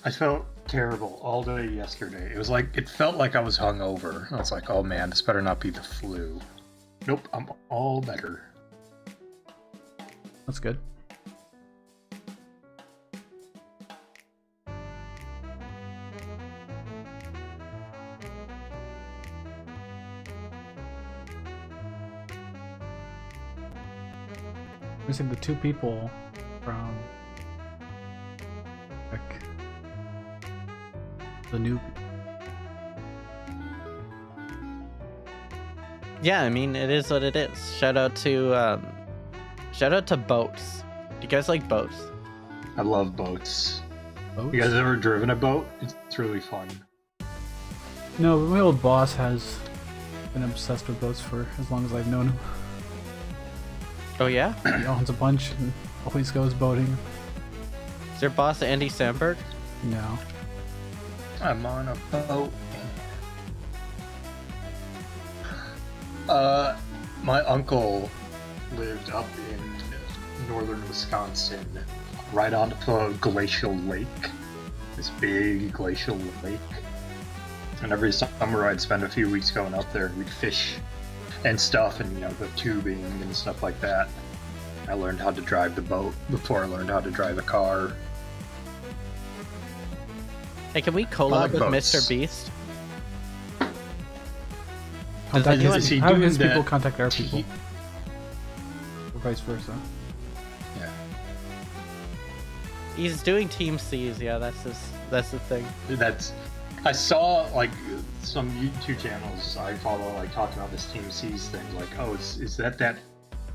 I felt terrible all day yesterday. It felt like I was hungover. I was like, oh man, this better not be the flu. Nope, I'm all better. That's good. Missing the two people from the new. Yeah, I mean, it is what it is. Shout out to boats. Do you guys like boats? I love boats. Boats? You guys ever driven a boat? It's really fun. No, but my old boss has been obsessed with boats for as long as I've known him. Oh yeah? He owns a bunch and always goes boating. Is your boss Andy Samberg? No. I'm on a boat. My uncle lived up in northern Wisconsin, right on a glacial lake. This big glacial lake. And every summer I'd spend a few weeks going up there. We'd fish and stuff, and the tubing and stuff like that. I learned how to drive the boat before I learned how to drive a car. Hey, can we collab with Mr. Beast? Contact Is he have doing his that? people contact our people. Or vice versa. Yeah. He's doing Team C's, yeah, that's the thing. I saw some YouTube channels I follow talking about this Team C's thing. Oh, is that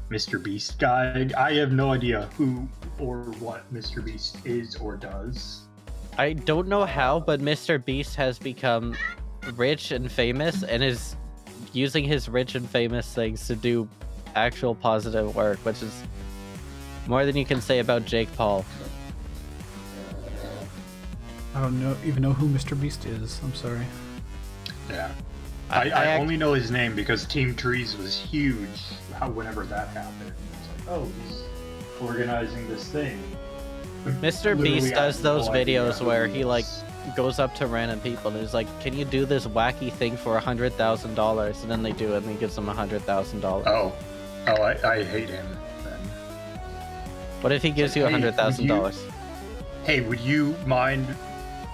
Mr. Beast guy? I have no idea who or what Mr. Beast is or does. I don't know how, but Mr. Beast has become rich and famous and is using his rich and famous things to do actual positive work, which is more than you can say about Jake Paul. I don't even know who Mr. Beast is. I'm sorry. Yeah. I only know his name because Team Trees was huge whenever that happened. It's oh, he's organizing this thing. Mr. Beast does those videos where he goes up to random people and is like, can you do this wacky thing for $100,000? And then they do it and he gives them $100,000. Oh, I hate him then. What if he gives you $100,000? Hey, would you mind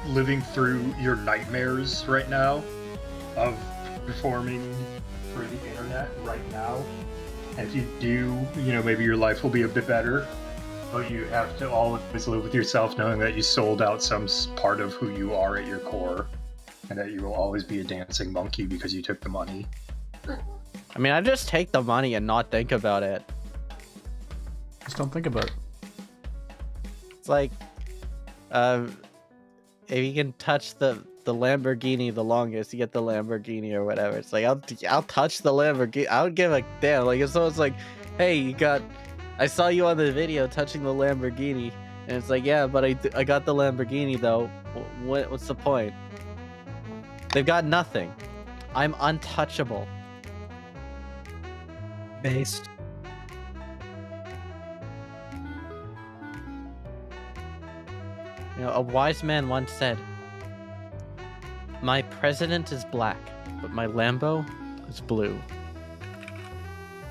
living through your nightmares right now of performing for the internet right now? And if you do, maybe your life will be a bit better. But you have to always live with yourself knowing that you sold out some part of who you are at your core, and that you will always be a dancing monkey because you took the money. I mean, I just take the money and not think about it. Just don't think about it. It's like, if you can touch the Lamborghini the longest, you get the Lamborghini or whatever. It's like, I'll touch the Lamborghini. I don't give a damn. Like, if someone's like, hey, I saw you on the video touching the Lamborghini, and it's like, yeah, but I got the Lamborghini though. What's the point? They've got nothing. I'm untouchable. Based. A wise man once said, my president is black, but my Lambo is blue.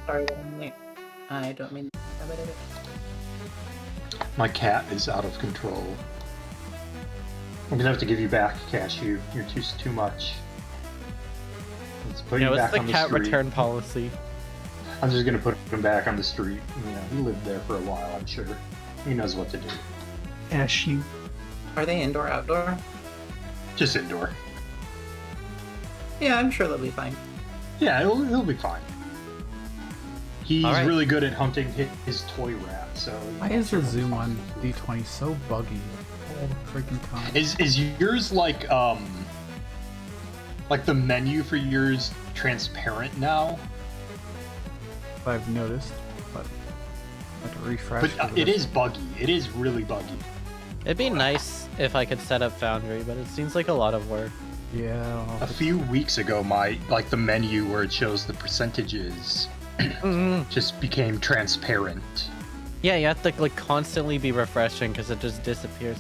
Sorry, I don't mean. My cat is out of control. I'm gonna have to give you back, Cashew. You're too much. Let's put you What's back the on the cat street. return policy? I'm just gonna put him back on the street. He lived there for a while, I'm sure. He knows what to do. Cashew. Are they indoor, outdoor? Just indoor. Yeah, I'm sure they'll be fine. Yeah, he'll be fine. He's All right. really good at hunting his toy rat, so... Why is the zoom on D20 so buggy all the freaking time? Is yours like the menu for yours transparent now? I've noticed, but I have to refresh. But it is buggy. It is really buggy. It'd be nice if I could set up Foundry, but it seems like a lot of work. Yeah. A few weeks ago, the menu where it shows the percentages just became transparent. Yeah, you have to constantly be refreshing because it just disappears.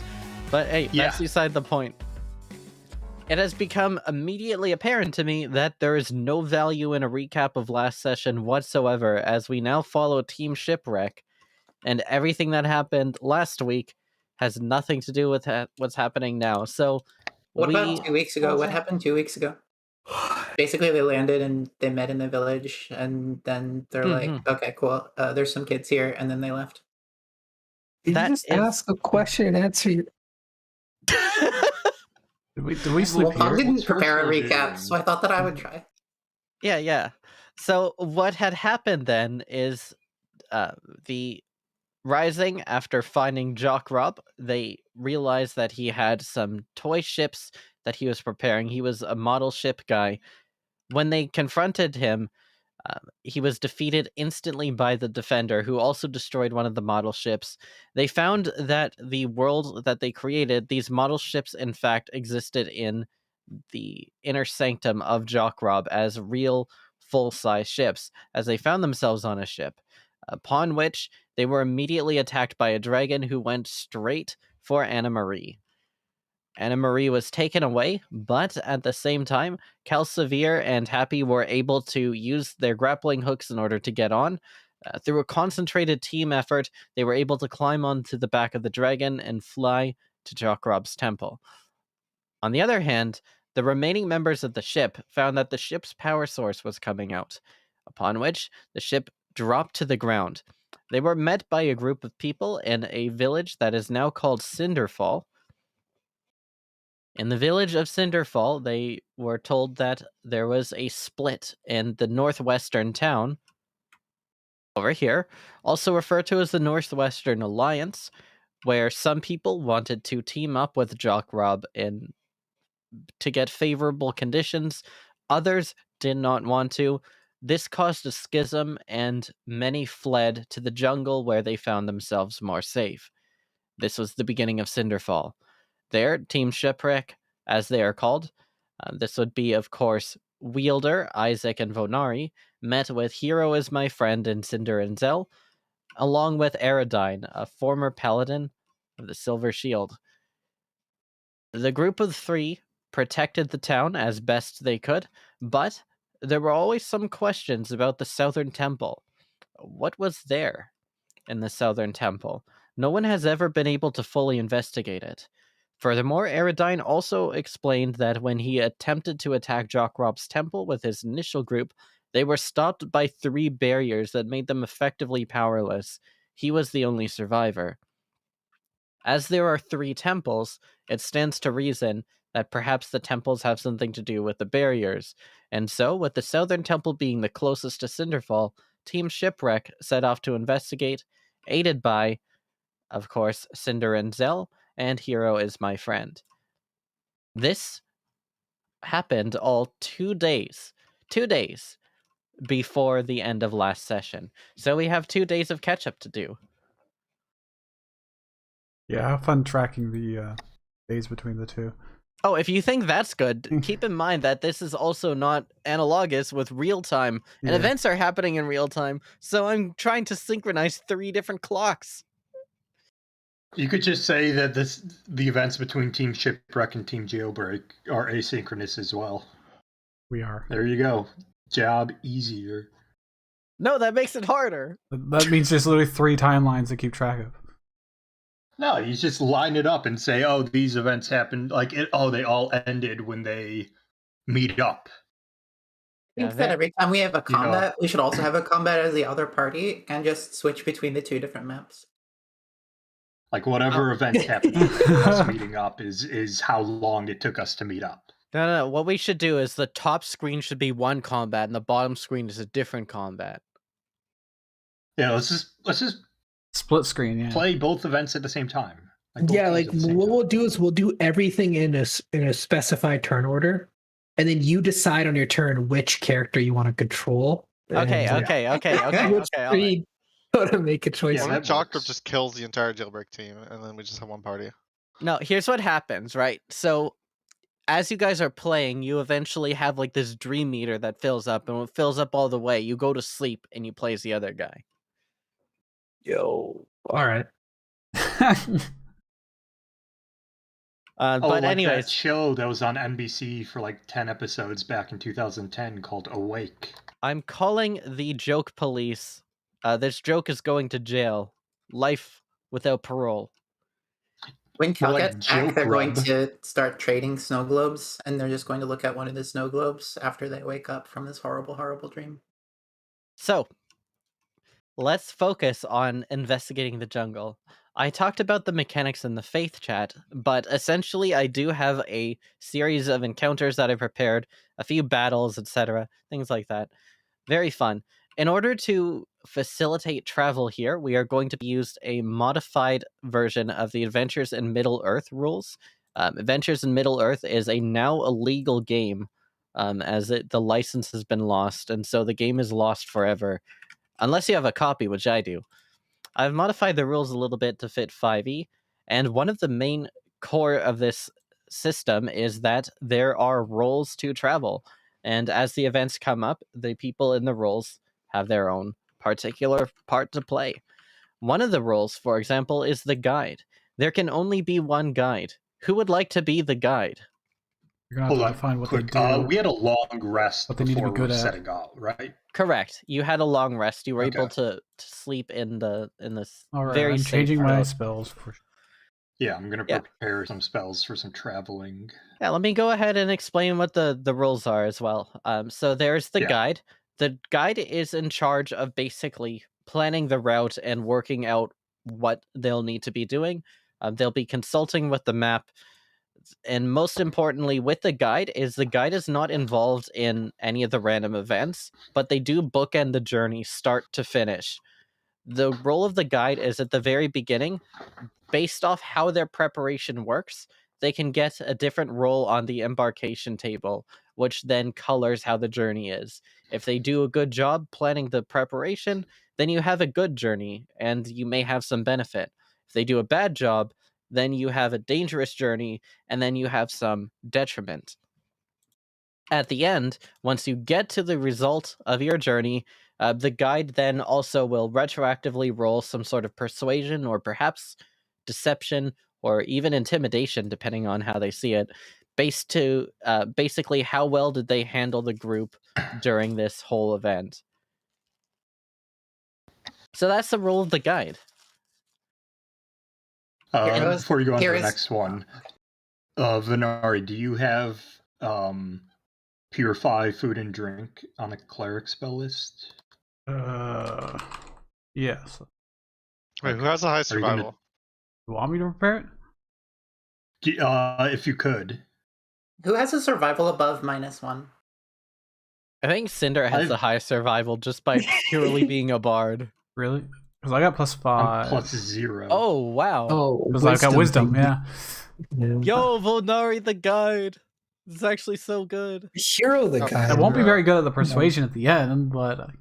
But hey, Yeah. that's beside the point. It has become immediately apparent to me that there is no value in a recap of last session whatsoever, as we now follow Team Shipwreck, and everything that happened last week has nothing to do with what's happening now. So, What about 2 weeks ago? What happened 2 weeks ago? Basically, they landed and they met in the village, and then they're like, "Okay, cool. There's some kids here," and then they left. Did you just ask a question and answer your... Did we sleep Well, Pug here? didn't prepare a recap, so I thought that I would try. Yeah. So what had happened then is the Rising, after finding Jock Rob, they realized that he had some toy ships that he was preparing. He was a model ship guy. When they confronted him, he was defeated instantly by the Defender, who also destroyed one of the model ships. They found that the world that they created, these model ships, in fact, existed in the inner sanctum of Jock Rob as real full-size ships, as they found themselves on a ship, upon which they were immediately attacked by a dragon who went straight for Anna Marie. Anna Marie was taken away, but at the same time, Calsevier and Happy were able to use their grappling hooks in order to get on. Through a concentrated team effort, they were able to climb onto the back of the dragon and fly to Jock Rob's temple. On the other hand, the remaining members of the ship found that the ship's power source was coming out, upon which the ship dropped to the ground. They were met by a group of people in a village that is now called Cinderfall. In the village of Cinderfall, they were told that there was a split in the northwestern town, over here, also referred to as the Northwestern Alliance, where some people wanted to team up with Jock Rob to get favorable conditions. Others did not want to. This caused a schism, and many fled to the jungle where they found themselves more safe. This was the beginning of Cinderfall. There, Team Shipwreck, as they are called, this would be, of course, Wielder, Isaac, and Vonari, met with Hero as my friend and Cinder and Zell, along with Aradine, a former paladin of the Silver Shield. The group of three protected the town as best they could, but there were always some questions about the Southern Temple. What was there in the Southern Temple? No one has ever been able to fully investigate it. Furthermore, Aradine also explained that when he attempted to attack Jock Rob's temple with his initial group, they were stopped by 3 barriers that made them effectively powerless. He was the only survivor. As there are 3 temples, it stands to reason that perhaps the temples have something to do with the barriers. And so, with the Southern Temple being the closest to Cinderfall, Team Shipwreck set off to investigate, aided by, of course, Cinder and Zell, and Hero is my friend. This happened all 2 days. 2 days before the end of last session. So we have 2 days of catch-up to do. Yeah, have fun tracking the days between the two. Oh, if you think that's good, keep in mind that this is also not analogous with real time, and events are happening in real time, so I'm trying to synchronize 3 different clocks. You could just say that the events between Team Shipwreck and Team Jailbreak are asynchronous as well. We are. There you go. Job easier. No, that makes it harder. That means there's literally 3 timelines to keep track of. No, you just line it up and say, oh, these events happened, they all ended when they meet up. I think that every time we have a combat, we should also have a combat as the other party and just switch between the 2 different maps. Like whatever events happened us meeting up is how long it took us to meet up. No. What we should do is the top screen should be one combat and the bottom screen is a different combat. Yeah, let's just split screen. Yeah, play both events at the same time. What we'll do is we'll do everything in a specified turn order, and then you decide on your turn which character you want to control. Okay. Which to make a choice. What if Jock Rob just kills the entire Jailbreak team, and then we just have one party? No, here's what happens, right? So, as you guys are playing, you eventually have like this dream meter that fills up, and when it fills up all the way, you go to sleep and you play as the other guy. Yo, all right. Like that anyways, show that was on NBC for like 10 episodes back in 2010 called Awake. I'm calling the joke police. This joke is going to jail. Life without parole. When Cal More like gets back, joke they're going rub. to start trading snow globes, and they're just going to look at one of the snow globes after they wake up from this horrible, horrible dream. So, let's focus on investigating the jungle. I talked about the mechanics in the faith chat, but essentially I do have a series of encounters that I prepared, a few battles, etc., things like that. Very fun. In order to facilitate travel here, we are going to use a modified version of the Adventures in Middle-earth rules. Adventures in Middle-earth is a now illegal game, as the license has been lost, and so the game is lost forever, unless you have a copy, which I do. I've modified the rules a little bit to fit 5e, and one of the main core of this system is that there are roles to travel. And as the events come up, the people in the roles have their own particular part to play. One of the roles, for example, is the guide. There can only be one guide. Who would like to be the guide? You're gonna have Hold to on, define what quick. they do. We had a long rest What they need to be before we good were at. setting out, right? Correct. You had a long rest. You were Okay. able to sleep in this All right, very I'm safe changing my road. spells for. Yeah, I'm gonna Yeah. prepare some spells for some traveling. Yeah, let me go ahead and explain what the rules are as well. So there's the Yeah. guide. The guide is in charge of basically planning the route and working out what they'll need to be doing. They'll be consulting with the map, and most importantly, with the guide is not involved in any of the random events, but they do bookend the journey start to finish. The role of the guide is at the very beginning. Based off how their preparation works, they can get a different role on the embarkation table, which then colors how the journey is. If they do a good job planning the preparation, then you have a good journey and you may have some benefit. If they do a bad job, then you have a dangerous journey and then you have some detriment. At the end, once you get to the result of your journey, the guide then also will retroactively roll some sort of persuasion or perhaps deception or even intimidation, depending on how they see it, based to basically how well did they handle the group during this whole event. So that's the role of the guide. Before you go on to the Heroes- next one, Venari, do you have Purify Food and Drink on a cleric spell list? Yes. Wait, who has a high Are you survival? You want me to prepare it? If you could. Who has a survival above -1? I think Cinder has the highest survival just by purely being a bard. Really? Because I got +5. I'm +0. Oh, wow. Oh, Because I got wisdom, yeah. Yo, Volnari the guide. This is actually so good. Hero the guy. I won't be very good at the persuasion at the end, but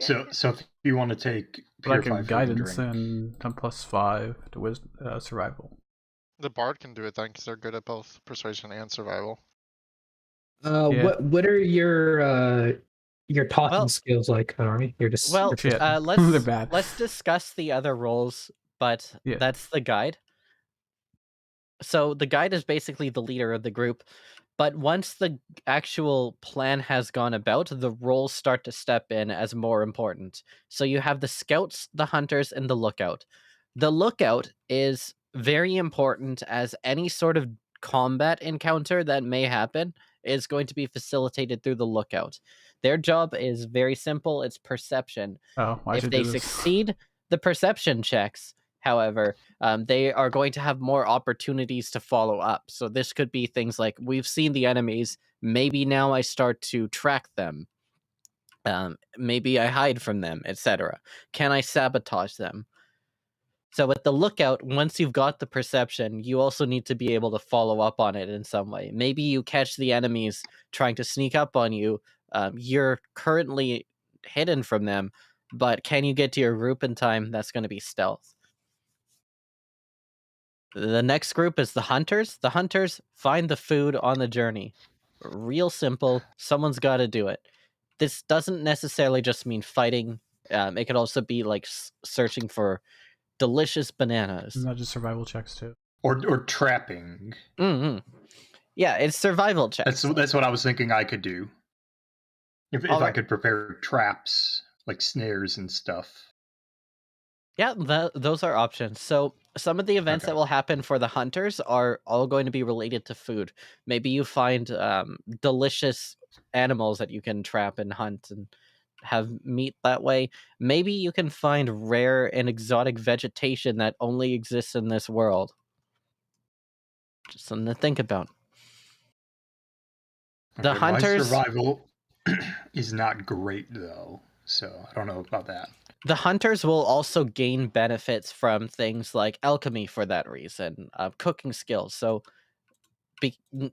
So if you want to take I Purify can Food guidance and Drink, and I'm +5 to wisdom, survival. The bard can do it then, because they're good at both persuasion and survival. Yeah. What are your talking Well- skills like, Army? You're just Well, shit. They're let's bad. let's discuss the other roles, but Yeah. that's the guide. So the guide is basically the leader of the group, but once the actual plan has gone about, the roles start to step in as more important. So you have the scouts, the hunters, and the lookout. The lookout is very important, as any sort of combat encounter that may happen is going to be facilitated through the lookout. Their job is very simple. It's perception. Oh, I If should they do this. succeed the perception checks, however, they are going to have more opportunities to follow up. So this could be things like, we've seen the enemies, maybe now I start to track them. Maybe I hide from them, etc. Can I sabotage them? So with the lookout, once you've got the perception, you also need to be able to follow up on it in some way. Maybe you catch the enemies trying to sneak up on you. You're currently hidden from them, but can you get to your group in time? That's going to be stealth. The next group is the hunters. The hunters find the food on the journey. Real simple. Someone's got to do it. This doesn't necessarily just mean fighting. It could also be like searching for delicious bananas. Not just survival checks too. Or trapping. Mm-hmm. Yeah, it's survival checks. That's what I was thinking I could do. If I could prepare traps, like snares and stuff. Yeah, those are options. So some of the events that will happen for the hunters are all going to be related to food. Maybe you find delicious animals that you can trap and hunt and have meat that way. Maybe you can find rare and exotic vegetation that only exists in this world. Just something to think about. The Okay, my hunters... survival is not great, though, so I don't know about that. The hunters will also gain benefits from things like alchemy for that reason, cooking skills. So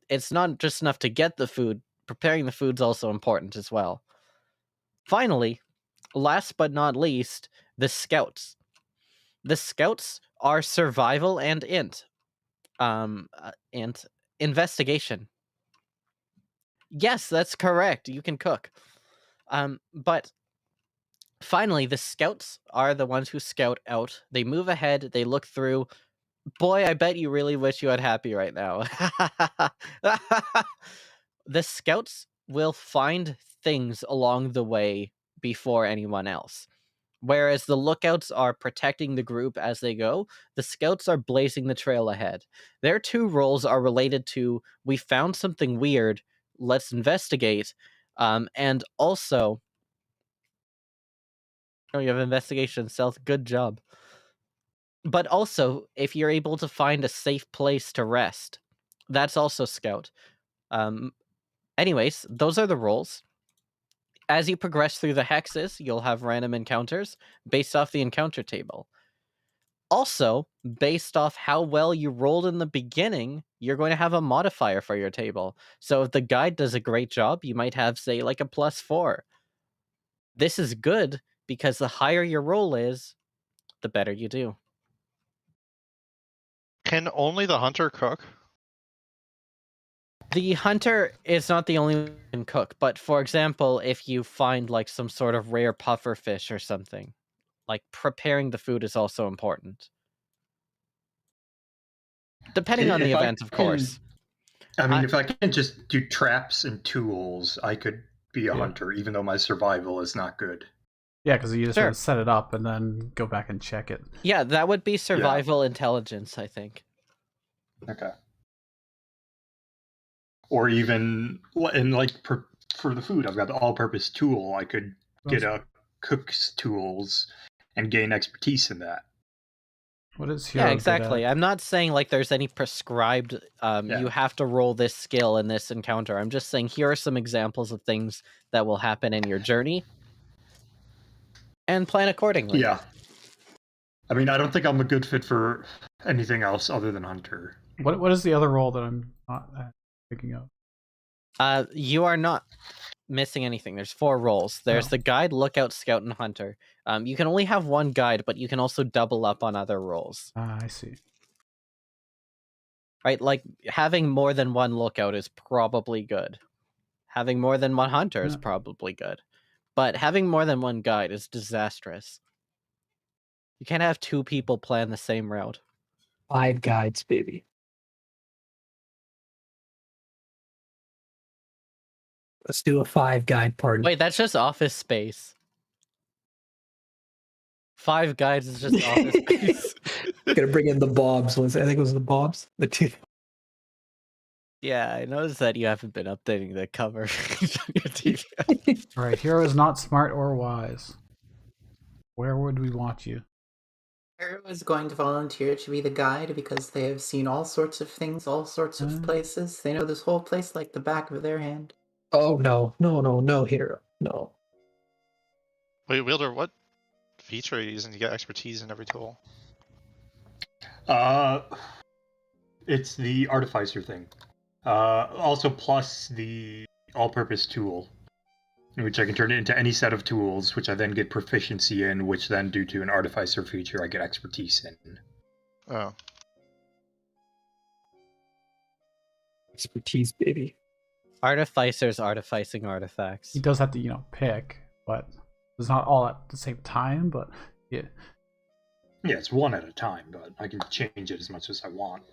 it's not just enough to get the food. Preparing the food's also important as well. Finally, last but not least, the scouts. The scouts are survival and investigation. Yes, that's correct. You can cook. But finally, the scouts are the ones who scout out. They move ahead. They look through. Boy, I bet you really wish you had Happy right now. The scouts will find things along the way before anyone else. Whereas the lookouts are protecting the group as they go, the scouts are blazing the trail ahead. Their two roles are related to, we found something weird, let's investigate, and also... Oh, you have investigation, stealth, good job. But also, if you're able to find a safe place to rest, that's also scout. Anyways, those are the roles. As you progress through the hexes, you'll have random encounters based off the encounter table. Also, based off how well you rolled in the beginning, you're going to have a modifier for your table. So if the guide does a great job, you might have, say, like a +4. This is good because the higher your roll is, the better you do. Can only the hunter cook? The hunter is not the only one who can cook, but for example, if you find like some sort of rare puffer fish or something, like preparing the food is also important. Depending on the event, of course. I mean, if I can just do traps and tools, I could be a hunter, even though my survival is not good. Yeah, because you just have to set it up and then go back and check it. Yeah, that would be survival intelligence, I think. Okay. Or even, and like for the food, I've got the all-purpose tool. I could get a cook's tools and gain expertise in that. What is Hero? Yeah, exactly. I'm not saying like there's any prescribed, you have to roll this skill in this encounter. I'm just saying here are some examples of things that will happen in your journey. And plan accordingly. Yeah. I mean, I don't think I'm a good fit for anything else other than hunter. What is the other role that I'm not picking up? You are not missing anything. There's 4 roles. There's the guide, lookout, scout, and hunter. You can only have one guide, but you can also double up on other roles. I see. Right, like having more than one lookout is probably good. Having more than one hunter is probably good. But having more than one guide is disastrous. You can't have 2 people plan the same route. 5 guides, baby. Let's do a 5 guide party. Wait, that's just Office Space. 5 guides is just Office Space. Gonna bring in the Bobs. I think it was the Bobs. The 2. Yeah, I noticed that you haven't been updating the cover on your TV. All right, Hero is not smart or wise. Where would we want you? Hare was going to volunteer to be the guide because they have seen all sorts of things, all sorts of places. They know this whole place like the back of their hand. Oh no, Hero, no. Wait, Wielder, what feature are you using to get expertise in every tool? It's the artificer thing. Also plus the all-purpose tool, which I can turn it into any set of tools, which I then get proficiency in, which then, due to an artificer feature, I get expertise in. Oh. Expertise, baby. Artificer's artificing artifacts. He does have to, pick, but it's not all at the same time, but yeah. Yeah, it's one at a time, but I can change it as much as I want.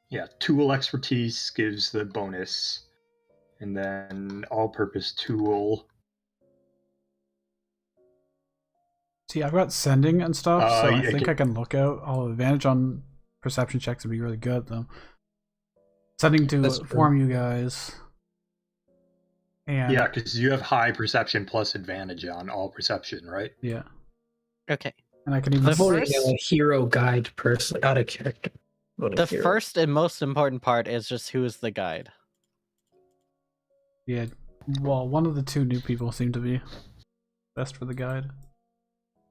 Yeah, tool expertise gives the bonus, and then all-purpose tool. See, I've got sending and stuff, so I yeah, think I can look out. I'll have advantage on perception checks would be really good, though. Sending to inform you guys. And yeah, because you have high perception plus advantage on all perception, right? yeah. Okay. And I can even The I'm voting first- a hero guide person out of character. Voting The hero. first and most important part is just who is the guide. Yeah, well, one of the two new people seem to be best for the guide.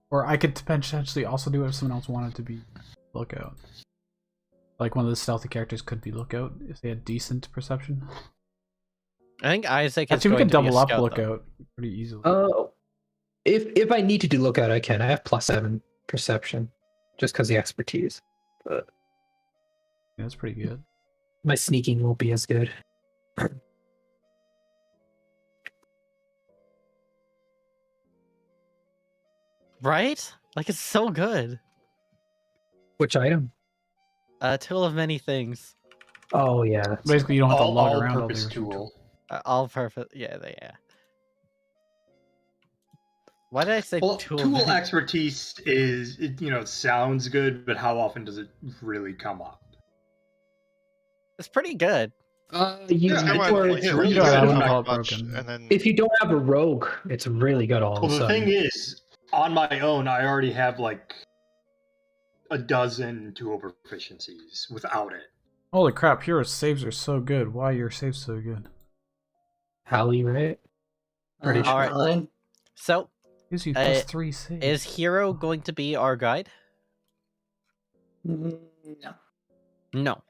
Or I could potentially also do it if someone else wanted to be lookout. Like one of the stealthy characters could be lookout if they had decent perception. I think Isaac is Actually, we going could to be a double up scout, though. lookout pretty easily. If I need to do lookout, I can. I have +7 perception, just because the expertise. But Yeah, that's pretty good. my sneaking won't be as good. Right? Like, it's so good. Which item? Tool of many things. Oh yeah. that's Basically, you don't have to lug around all all-purpose day. tool. All perfect. Yeah, yeah. Why did I say Well, tool? tool of many- expertise is, it sounds good, but how often does it really come up? It's pretty good. You Yeah, I went, or- like, it's yeah, really you good. said I'm how not much, broken. and then if you don't have a rogue, it's really good all Well, of a the sudden. thing is, on my own, I already have like a dozen tool proficiencies without it. Holy crap, Hero's saves are so good. Why are your saves so good? Hallie, right? Pretty sure. All right. Valid. So, Gives you +3 saves. is Hero going to be our guide? No. No.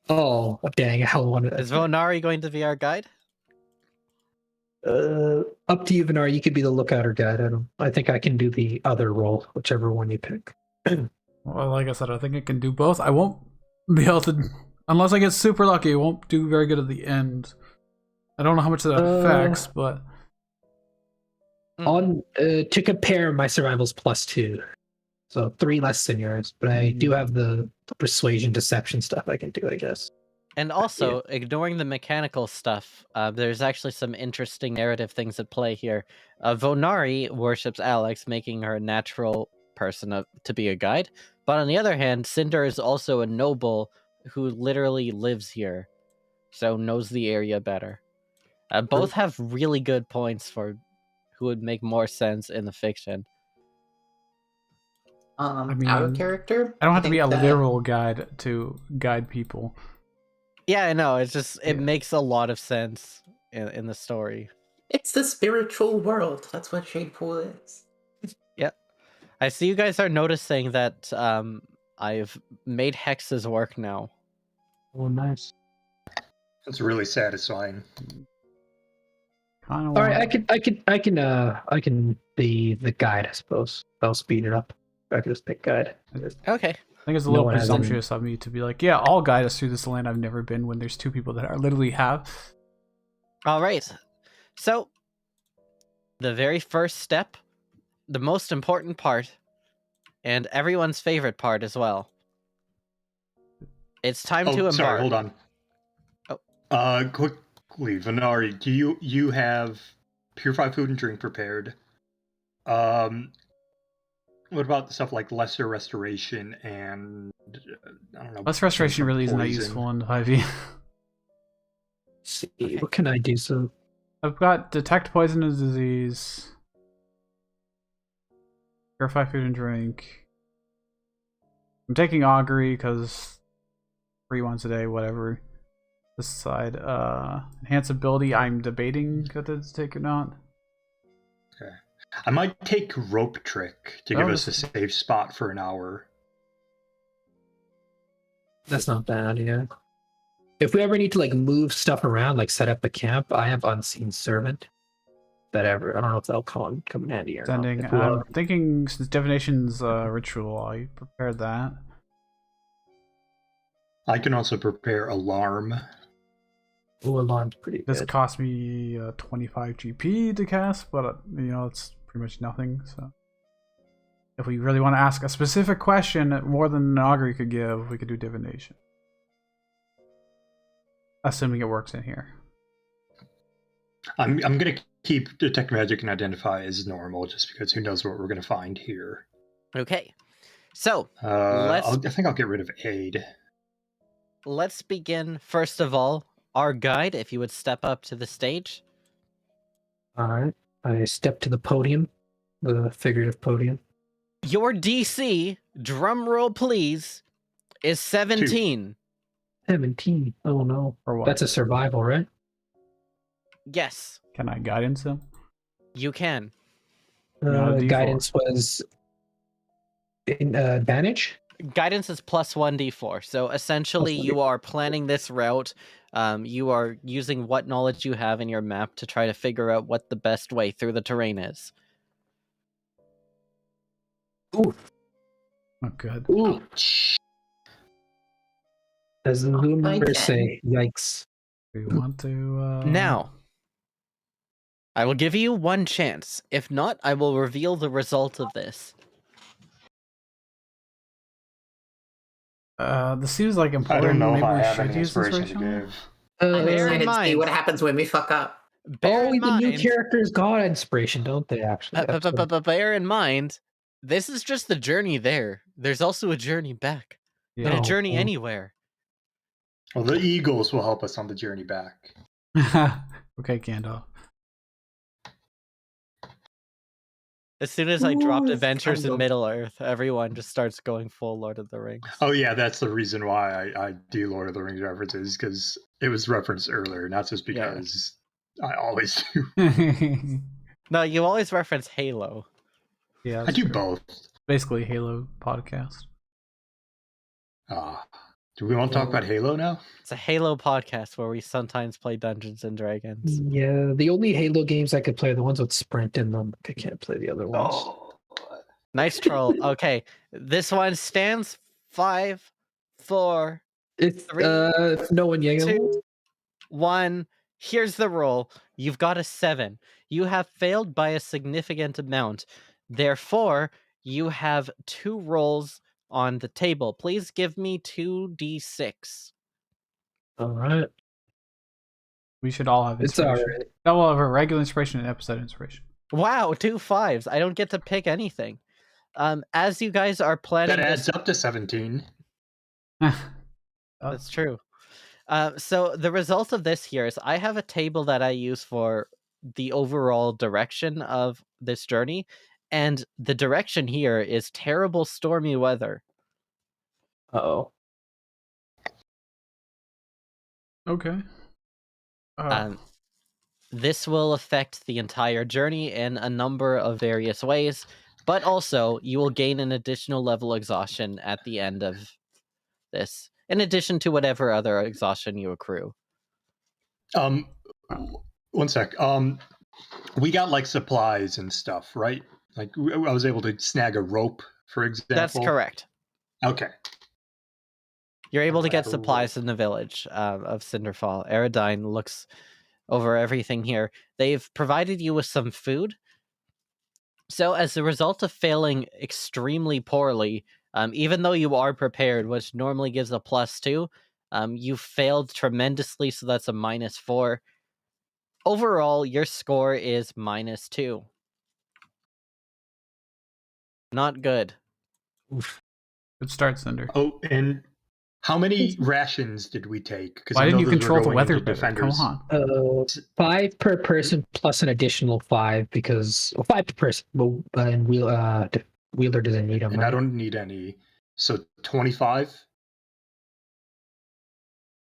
Oh, dang! I wanted Is Vonari going to be our guide? Up to you, Vinar. You could be the lookout or guide. I think I can do the other role, whichever one you pick. Well, like I said, I think I can do both. I won't be able to, unless I get super lucky, I won't do very good at the end. I don't know how much that affects, but On to compare, my survival's +2, so 3 less than yours. But I do have the persuasion, deception stuff I can do, I guess. And also, ignoring the mechanical stuff, there's actually some interesting narrative things at play here. Vonari worships Alex, making her a natural person to be a guide. But on the other hand, Cinder is also a noble who literally lives here, so knows the area better. Both have really good points for who would make more sense in the fiction. I Out mean, of character. I don't have to be think a that- literal guide to guide people. Yeah, I know. It's just it Yeah. makes a lot of sense in the story. It's the spiritual world. That's what Shade Pool is. I see you guys are noticing that I've made hexes work now. Oh, nice. It's really satisfying. Kind of. All right, I can be the guide, I suppose. I'll speed it up. I can just pick guide. Okay. I think it's a No little one has any- presumptuous of me to be like, yeah, I'll guide us through this land I've never been when there's two people that are literally have. All right. So, the very first step, the most important part, and everyone's favorite part as well. It's time to embark. Sorry, hold on. Oh. Quickly, Venari, do you have purified food and drink prepared? What about stuff like lesser restoration and I don't know? Less restoration really isn't that poison? useful in 5e. See, Okay. what can I do? So I've got detect poison and disease, purify food and drink. I'm taking augury because 3 once a day, whatever. This side, enhance ability. I'm debating whether to take or not. Okay. I might take rope trick to give us a safe spot for an hour. that's not bad, yeah. If we ever need to like move stuff around, like set up a camp, I have unseen servant. I don't know if that'll come in handy or Sending. not. If we I'm are- thinking since divination's ritual, I prepared that. I can also prepare alarm. Ooh, alarm's pretty This good. cost me 25 GP to cast, but it's pretty much nothing. So If we really want to ask a specific question more than an augury could give, we could do divination. Assuming it works in here. I'm gonna keep detect magic and identify as normal, just because who knows what we're gonna find here. Okay. So I think I'll get rid of aid. let's begin. First of all, our guide, if you would step up to the stage. All right. I step to the podium, the figurative podium. Your DC, drum roll please, is 17. 17. Oh no. Or what? That's a survival, right? Yes, Can I guidance him? you can. No, D4. Guidance was in advantage. Guidance is plus 1d4. So essentially, Plus you are planning this route. You are using what knowledge you have in your map to try to figure out what the best way through the terrain is. Ooh. Oh, good. Ooh. As the Zoom I members can. say, yikes. We want to. Now, I will give you one chance. If not, I will reveal the result of this. This seems like I important. don't know if Maybe I we have should any use inspiration to inspiration. give. I'm Bear in excited to see mind- what happens when we fuck up. Bear in the new mind, characters got inspiration, don't they, actually? but bear in mind, this is just the journey there. There's also a journey back. And a No. journey anywhere. Well, the eagles will help us on the journey back. Okay, Gandalf. As soon as I dropped Ooh, Adventures in Gandalf. Middle-earth, everyone just starts going full Lord of the Rings. Oh yeah, that's the reason why I do Lord of the Rings references, because it was referenced earlier, not just Yeah. because I always do. No, you always reference Halo. Yeah, I that's do true. both. Basically, Halo podcast. Do we want to talk about Halo now? It's a Halo podcast where we sometimes play Dungeons and Dragons. Yeah, the only Halo games I could play are the ones with sprint in them. I can't play the other ones. Oh, Nice troll. Okay, this one stands 5, 4, It's 3, no one yells. 2, 1. Here's the roll. You've got a 7. You have failed by a significant amount. Therefore, you have 2 rolls on the table. Please give me 2d6. All right. We should all have It's inspiration. all right. No, we'll have a regular inspiration and episode inspiration. Wow, 2 5s. I don't get to pick anything. As you guys are planning that adds this, up to 17. that's true. So the result of this here is I have a table that I use for the overall direction of this journey, and the direction here is terrible stormy weather. Uh-oh. Okay. This will affect the entire journey in a number of various ways, but also you will gain an additional level exhaustion at the end of this, in addition to whatever other exhaustion you accrue. One sec. We got like supplies and stuff, right? Like I was able to snag a rope, for example. That's correct. Okay. You're able to get Cool. supplies in the village of Cinderfall. Aradine looks over everything here. They've provided you with some food. So as a result of failing extremely poorly, even though you are prepared, which normally gives a +2, you failed tremendously, so that's a -4. Overall, your score is -2. Not good. Good start, Cinder. Oh, and how many rations did we take? 'Cause Why I know didn't you those were control the going weather into better? Come defenders. on. 5 per person plus an additional 5 because 5 per person. Well, and Wheeler doesn't need them. And I don't need any. So 25?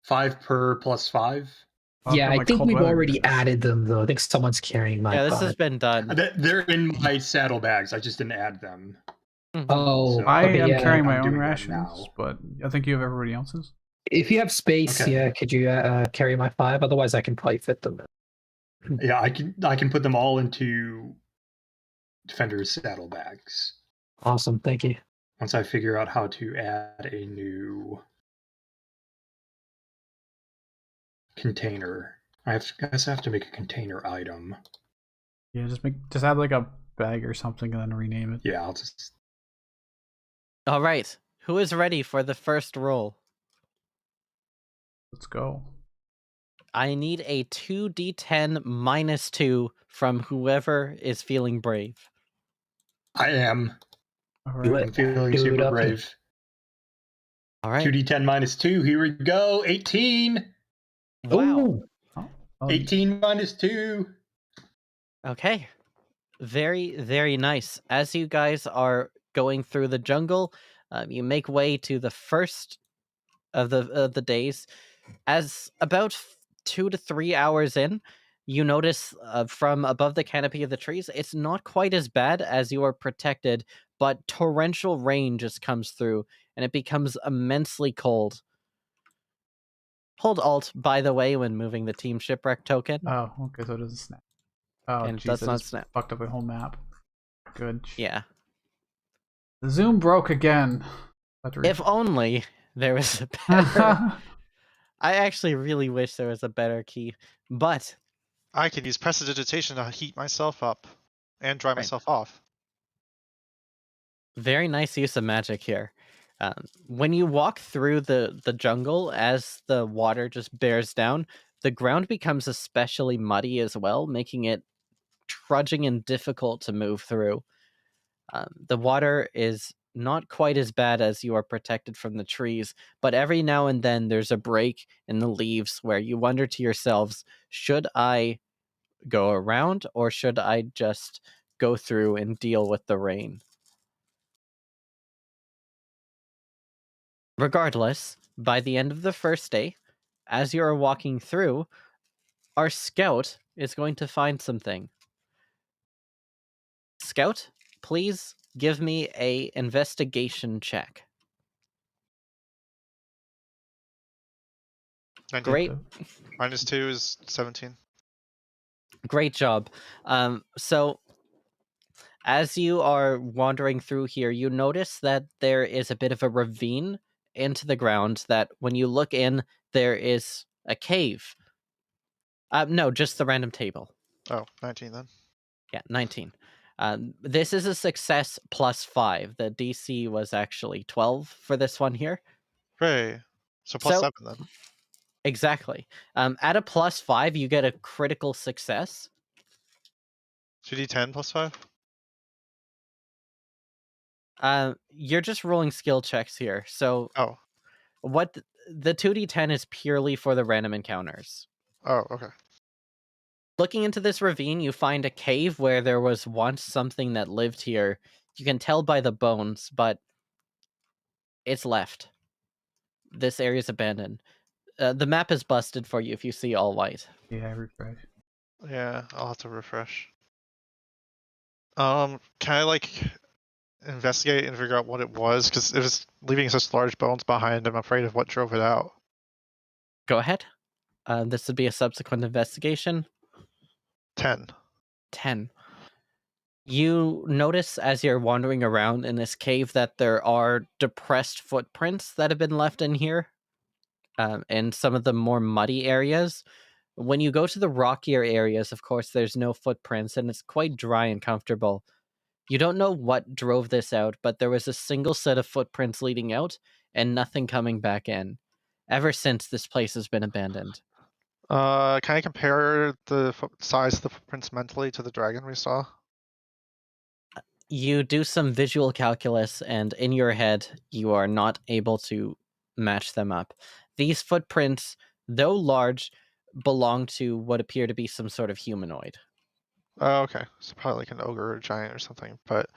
5 per plus 5? Yeah, I think cold we've weather already boots. added them though. I think someone's carrying my. Yeah, this 5. has been done. They're in my saddlebags. I just didn't add them. Oh, So- I okay, am yeah. carrying my I'm own doing that rations, now. but I think you have everybody else's. If you have space, Okay. yeah, could you carry my 5? Otherwise, I can probably fit them. Yeah, I can put them all into defenders' saddlebags. Awesome, thank you. Once I figure out how to add a new container. guess I have to make a container item. Yeah, just add like a bag or something and then rename it. Yeah, I'll just All right. Who is ready for the first roll? Let's go. I need a 2d10 minus 2 from whoever is feeling brave. I am. All Do right. I'm feeling Do it super up. brave. All right. 2d10 minus 2. Here we go. 18. Wow. Ooh. Oh, 18 minus 2. Okay. Very, very nice. As you guys are going through the jungle, you make way to the first of the days. As about 2 to 3 hours in, you notice from above the canopy of the trees, it's not quite as bad as you are protected, but torrential rain just comes through, and it becomes immensely cold. Hold Alt, by the way, when moving the Team Shipwreck token, Oh, okay, so it doesn't snap. Oh, and it jeez, does I not just snap. fucked up a whole map. Good. Yeah. The Zoom broke again. If only there was a better... I actually really wish there was a better key, but... I can use prestidigitation to heat myself up and dry myself off. Very nice use of magic here. When you walk through the jungle, as the water just bears down, the ground becomes especially muddy as well, making it trudging and difficult to move through. The water is not quite as bad as you are protected from the trees, but every now and then there's a break in the leaves where you wonder to yourselves, should I go around or should I just go through and deal with the rain? Regardless, by the end of the first day, as you are walking through, our scout is going to find something. Scout, please give me a investigation check. 19. Great, Minus 2 is 17. great job. So as you are wandering through here, you notice that there is a bit of a ravine into the ground that when you look in, there is a cave. No, just the random table. Oh, 19 then. Yeah, 19. This is a success plus 5. The DC was actually 12 for this one here. Hooray. So plus So, 7 then. exactly. At a plus 5, you get a critical success. 2d10 plus 5? You're just rolling skill checks here. So, Oh. what the 2d10 is purely for the random encounters. Oh, okay. Looking into this ravine, you find a cave where there was once something that lived here. You can tell by the bones, but it's left. This area is abandoned. The map is busted for you if you see all white. Yeah, refresh. Yeah, I'll have to refresh. Can I like investigate and figure out what it was? Because it was leaving such large bones behind. I'm afraid of what drove it out. Go ahead. This would be a subsequent investigation. 10. 10. You notice as you're wandering around in this cave that there are depressed footprints that have been left in here, in some of the more muddy areas. When you go to the rockier areas, of course, there's no footprints and it's quite dry and comfortable. You don't know what drove this out, but there was a single set of footprints leading out and nothing coming back in. Ever since this place has been abandoned. Can I compare the size of the footprints mentally to the dragon we saw? You do some visual calculus, and in your head, you are not able to match them up. These footprints, though large, belong to what appear to be some sort of humanoid. Oh, okay. So probably like an ogre or a giant or something. But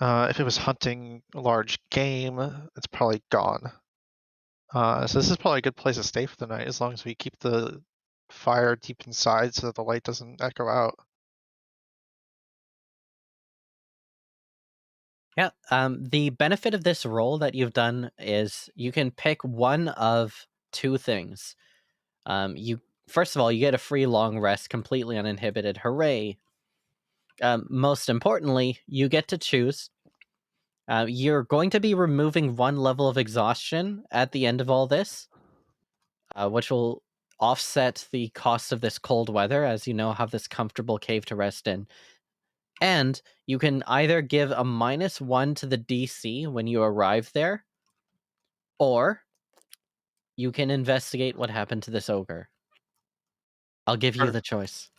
if it was hunting large game, it's probably gone. So this is probably a good place to stay for the night, as long as we keep the fire deep inside so that the light doesn't echo out. Yeah. The benefit of this roll that you've done is you can pick one of two things. You first of all, you get a free long rest, completely uninhibited. Hooray! Most importantly, you get to choose. You're going to be removing one level of exhaustion at the end of all this, which will offset the cost of this cold weather, as you now have this comfortable cave to rest in. And you can either give a -1 to the DC when you arrive there, or you can investigate what happened to this ogre. I'll give you Sure. the choice.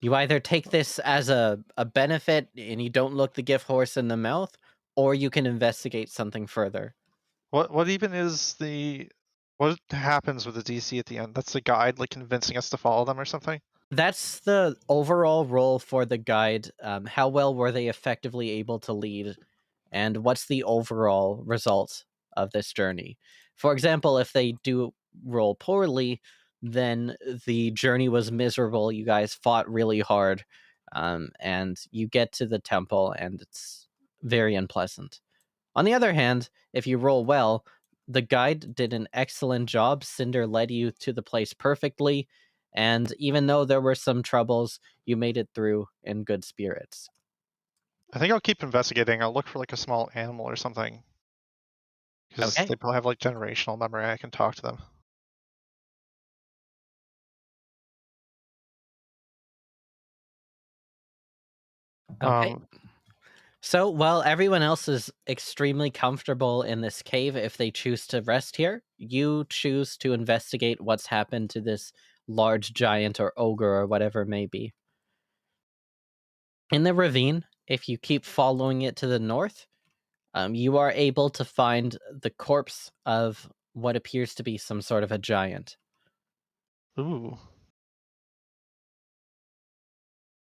You either take this as a benefit and you don't look the gift horse in the mouth, or you can investigate something further. What even is the what happens with the DC at the end? That's the guide like convincing us to follow them or something? That's the overall role for the guide. How well were they effectively able to lead, and what's the overall result of this journey? For example, if they do roll poorly, then the journey was miserable. You guys fought really hard, and you get to the temple, and it's very unpleasant. On the other hand, if you roll well, the guide did an excellent job. Cinder led you to the place perfectly, and even though there were some troubles, you made it through in good spirits. I think I'll keep investigating. I'll look for like a small animal or something. Because Okay. they probably have like generational memory. I can talk to them. Okay. So, while everyone else is extremely comfortable in this cave, if they choose to rest here, you choose to investigate what's happened to this large giant or ogre or whatever it may be. In the ravine, if you keep following it to the north, you are able to find the corpse of what appears to be some sort of a giant. Ooh.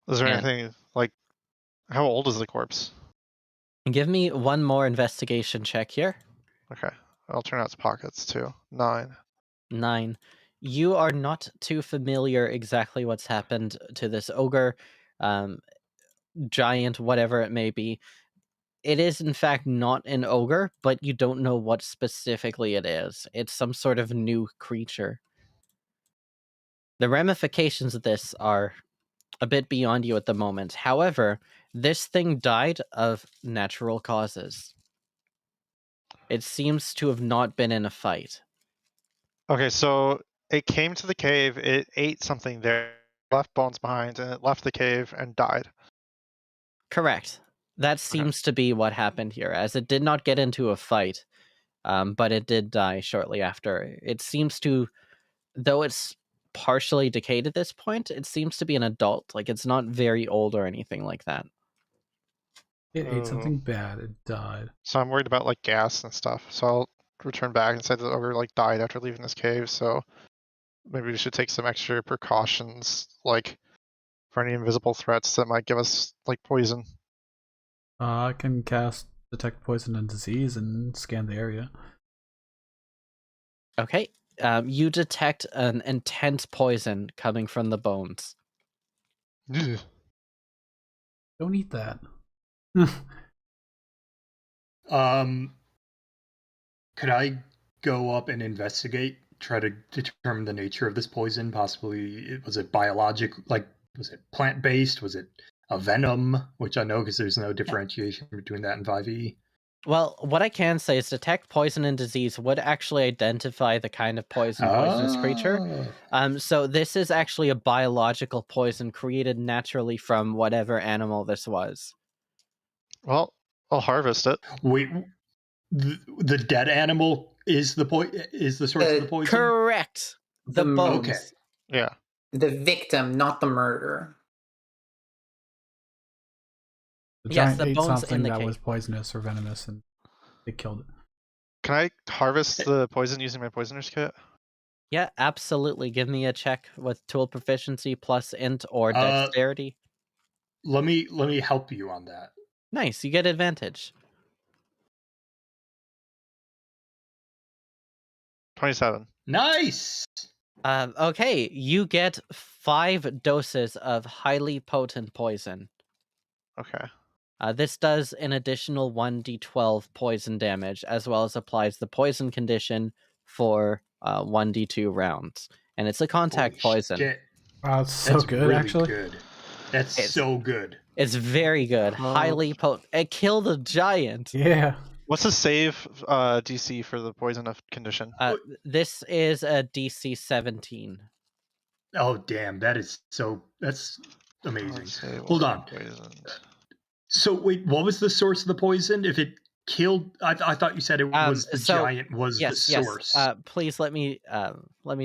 Is there And anything like how old is the corpse? give me one more investigation check here. Okay. I'll turn out its pockets too. 9. 9. You are not too familiar exactly what's happened to this ogre, giant, whatever it may be. It is, in fact, not an ogre, but you don't know what specifically it is. It's some sort of new creature. The ramifications of this are a bit beyond you at the moment. However, this thing died of natural causes. It seems to have not been in a fight. Okay, so it came to the cave, it ate something there, left bones behind, and it left the cave and died. Correct. That seems to be what happened here, as it did not get into a fight, but it did die shortly after. It seems to, though it's partially decayed at this point, it seems to be an adult. Like, it's not very old or anything like that. It ate something bad. It died. So I'm worried about like gas and stuff. So I'll return back and say that the ogre like died after leaving this cave. So maybe we should take some extra precautions, like for any invisible threats that might give us like poison. I can cast Detect Poison and Disease and scan the area. Okay. You detect an intense poison coming from the bones. Ugh. Don't eat that. Could I go up and investigate, try to determine the nature of this poison? Possibly, was it biologic? Like, was it plant-based? Was it a venom? Which I know because there's no differentiation between that and 5e. Well, what I can say is detect poison and disease would actually identify the kind of poisonous creature. So this is actually a biological poison created naturally from whatever animal this was. Well, I'll harvest it. Wait, the dead animal is the source of the poison? Correct. The bones. Okay. Yeah. The victim, not the murderer. The Yes, giant the ate bones in something the that cave. was poisonous or venomous, and it killed it. Can I harvest the poison using my poisoner's kit? Yeah, absolutely. Give me a check with tool proficiency plus int or dexterity. Let me help you on that. Nice, you get advantage. 27. Nice. Okay, you get 5 doses of highly potent poison. Okay. This does an additional 1d12 poison damage, as well as applies the poison condition for 1d2 rounds. And it's a contact Holy poison. shit. Wow, it's so That's good, really actually. good. That's so good. It's very good. Highly potent. It killed a giant. Yeah. What's the save DC for the poison of condition? This is a DC 17. Oh damn, that's amazing. Let's say Hold on. poisoned. So wait, what was the source of the poison? If it killed, I thought you said it was the giant was the source. Please let me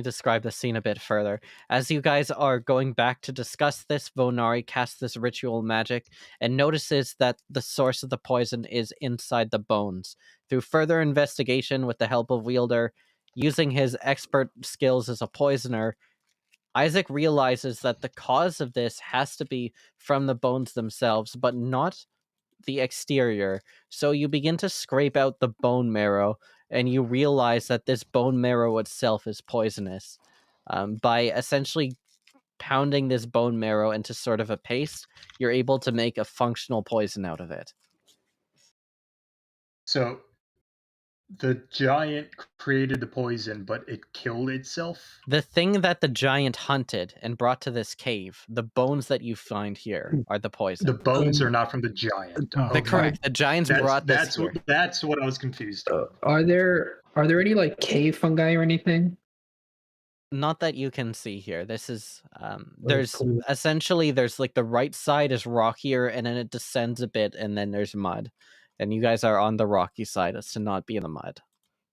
describe the scene a bit further. As you guys are going back to discuss this, Vonari casts this ritual magic and notices that the source of the poison is inside the bones. Through further investigation with the help of Wielder, using his expert skills as a poisoner, Isaac realizes that the cause of this has to be from the bones themselves, but not the exterior. So you begin to scrape out the bone marrow, and you realize that this bone marrow itself is poisonous. By essentially pounding this bone marrow into sort of a paste, you're able to make a functional poison out of it. So the giant created the poison, but it killed itself? The thing that the giant hunted and brought to this cave, the bones that you find here, are the poison. The bones are not from the giant. Okay. Correct. The giants brought this here. That's what I was confused. Are there any like cave fungi or anything? Not that you can see here. This is there's essentially there's like the right side is rockier and then it descends a bit and then there's mud. And you guys are on the rocky side as to not be in the mud.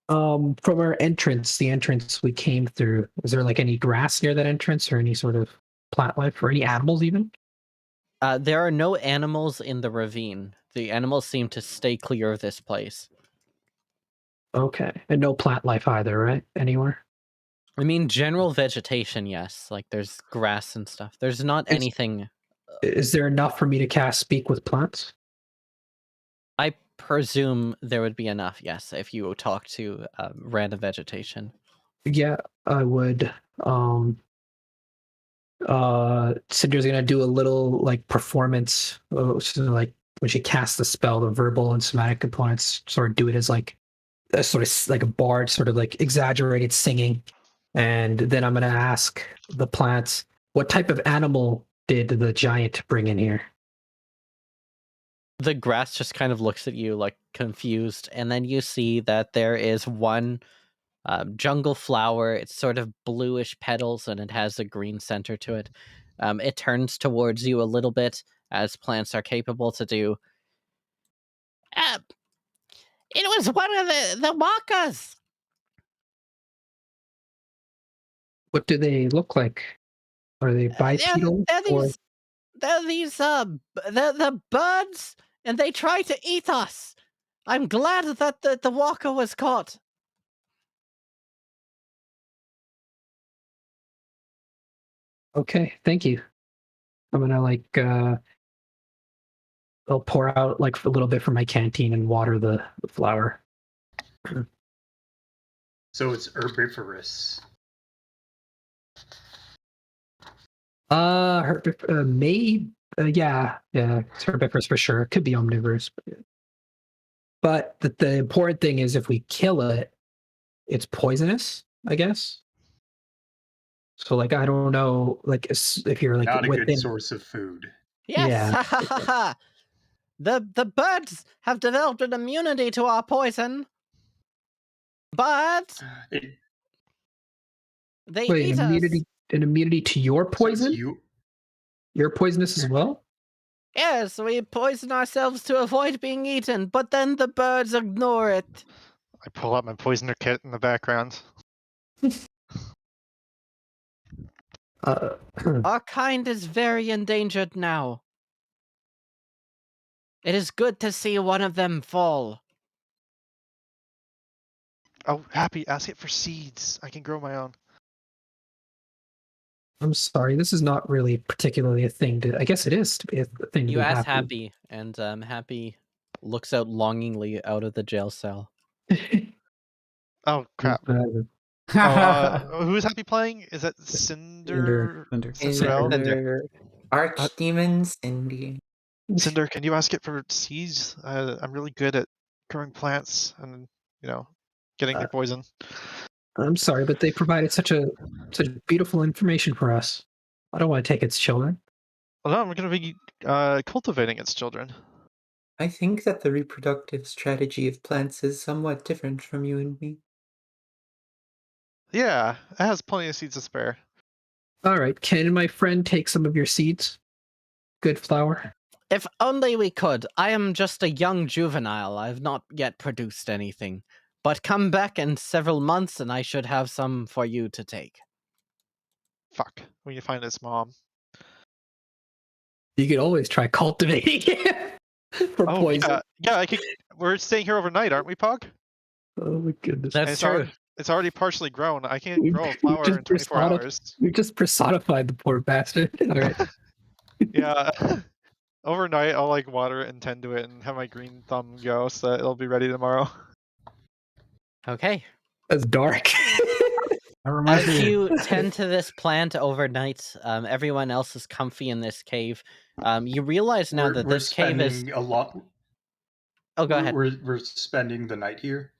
From our entrance, the entrance we came through, is there like any grass near that entrance or any sort of plant life or any animals even? There are no animals in the ravine. The animals seem to stay clear of this place. Okay. And no plant life either, right? Anywhere? I mean, general vegetation, yes. Like there's grass and stuff. There's not anything. Is there enough for me to cast Speak with Plants? I presume there would be enough, yes, if you talk to random vegetation. Yeah, I would. Cinder's gonna do a little like performance, so like when she casts the spell, the verbal and somatic components sort of do it as like a sort of like a bard, sort of like exaggerated singing. And then I'm gonna ask the plants, what type of animal did the giant bring in here? The grass just kind of looks at you like confused, and then you see that there is one jungle flower. It's sort of bluish petals and it has a green center to it. It turns towards you a little bit, as plants are capable to do. It was one of the walkers. What do they look like? Are they bipedal? They're these the birds, and they try to eat us. I'm glad that the walker was caught. Okay, thank you. I'm gonna like I'll pour out like a little bit from my canteen and water the flower. So it's herbivorous. Yeah, it's herbivorous for sure. It could be omnivorous, but the important thing is if we kill it, it's poisonous, I guess. So like I don't know, like if you're like not a good source of food. Yes, yeah. The birds have developed an immunity to our poison, but they eat us. An immunity to your poison? So you're poisonous as well? Yes, we poison ourselves to avoid being eaten, but then the birds ignore it. I pull out my poisoner kit in the background. Our kind is very endangered now. It is good to see one of them fall. Oh, Happy, ask it for seeds. I can grow my own. I'm sorry, this is not really particularly a thing to... I guess it is to be a thing to You be ask happy. and Happy looks out longingly out of the jail cell. Oh, crap. Who is Happy playing? Is that Cinder? Cinder. Archdemon Cindy. Cinder, can you ask it for seeds? I'm really good at growing plants and, getting their poison. I'm sorry, but they provided such beautiful information for us. I don't want to take its children. Well, no, I'm going to be cultivating its children. I think that the reproductive strategy of plants is somewhat different from you and me. Yeah, it has plenty of seeds to spare. All right. Can my friend take some of your seeds? Good flour. If only we could. I am just a young juvenile. I've not yet produced anything. But come back in several months and I should have some for you to take. Fuck. We need to find his mom. You could always try cultivating it for Oh poison. yeah. I could. We're staying here overnight, aren't we, Pog? Oh my goodness. That's true. It's already partially grown. I can't grow a We flower just in 24 hours. We just personified the poor bastard. All right. Yeah. Overnight, I'll like water it and tend to it and have my green thumb go so that it'll be ready tomorrow. Okay. That's dark. That reminds As me. you tend to this plant overnight, everyone else is comfy in this cave. You realize now that we're this cave is... spending a lot. Oh, go ahead. We're spending the night here.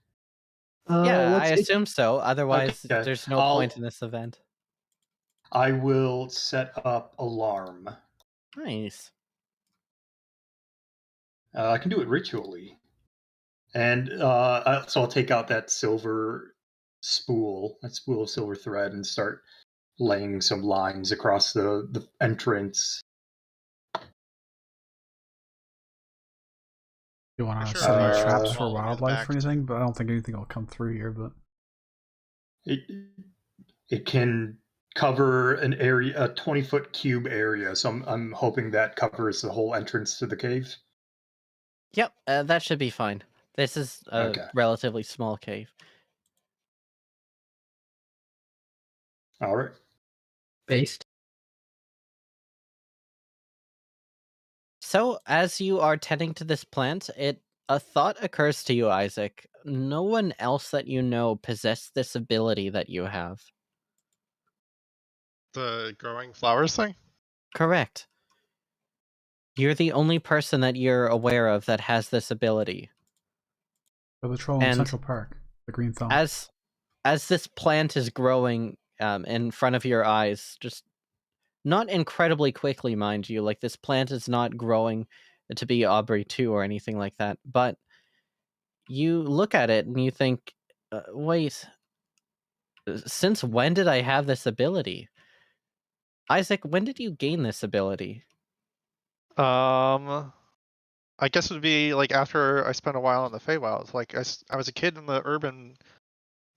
Yeah, I assume so. Otherwise, Okay. there's no point in this event. I will set up alarm. Nice. I can do it ritually. And so I'll take out that spool of silver thread, and start laying some lines across the entrance. You want to Sure, set any uh, traps for following his wildlife back. or anything? But I don't think anything will come through here. But It can cover an area, a 20-foot cube area. So I'm hoping that covers the whole entrance to the cave. Yep, that should be fine. This is a Okay. relatively small cave. All right. Based. So, as you are tending to this plant, a thought occurs to you, Isaac. No one else that you know possessed this ability that you have. The growing flowers thing? Correct. You're the only person that you're aware of that has this ability. for the troll in And Central Park, the green thumb. As this plant is growing in front of your eyes, just not incredibly quickly, mind you, like this plant is not growing to be Aubrey 2 or anything like that, but you look at it and you think, wait, since when did I have this ability? Isaac, when did you gain this ability? I guess it would be like after I spent a while in the Feywild. Like I was a kid in the urban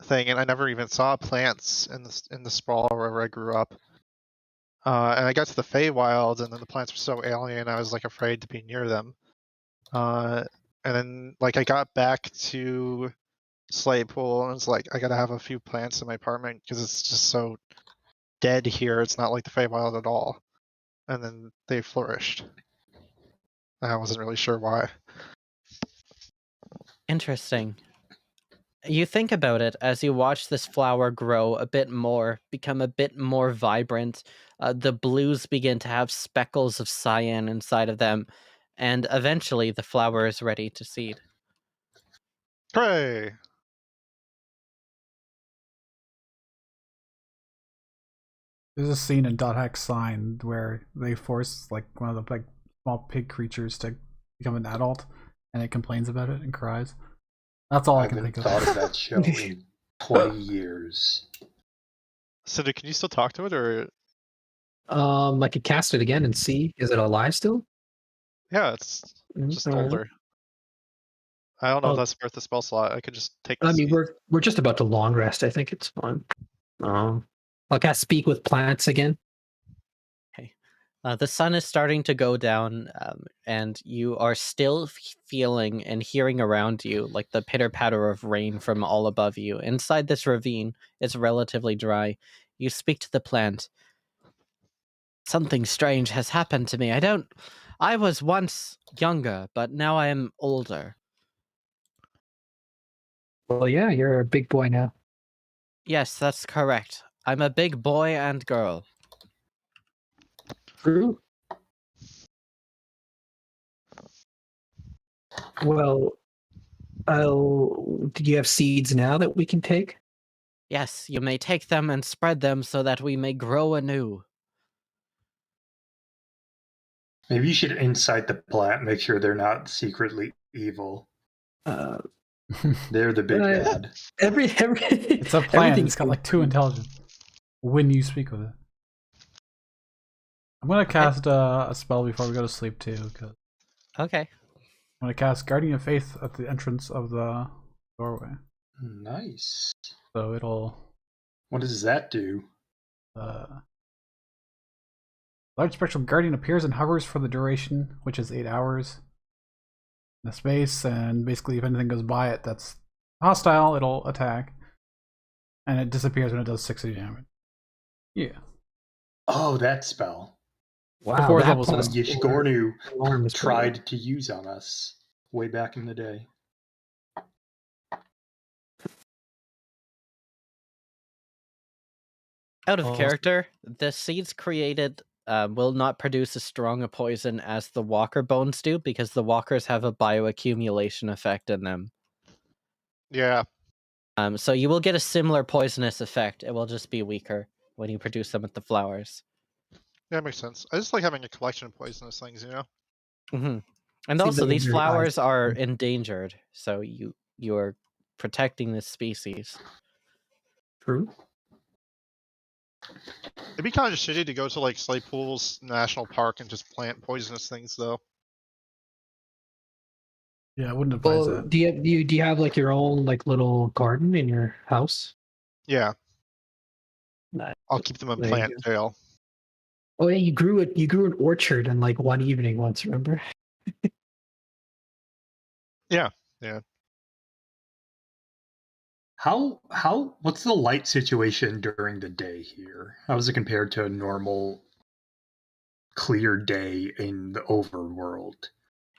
thing, and I never even saw plants in the sprawl wherever I grew up. And I got to the Feywild, and then the plants were so alien, I was like afraid to be near them. And then like I got back to Slaypool, and it's like I gotta have a few plants in my apartment because it's just so dead here. It's not like the Feywild at all. And then they flourished. I wasn't really sure why. Interesting. You think about it as you watch this flower grow a bit more, become a bit more vibrant. The blues begin to have speckles of cyan inside of them, and eventually the flower is ready to seed. Hooray! There's a scene in .hack Sign where they force like one of the like small pig creatures to become an adult, and it complains about it and cries. That's all I can haven't think thought of. of that show in 20 years. Cinder, can you still talk to it, or I could cast it again and see. Is it alive still? yeah, it's just Alright. older. I don't know if Oh. that's worth the spell slot. I could just take. I the mean, seed. we're just about to long rest. I think it's fine. I'll cast Speak with Plants again. The sun is starting to go down, and you are still feeling and hearing around you like the pitter-patter of rain from all above you. Inside this ravine, it's relatively dry. You speak to the plant. Something strange has happened to me. I was once younger, but now I am older. Well, yeah, you're a big boy now. Yes, that's correct. I'm a big boy and girl. True. Well, do you have seeds now that we can take? Yes, you may take them and spread them so that we may grow anew. Maybe you should insight the plant, make sure they're not secretly evil. They're the big bad. Every It's a plant. everything It's got like 2 intelligence when you speak with it. I'm gonna cast a spell before we go to sleep too, because Okay. I'm gonna cast Guardian of Faith at the entrance of the doorway. Nice. So it'll What does that do? large spectral guardian appears and hovers for the duration, which is 8 hours in the space, and basically if anything goes by it that's hostile, it'll attack. And it disappears when it does 60 damage. Yeah. Oh, that spell. Wow, Before that level One seven. Yishgornu alarm is pretty good. tried to use on us way back in the day. Out of Oh. character, the seeds created will not produce as strong a poison as the walker bones do because the walkers have a bioaccumulation effect in them. Yeah. So you will get a similar poisonous effect. It will just be weaker when you produce them with the flowers. Yeah, makes sense. I just like having a collection of poisonous things, Mm-hmm. And See also, them in these your flowers eyes. are endangered, so you're protecting this species. True. It'd be kind of shitty to go to like Slay Pools National Park and just plant poisonous things, though. Yeah, I wouldn't advise Well, that. do you have like your own like little garden in your house? Yeah, Nice. I'll keep them in There you plant go. jail. Oh yeah, you grew an orchard in like one evening once, remember? Yeah. What's the light situation during the day here? How is it compared to a normal clear day in the overworld?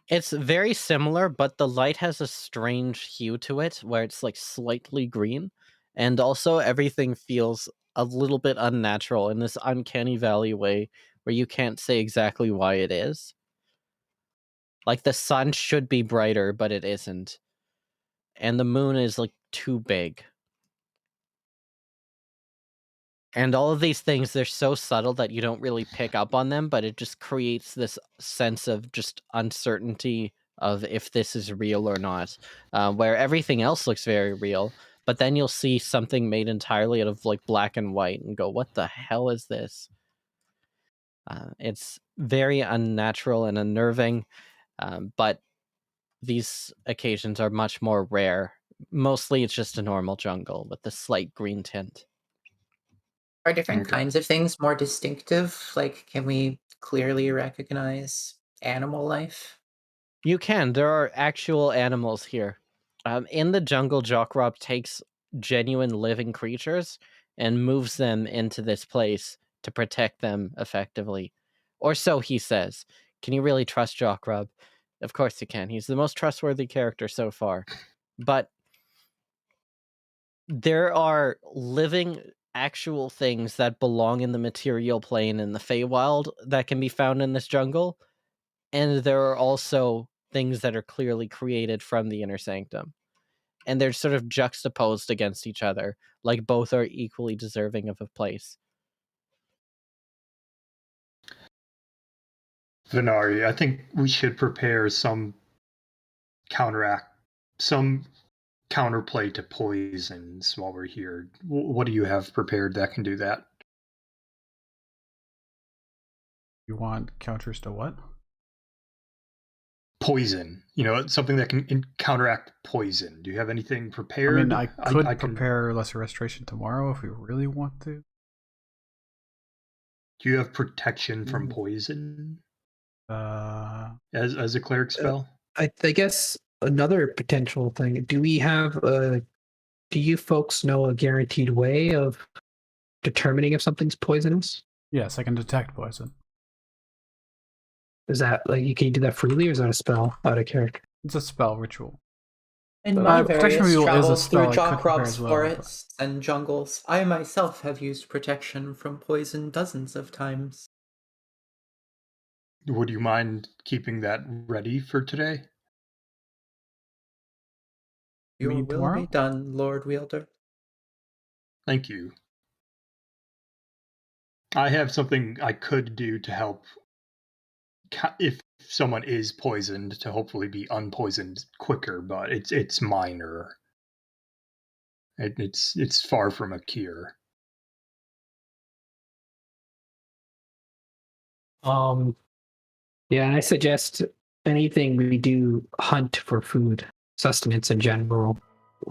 It's very similar, but the light has a strange hue to it, where it's like slightly green, and also everything feels a little bit unnatural in this uncanny valley way, where you can't say exactly why it is. Like the sun should be brighter, but it isn't. And the moon is like too big. And all of these things, they're so subtle that you don't really pick up on them, but it just creates this sense of just uncertainty of if this is real or not, where everything else looks very real, but then you'll see something made entirely out of like black and white and go, what the hell is this? It's very unnatural and unnerving, but these occasions are much more rare. Mostly it's just a normal jungle with a slight green tint. Are different Okay. kinds of things more distinctive? Like, can we clearly recognize animal life? You can. There are actual animals here. In the jungle, Jockrob takes genuine living creatures and moves them into this place to protect them effectively. Or so he says. Can you really trust Jockrob? Of course you can. He's the most trustworthy character so far. But there are living actual things that belong in the material plane in the Feywild that can be found in this jungle. And there are also things that are clearly created from the inner sanctum. And they're sort of juxtaposed against each other, like both are equally deserving of a place. Venari, I think we should prepare some counterplay to poisons while we're here. What do you have prepared that can do that? You want counters to what? Poison. Something that can counteract poison. Do you have anything I prepared? mean, I could I can. prepare Lesser Restoration tomorrow if we really want to. Do you have protection from poison as a cleric spell? I guess another potential thing. Do we have a? Do you folks know a guaranteed way of determining if something's poisonous? Yes, I can detect poison. Is that like you can do that freely, or is that a spell out of character? It's a spell ritual. In But my Protection various Rule is a travels through spell I could prepare Jockrob's as well, forests and jungles, I myself have used protection from poison dozens of times. Would you mind keeping that ready for today? You Your mean will tomorrow? be done, Lord Wielder. Thank you. I have something I could do to help if someone is poisoned to hopefully be unpoisoned quicker, but it's minor. It's far from a cure. Yeah, and I suggest anything we do hunt for food, sustenance in general,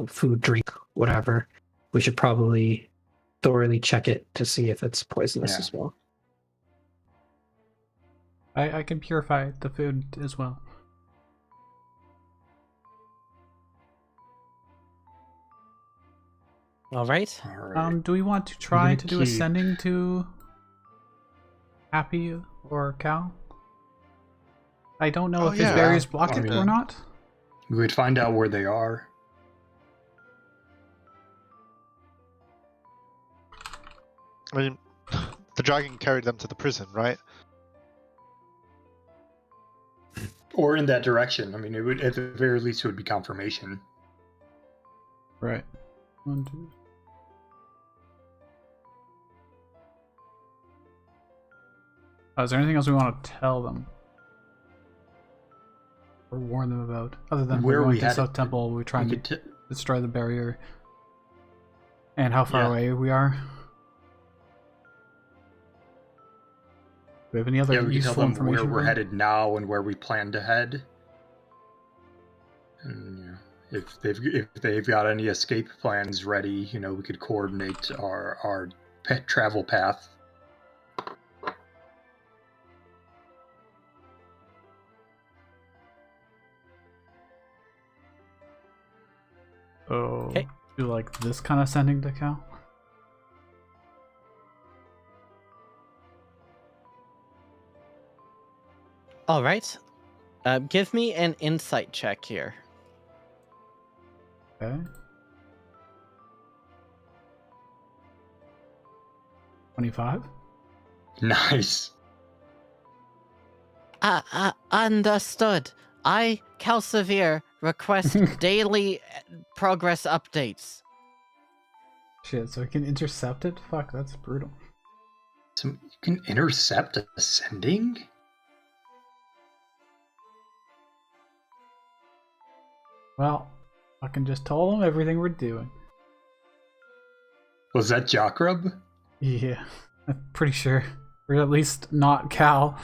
food, drink, whatever. We should probably thoroughly check it to see if it's poisonous Yeah. as well. I can purify the food as well. All right. All right. Do we want to try gonna to do keep- ascending to Happy or Cal? I don't know Oh, if his yeah. barriers block I it mean- or not. We would find out where they are. I mean, the dragon carried them to the prison, right? Or in that direction. I mean, it would, at the very least, it would be confirmation. Right. 1, 2. Oh, is there anything else we want to tell them? Or warn them about? Other than Where we're going we to had South it- Temple, we're trying We to could destroy the barrier. And how far Yeah. away we are. Do we have any other yeah, we can tell useful them where information? we're for them? headed now and where we plan to head. And if they've got any escape plans ready, we could coordinate our travel path. Oh, Okay. do like this kind of sending to Cal? All right. Give me an insight check here. Okay. 25? Nice. Understood. I, Calsevere, request daily progress updates. Shit, so we can intercept it? Fuck, that's brutal. So you can intercept ascending? Well, I can just tell them everything we're doing. Was that Jockrub? Yeah, I'm pretty sure. Or at least not Cal.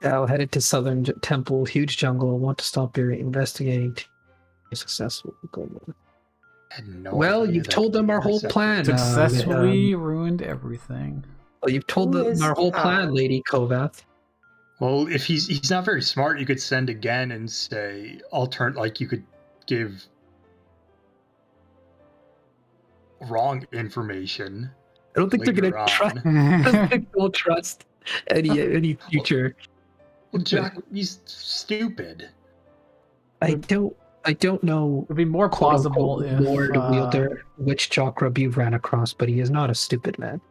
Cal headed to Southern Temple, huge jungle, want to stop here investigating. Successful. Had no Well, idea you've that told could them be our whole intercepted. plan. Successfully ruined everything. Well, you've told Who them is our whole Cal? plan, Lady Kovath. Well, if he's not very smart, you could send again and say you could give wrong information. I don't think they're later gonna trust. on. I don't think they'll trust any future. Well, Jack, he's stupid. I don't know. It would be more plausible if Lord Wielder, which chakra you ran across, but he is not a stupid man.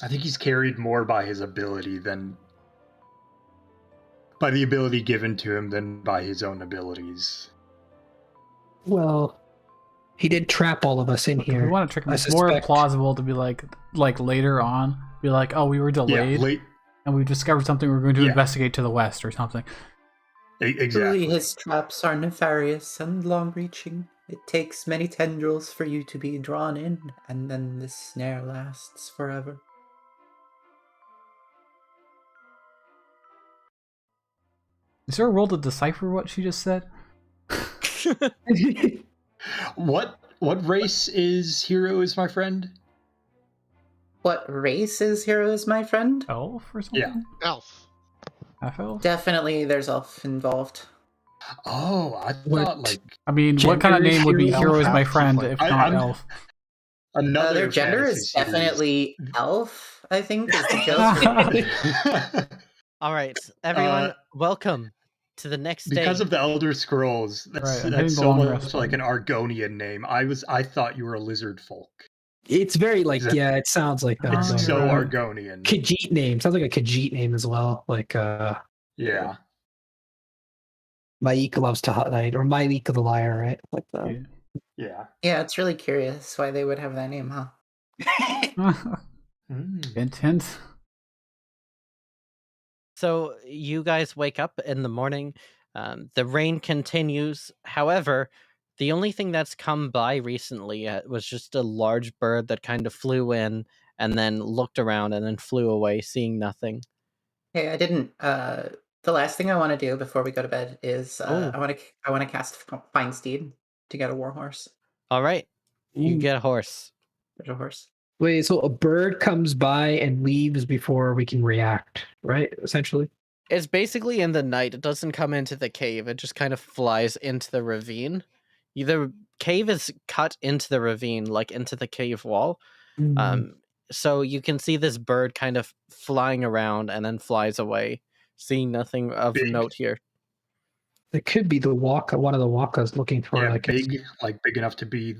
I think he's carried more by his ability by the ability given to him than by his own abilities. Well, he did trap all of us in if we here. want to trick him. I It's more suspect- plausible to be like later on, be like, oh, we were delayed, late. and we discovered something we're going to Yeah. investigate to the west or something. Exactly. Truly, his traps are nefarious and long-reaching. It takes many tendrils for you to be drawn in, and then the snare lasts forever. Is there a role to decipher what she just said? What race is Hero is my friend? What race is Hero is my friend? Elf or something? Yeah. Elf. Half elf? Definitely there's elf involved. Oh, I What? thought like I mean, what kind of Gender is name would be hero, Hero is my half friend tiefling. if I- not I'm- elf? another. Their gender fantasy is series. definitely elf, I think, is the joke. All right, everyone, Uh, welcome to the next day. Because of the Elder Scrolls, Right, that's, I'm hitting that's the so long much rest like button. an Argonian name. I thought you were a lizard folk. It's very like, Is that- yeah, it sounds like that. Oh, It's so you're right. Argonian. Khajiit name. Sounds like a Khajiit name as well. Like Yeah. Maika loves to highlight, or Maika the liar, right? Like that. Yeah. Yeah. Yeah, it's really curious why they would have that name, huh? Hint, hint. So you guys wake up in the morning. The rain continues. However, The only thing that's come by recently was just a large bird that kind of flew in and then looked around and then flew away, seeing nothing. Hey, I didn't. The last thing I want to do before we go to bed is Oh, I want to cast Find Steed to get a warhorse. all right. You Ooh. get a horse. There's a horse. Wait, so a bird comes by and leaves before we can react, right? Essentially. It's basically in the night. It doesn't come into the cave. It just kind of flies into the ravine. The cave is cut into the ravine, like into the cave wall. So you can see this bird kind of flying around and then flies away, seeing nothing of Big. note here. It could be the waka, one of the wakas looking for Yeah, like big, like big enough to be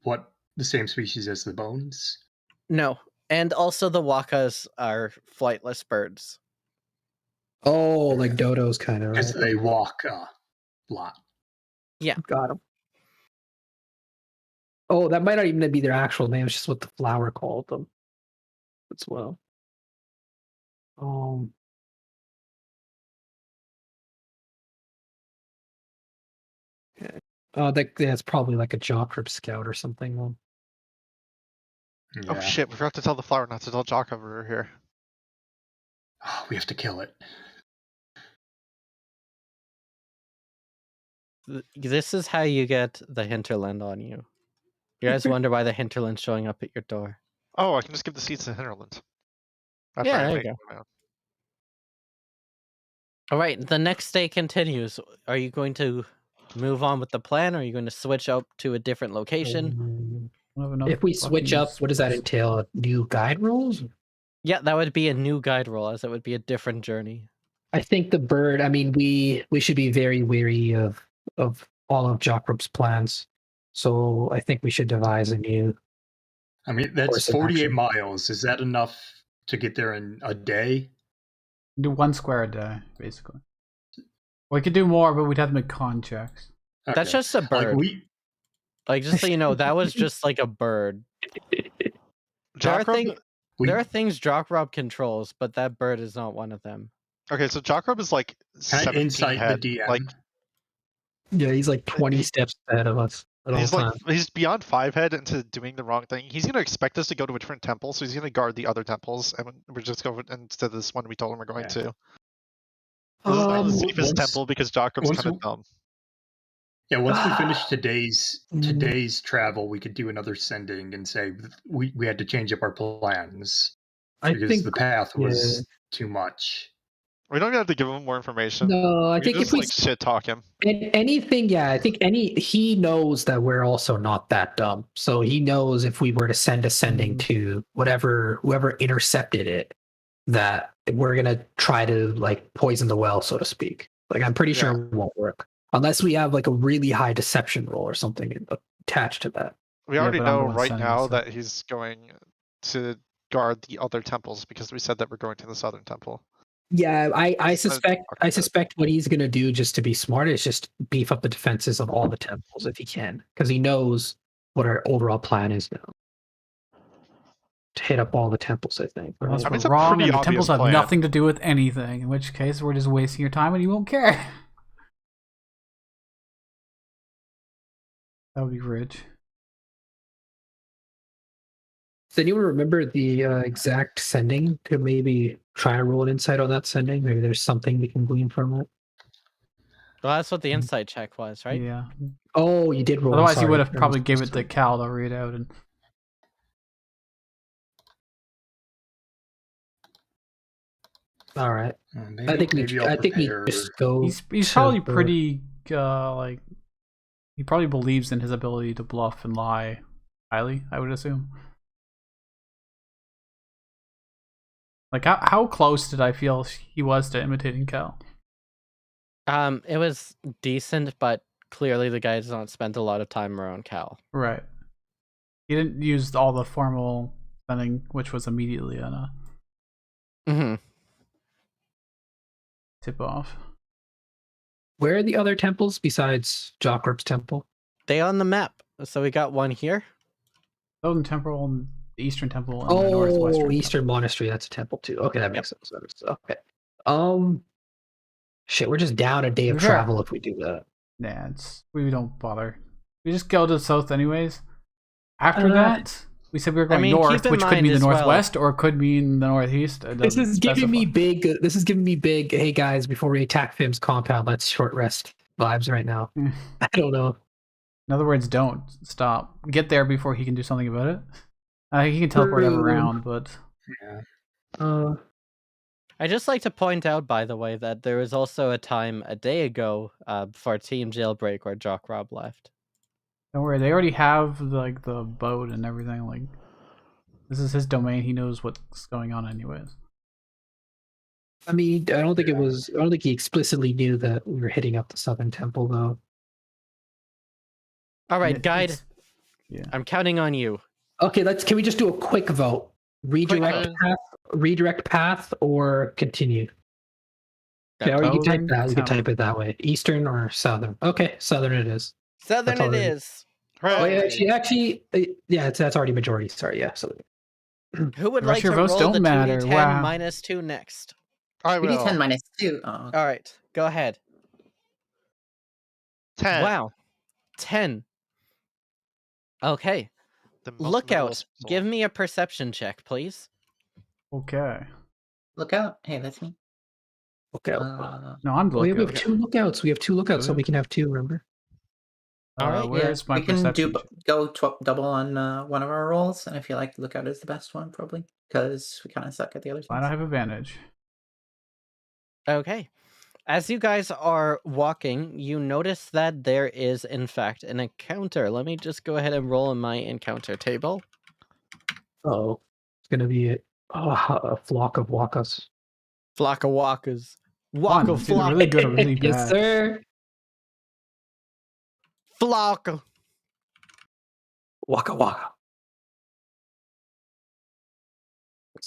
what the same species as the bones. No, and also the wakas are flightless birds. Oh, like dodos kind of, Because right? they walk a lot. Got them. Oh, that might not even be their actual name. It's just what the flower called them as well. Okay. That's probably like a Jock scout or something. Then. Oh shit, we forgot to tell the flower not to tell Jock over here. Oh, we have to kill it. This is how you get the hinterland on you. You guys wonder why the hinterland's showing up at your door. Oh, I can just give the seeds to Hinterland. Yeah, there you go. All right, the next day continues. Are you going to move on with the plan, or are you going to switch up to a different location? If we switch up, what does that entail? New guide rules? Yeah, that would be a new guide roll, as it would be a different journey. I think the bird. I mean, we should be very wary of all of Jockrup's plans. So I think we should devise a new. I mean, that's course of 48 action. miles. Is that enough to get there in a day? Do 1 square a day, basically. We could do more, but we'd have to make con checks. Okay. That's just a bird. Like, just so you know, that was just like a bird. There are things Jockrub controls, but that bird is not one of them. Okay, so Jockrub is like 17 inside head. the DM. Like, yeah, he's like 20 steps ahead of us at all times. He's beyond 5 head into doing the wrong thing. He's gonna expect us to go to a different temple, so he's gonna guard the other temples, and we're just going instead of this one we told him we're going to. This is not the safest temple because Jockrub's kind of dumb. Yeah, once we finish today's travel, we could do another sending and say we had to change up our plans because the path was too much. We don't even have to give him more information. No, I think just, if we shit talk him. Anything, yeah, I think he knows that we're also not that dumb. So he knows if we were to send a sending to whoever intercepted it, that we're gonna try to like poison the well, so to speak. Like I'm pretty sure it won't work unless we have like a really high deception roll or something attached to that. We already know right now that he's going to guard the other temples because we said that we're going to the southern temple. Yeah, I suspect what he's gonna do, just to be smart, is just beef up the defenses of all the temples if he can, because he knows what our overall plan is now. To hit up all the temples, I think. Right? Unless we're wrong and the temples have nothing to do with anything, in which case we're just wasting your time and you won't care. That would be rich. Does anyone remember the exact sending? To maybe try to roll an insight on that sending? Maybe there's something we can glean from it. Well, that's what the insight check was, right? Yeah. Oh, you did roll. Otherwise, you would have probably gave it to Cal to read out. And all right. I think we just go. He's probably pretty like. He probably believes in his ability to bluff and lie highly, I would assume. Like, how close did I feel he was to imitating Cal? It was decent, but clearly the guy does not spend a lot of time around Cal. Right. He didn't use all the formal spending, which was immediately on a tip off. Where are the other temples besides Jockrup's temple? They on the map. So we got one here. Southern Temple and the Eastern Temple and the Northwestern Eastern Monastery, that's a temple too. Okay, that makes sense. Okay. Shit, we're just down a day of travel if we do that. Nah, we don't bother. We just go to the south anyways. After that, we said we were going keep north, in which could mind mean the as well- northwest or could mean the northeast. It This doesn't is giving me specify. big. This is giving me big. Hey guys, before we attack Fim's compound, let's short rest vibes right now. I don't know. In other words, don't stop. Get there before he can do something about it. He can teleport True. around, but Uh, I just like to point out, by the way, that there was also a time a day ago for Team Jailbreak where Jock Rob left. don't worry. They already have like the boat and everything. Like this is his domain. He knows what's going on, anyways. I mean, I don't think it was. I don't think he explicitly knew that we were hitting up the Southern Temple, though. All right, Yeah, guide. yeah. I'm counting on you. Okay, can we just do a quick vote? Redirect path, or continue? Yeah, or you can type Southern that. You can Temple. type it that way. Eastern or Southern? Okay, Southern it is. Southern That's all it it is. Oh, yeah, actually, yeah, that's already majority. Sorry, yeah. So Who would The rest like of your to votes roll don't the matter. 2d10 Wow. minus 2 next? I will. 2d10 minus 2. Oh, okay. All right, go ahead. 10. Wow, 10. Okay, The most look out. middle Give me a perception check, please. Okay. Look out. Hey, that's me. okay. No, I'm we looking. have 2 lookouts. We have 2 lookouts, so we can have 2. Remember? All right, where's my We can perception? go double on one of our rolls, and I feel like Lookout is the best one, probably, because we kind of suck at the other I things. don't have advantage. Okay. As you guys are walking, you notice that there is, in fact, an encounter. Let me just go ahead and roll in my encounter table. Oh, it's gonna be a flock of wakas. Flock of walkers. Walk of It's either flock. really good or really bad. Yes, sir. Flock. Waka waka.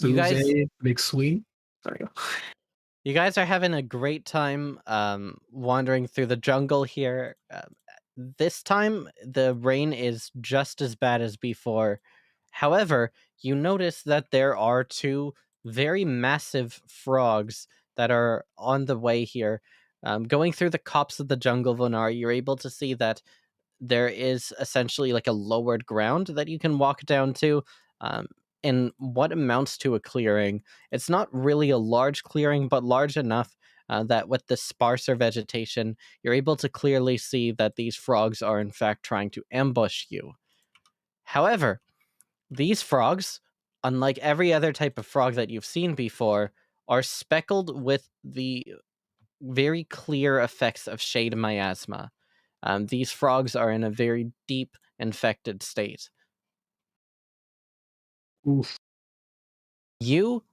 You guys- Suze, Big Sweet. Sorry. You guys are having a great time wandering through the jungle here. This time, the rain is just as bad as before. However, you notice that there are 2 very massive frogs that are on the way here. Going through the copse of the jungle, Vonar, you're able to see that there is essentially like a lowered ground that you can walk down to. In what amounts to a clearing. It's not really a large clearing, but large enough that with the sparser vegetation, you're able to clearly see that these frogs are in fact trying to ambush you. However, these frogs, unlike every other type of frog that you've seen before, are speckled with the very clear effects of shade miasma. These frogs are in a very deep infected state. Oof. You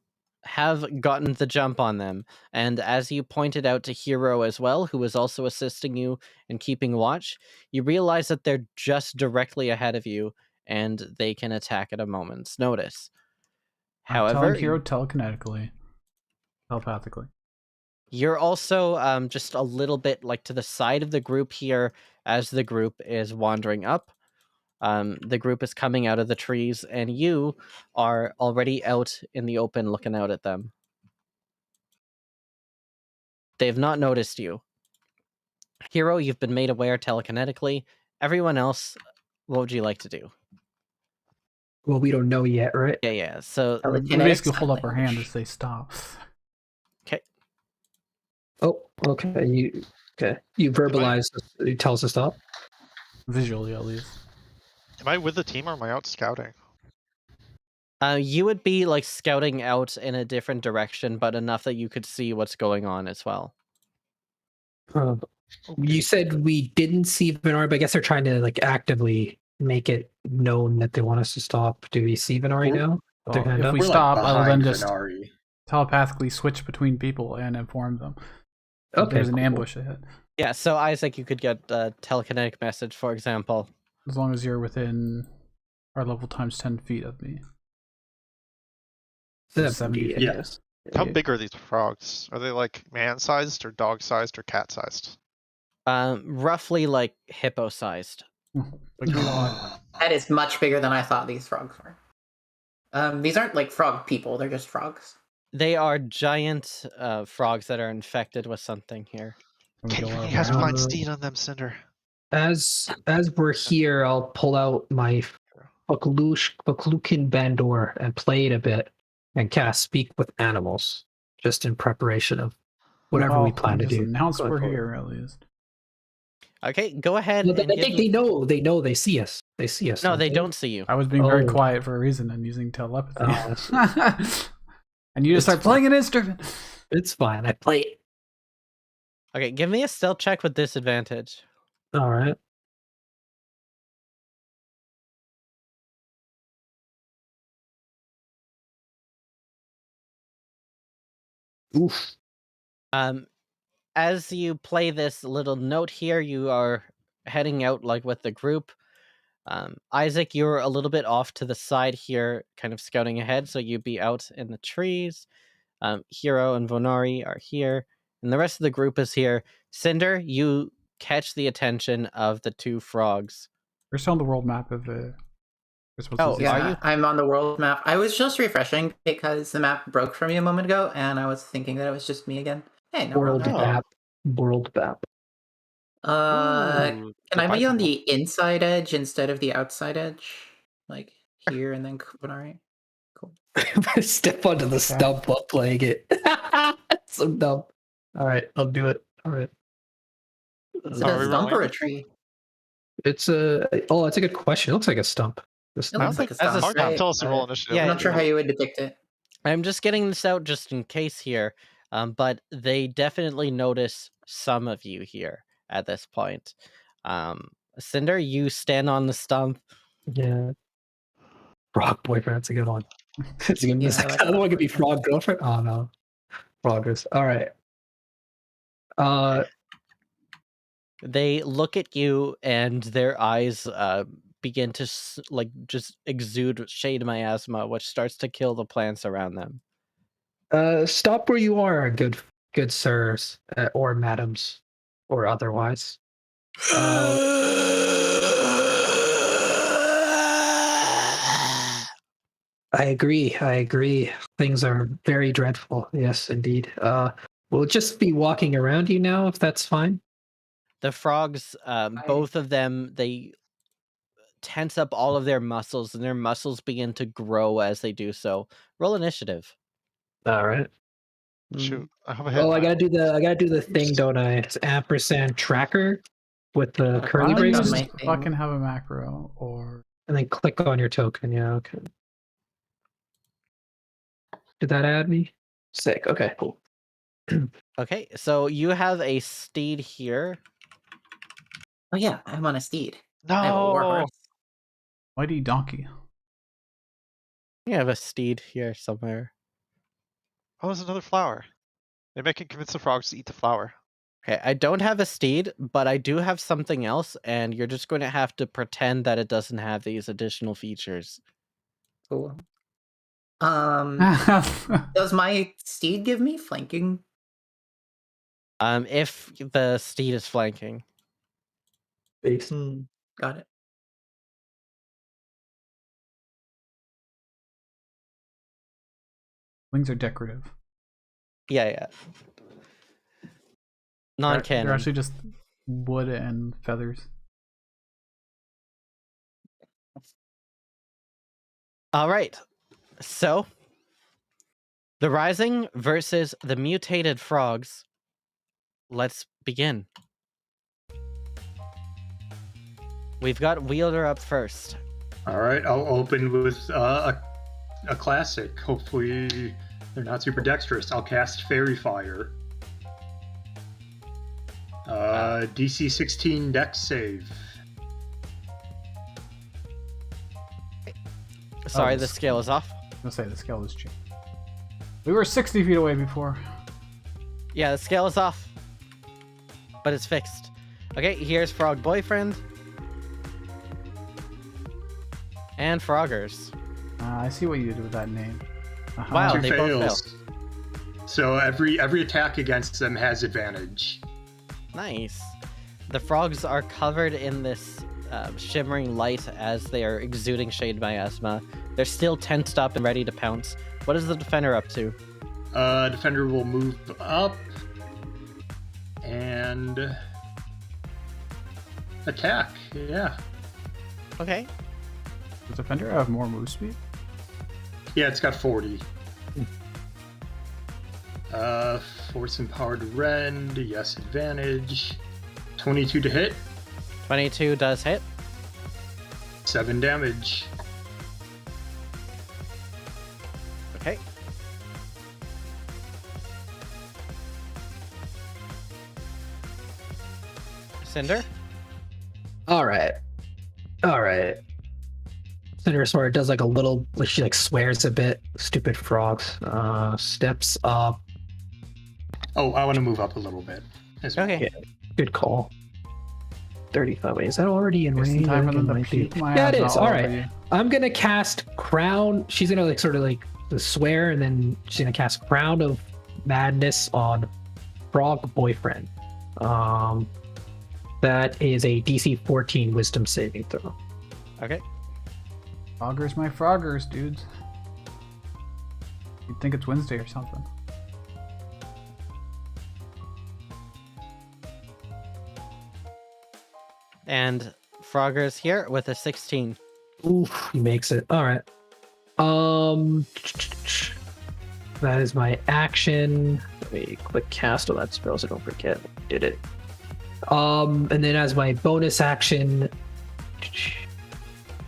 have gotten the jump on them, and as you pointed out to Hero as well, who was also assisting you in keeping watch, you realize that they're just directly ahead of you, and they can attack at a moment's notice. I'm However, telling Hero telekinetically. Telepathically. you're also just a little bit like to the side of the group here as the group is wandering up. The group is coming out of the trees, and you are already out in the open looking out at them. They've not noticed you. Hero, you've been made aware telekinetically. Everyone else, what would you like to do? Well, we don't know yet, right? Yeah. So We Telekinetic basically sign hold up our hand language. as they stop. Oh, okay. You verbalize. You tell us to stop. Visually, at least. Am I with the team or am I out scouting? you would be like scouting out in a different direction, but enough that you could see what's going on as well. You said we didn't see Venari, but I guess they're trying to like actively make it known that they want us to stop. Do we see Venari We're- now? With their Well, hand if up? we We're stop, like I will then behind just Venari. telepathically switch between people and inform them. Okay, There's an cool. ambush ahead. Yeah, so Isaac, you could get a telekinetic message, for example. As long as you're within our level times 10 feet of me. So 70, I Yeah. guess. How big are these frogs? Are they like man-sized or dog-sized or cat-sized? Roughly like hippo-sized. Like, you know, That is much bigger than I thought these frogs were. These aren't like frog people; they're just frogs. They are giant frogs that are infected with something here. we go He out has around. blind steed on them, Cinder. As we're here, I'll pull out my Faklukin Bandor and play it a bit and cast Speak with Animals, just in preparation of whatever we plan to just do. announce going we're forward. here at least. Okay, go ahead. Well, and I give think me- they know they see us. They see us. No, they don't see you. I was being very Oh. quiet for a reason and using telepathy. Oh, And you just It's start playing an instrument. It's fine. I play it. Okay, give me a stealth check with disadvantage. All right. Oof. As you play this little note here, you are heading out like with the group. Isaac, you're a little bit off to the side here, kind of scouting ahead, so you'd be out in the trees. Hero and Vonari are here, and the rest of the group is here. Cinder, you catch the attention of the two frogs. We're still on the world map of the. Oh, Yeah, are you? I'm on the world map. I was just refreshing because the map broke for me a moment ago, and I was thinking that it was just me again. Hey, no World problem. map. World map. Ooh, Can I be on delightful. the inside edge instead of the outside edge? Like here and then Alright. Cool. Step onto the stump while playing it. That's so dumb. All right, I'll do it. All right. Is it Are a we stump or rolling? a tree? It's a. Oh, that's a good question. It looks like a stump. The It stump. looks like a as a stump, Hard to right? tell us to roll But initiative. Yeah, I'm not sure how you would depict it. I'm just getting this out just in case here, but they definitely notice some of you here at this point. Cinder, you stand on the stump. Yeah. Frog boyfriend. That's a good one. It's a good. Yeah, It's I like, like the other frog one could be boyfriend. frog girlfriend. Oh no. Froggers. All right. They look at you and their eyes begin to just exude shade miasma, which starts to kill the plants around them. Stop where you are, good sirs, or madams, or otherwise. I agree. Things are very dreadful. Yes, indeed. We'll just be walking around you now, if that's fine. The frogs, both of them, they tense up all of their muscles, and their muscles begin to grow as they do so. Roll initiative. All right. Shoot, I hope I hit. Oh, I gotta do the thing, don't I? It's ampersand tracker with the Why curly Why don't you Click on braces, my just thing. fucking have a macro or and then click on your token. Yeah, okay. Did that add me? Sick. Okay, cool. Okay, so you have a steed here. Oh yeah, I'm on a steed. I have a war No. horse. mighty donkey? You have a steed here somewhere. Oh, there's another flower. Maybe I can convince the frogs to eat the flower. Okay, I don't have a steed, but I do have something else, and you're just going to have to pretend that it doesn't have these additional features. Cool. Does my steed give me flanking? If the steed is flanking. Base. Got it. Wings are decorative. Yeah. They're Non-canon. actually just wood and feathers. All right. So, the Rising versus the mutated frogs. Let's begin. We've got Wielder up first. All right, I'll open with a classic. Hopefully, they're not super dexterous. I'll cast Fairy Fire. DC 16 Dex save. Sorry, Oh, the scale is off. I'm gonna say the scale is changed. We were 60 feet away before. Yeah, the scale is off. But it's fixed. Okay, here's Frog Boyfriend. And Froggers. I see what you did with that name. Uh-huh. Wow, Two they both fails. So every attack against them has advantage. Nice. The frogs are covered in this shimmering light as they are exuding shade miasma. They're still tensed up and ready to pounce. What is the defender up to? Defender will move up and attack. Yeah. Okay. Does Defender have more move speed? Yeah, it's got 40. Force Empowered Rend. Yes, advantage. 22 to hit. 22 does hit. 7 damage. Okay. Cinder? All right. Cinder Sword does like a little, like she like swears a bit. Stupid frogs. Steps up. Oh, I want to move up a little bit. as well. Okay. Good call. 35. Wait, is that already in It's range? time I for think them to might be. peek my Yeah, it ass is. all All over right. you. I'm gonna cast Crown. She's gonna like sort of like swear, and then she's gonna cast Crown of Madness on Frog Boyfriend. That is a DC 14 Wisdom saving throw. Okay. Froggers, my froggers, dudes. You'd think it's Wednesday or something. And Frogger's here with a 16. Oof, he makes it. All right. That is my action. Let me quick cast all that spell so I don't forget I did it. And then as my bonus action,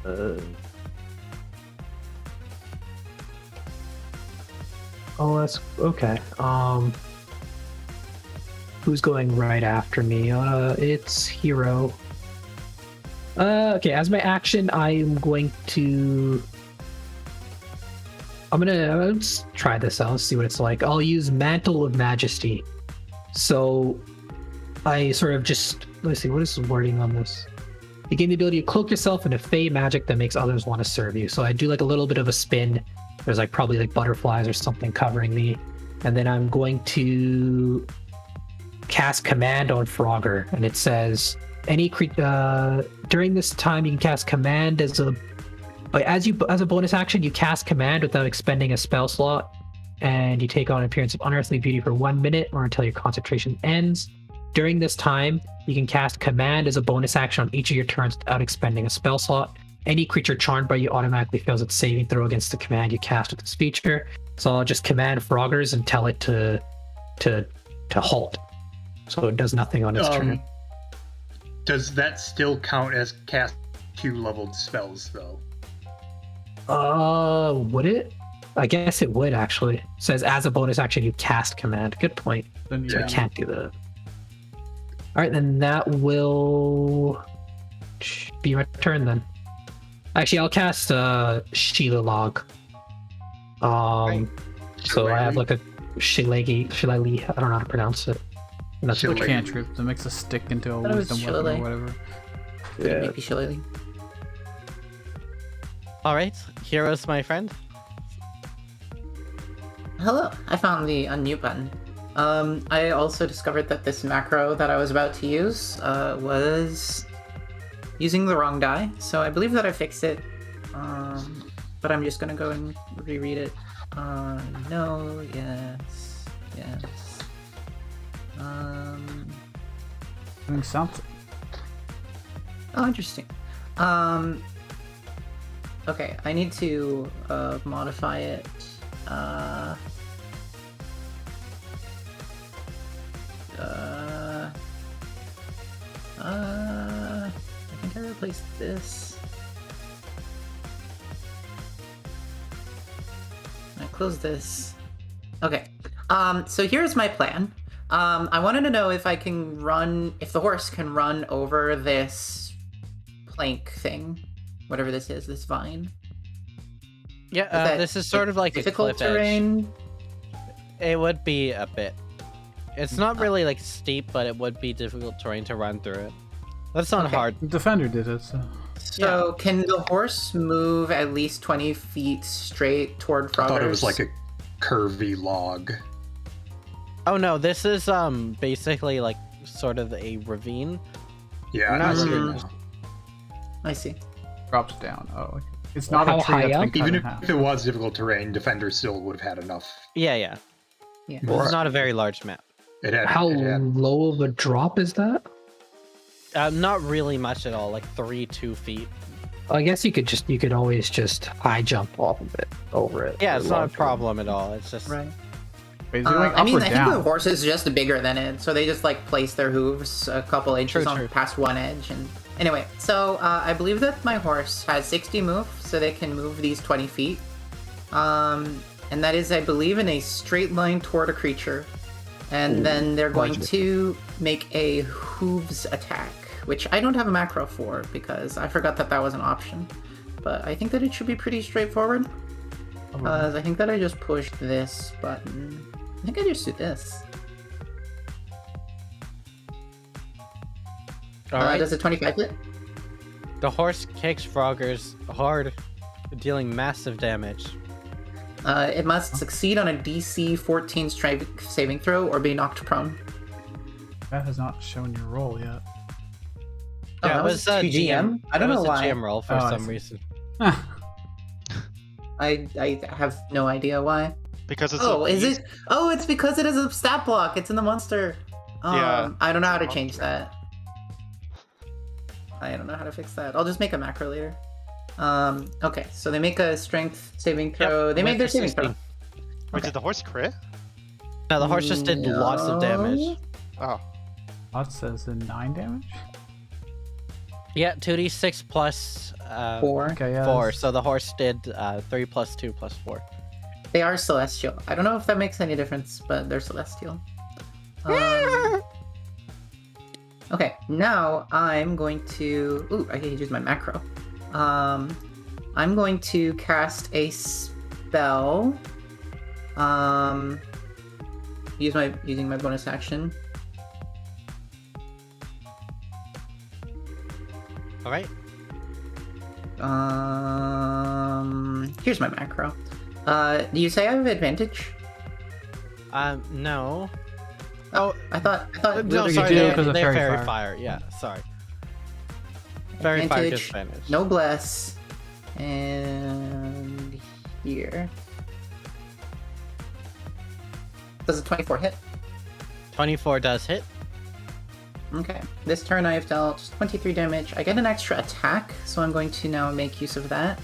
oh, that's okay. Who's going right after me? It's Hero. Okay, as my action, I'm going to. Let's try this out. Let's see what it's like. I'll use Mantle of Majesty. So, I sort of just let's see what is the wording on this. You gain the ability to cloak yourself in a fey magic that makes others want to serve you. So I do like a little bit of a spin. There's like probably like butterflies or something covering me, and then I'm going to cast Command on Frogger, and it says any creature during this time you can cast Command as a bonus action. You cast Command without expending a spell slot, and you take on an appearance of unearthly beauty for 1 minute or until your concentration ends. During this time, you can cast Command as a bonus action on each of your turns without expending a spell slot. Any creature charmed by you automatically fails its saving throw against the command you cast with this feature. So I'll just command Froggers and tell it to halt. So it does nothing on its turn. Does that still count as cast 2 leveled spells, though? Would it? I guess it would actually. It says as a bonus action you cast Command. Good point. Then So yeah. I can't do that. All right, then that will be my turn then. Actually, I'll cast Sheila Log. Right. So I have like a Shillelagh. I don't know how to pronounce it. And that's Shillelagh. Cantrip that makes a stick into a Thought it was wisdom weapon or Shillelagh. whatever. yeah. Maybe Shillelagh. All right. Heroes, my friend. Hello, I found the unmute button. I also discovered that this macro that I was about to use was using the wrong die, so I believe that I fixed it. But I'm just gonna go and reread it. No, yes. Doing something. Oh, interesting. Okay, I need to modify it. I think I replaced this. I close this. Okay. So here's my plan. I wanted to know if if the horse can run over this plank thing, whatever this is, this vine. Yeah, that, this is sort of like a difficult cliff terrain. Edge. It would be a bit. It's not really like steep, but it would be difficult terrain to run through it. That's not Okay. hard. The Defender did it, so. So can the horse move at least 20 feet straight toward Froggers? I thought it was like a curvy log. Oh no, this is basically like sort of a ravine. Yeah, I Not see it really. now. I see. Drops down. Oh, okay. It's not How a tree high that's been up? cut Even in half. if it was difficult terrain, Defender still would have had enough. Yeah. Yeah. This is not a very large map. It had. How It had low of a drop is that? Not really much at all, like 2 feet. I guess you could always just high jump off of it over it. Yeah, for it's not a long term. problem at all. It's just Right. Wait, is it going I up mean, or I down? think the horse is just bigger than it, so they just like place their hooves a couple inches True. past one edge. And anyway, so I believe that my horse has 60 move, so they can move these 20 feet. And that is, I believe, in a straight line toward a creature. And then they're going to make a hooves attack, which I don't have a macro for because I forgot that that was an option. But I think that it should be pretty straightforward. I think that I just pushed this button. I think I just do this. Alright. Does a 25 hit? The horse kicks Froggers hard, dealing massive damage. It must succeed on a DC 14 strength saving throw or be knocked prone. That has not shown your roll yet. Oh, Yeah, that it was a GM? I don't know why. a GM roll for Oh, I some see. reason. I have no idea why. Because it's Oh, a is beast. it? Oh, it's because it is a stat block. It's in the monster. Yeah, I don't know how to it's a change that. I don't know how to fix that. I'll just make a macro later. Okay, so they make a strength saving throw. They made their with saving 16. throw. Wait, did the horse crit? No, the horse just did lots of damage. Oh, That says a 9 damage? Yeah, 2d6 plus 4. Okay, yeah. 4. So the horse did 3 plus 2 plus 4. They are celestial. I don't know if that makes any difference, but they're celestial. Okay, now I'm going to... Ooh, I can use my macro. I'm going to cast a spell. Using my bonus action. All right. Here's my macro. Do you say I have advantage? No. Oh, I thought. No, you sorry, do they're, 'cause of they're fairy fairy fire. fire. Yeah, sorry. Fairy fire Advantage, disadvantage. noblesse, and here. Does a 24 hit? 24 does hit. Okay. This turn I've dealt 23 damage. I get an extra attack, so I'm going to now make use of that.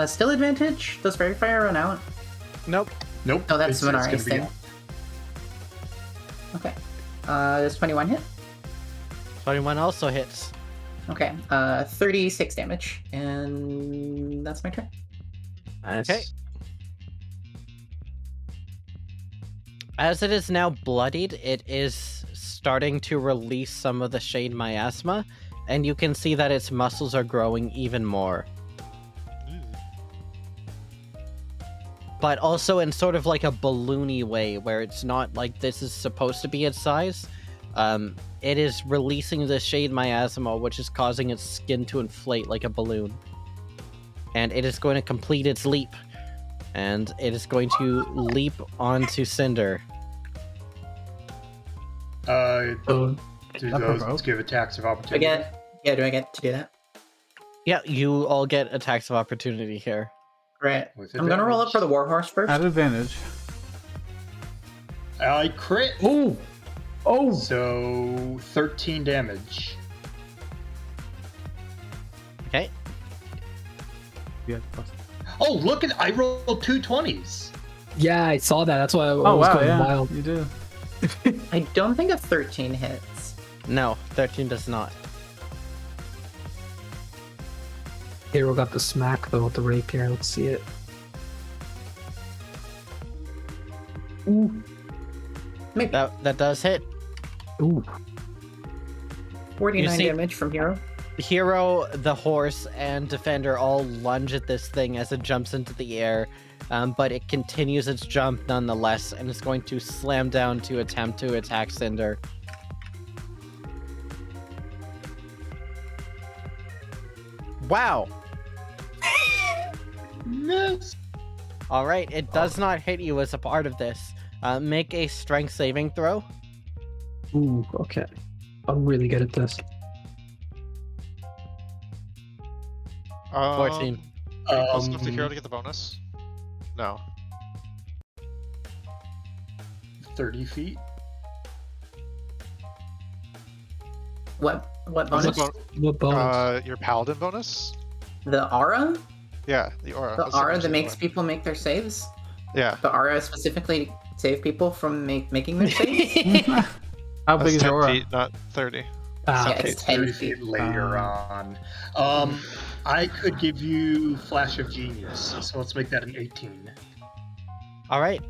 Still advantage? Does fairy fire run out? Nope. Nope. Oh, that's it's Venari's gonna be- thing. Okay. Does 21 hit? 21 also hits. Okay. 36 damage, and that's my turn. Nice. Okay. As it is now bloodied, it is starting to release some of the shade miasma, and you can see that its muscles are growing even more. But also in sort of like a balloony way, where it's not like this is supposed to be its size. It is releasing the shade miasma, which is causing its skin to inflate like a balloon. And it is going to complete its leap. And it is going to leap onto Cinder. Do that those provoke? give attacks of opportunity? Do I get to do that? Yeah, you all get attacks of opportunity here. Great. With I'm gonna roll up for the warhorse first. At advantage. I crit. Oh! Oh! So 13 damage. Okay. Yeah, plus. Oh, look at I rolled 2 20s. Yeah, I saw that. That's why I Oh, was wow, going yeah. wild. You do. I don't think a 13 hits. No, 13 does not. Hero got the smack though with the rapier. Let's see it. Ooh. Maybe. That does hit. Ooh. 49 You see- damage from Hero. Hero, the horse, and Defender all lunge at this thing as it jumps into the air, but it continues its jump nonetheless, and is going to slam down to attempt to attack Cinder. Wow! Yes. Alright, it does not hit you as a part of this. Make a strength saving throw. Ooh, okay. I'm really good at this. 14. Are you close enough to Hero to get the bonus? No. 30 feet. What What's bonus? the What bonus? your paladin bonus? The aura? Yeah, the aura. The That's aura much that the makes one. people make their saves? Yeah. The aura specifically save people from making their saves? How big That's is 10 your aura? feet, not 30. Ah, Yeah, okay. it's 10 30 feet. feet later on. I could give you Flash of Genius, so let's make that an 18. All right,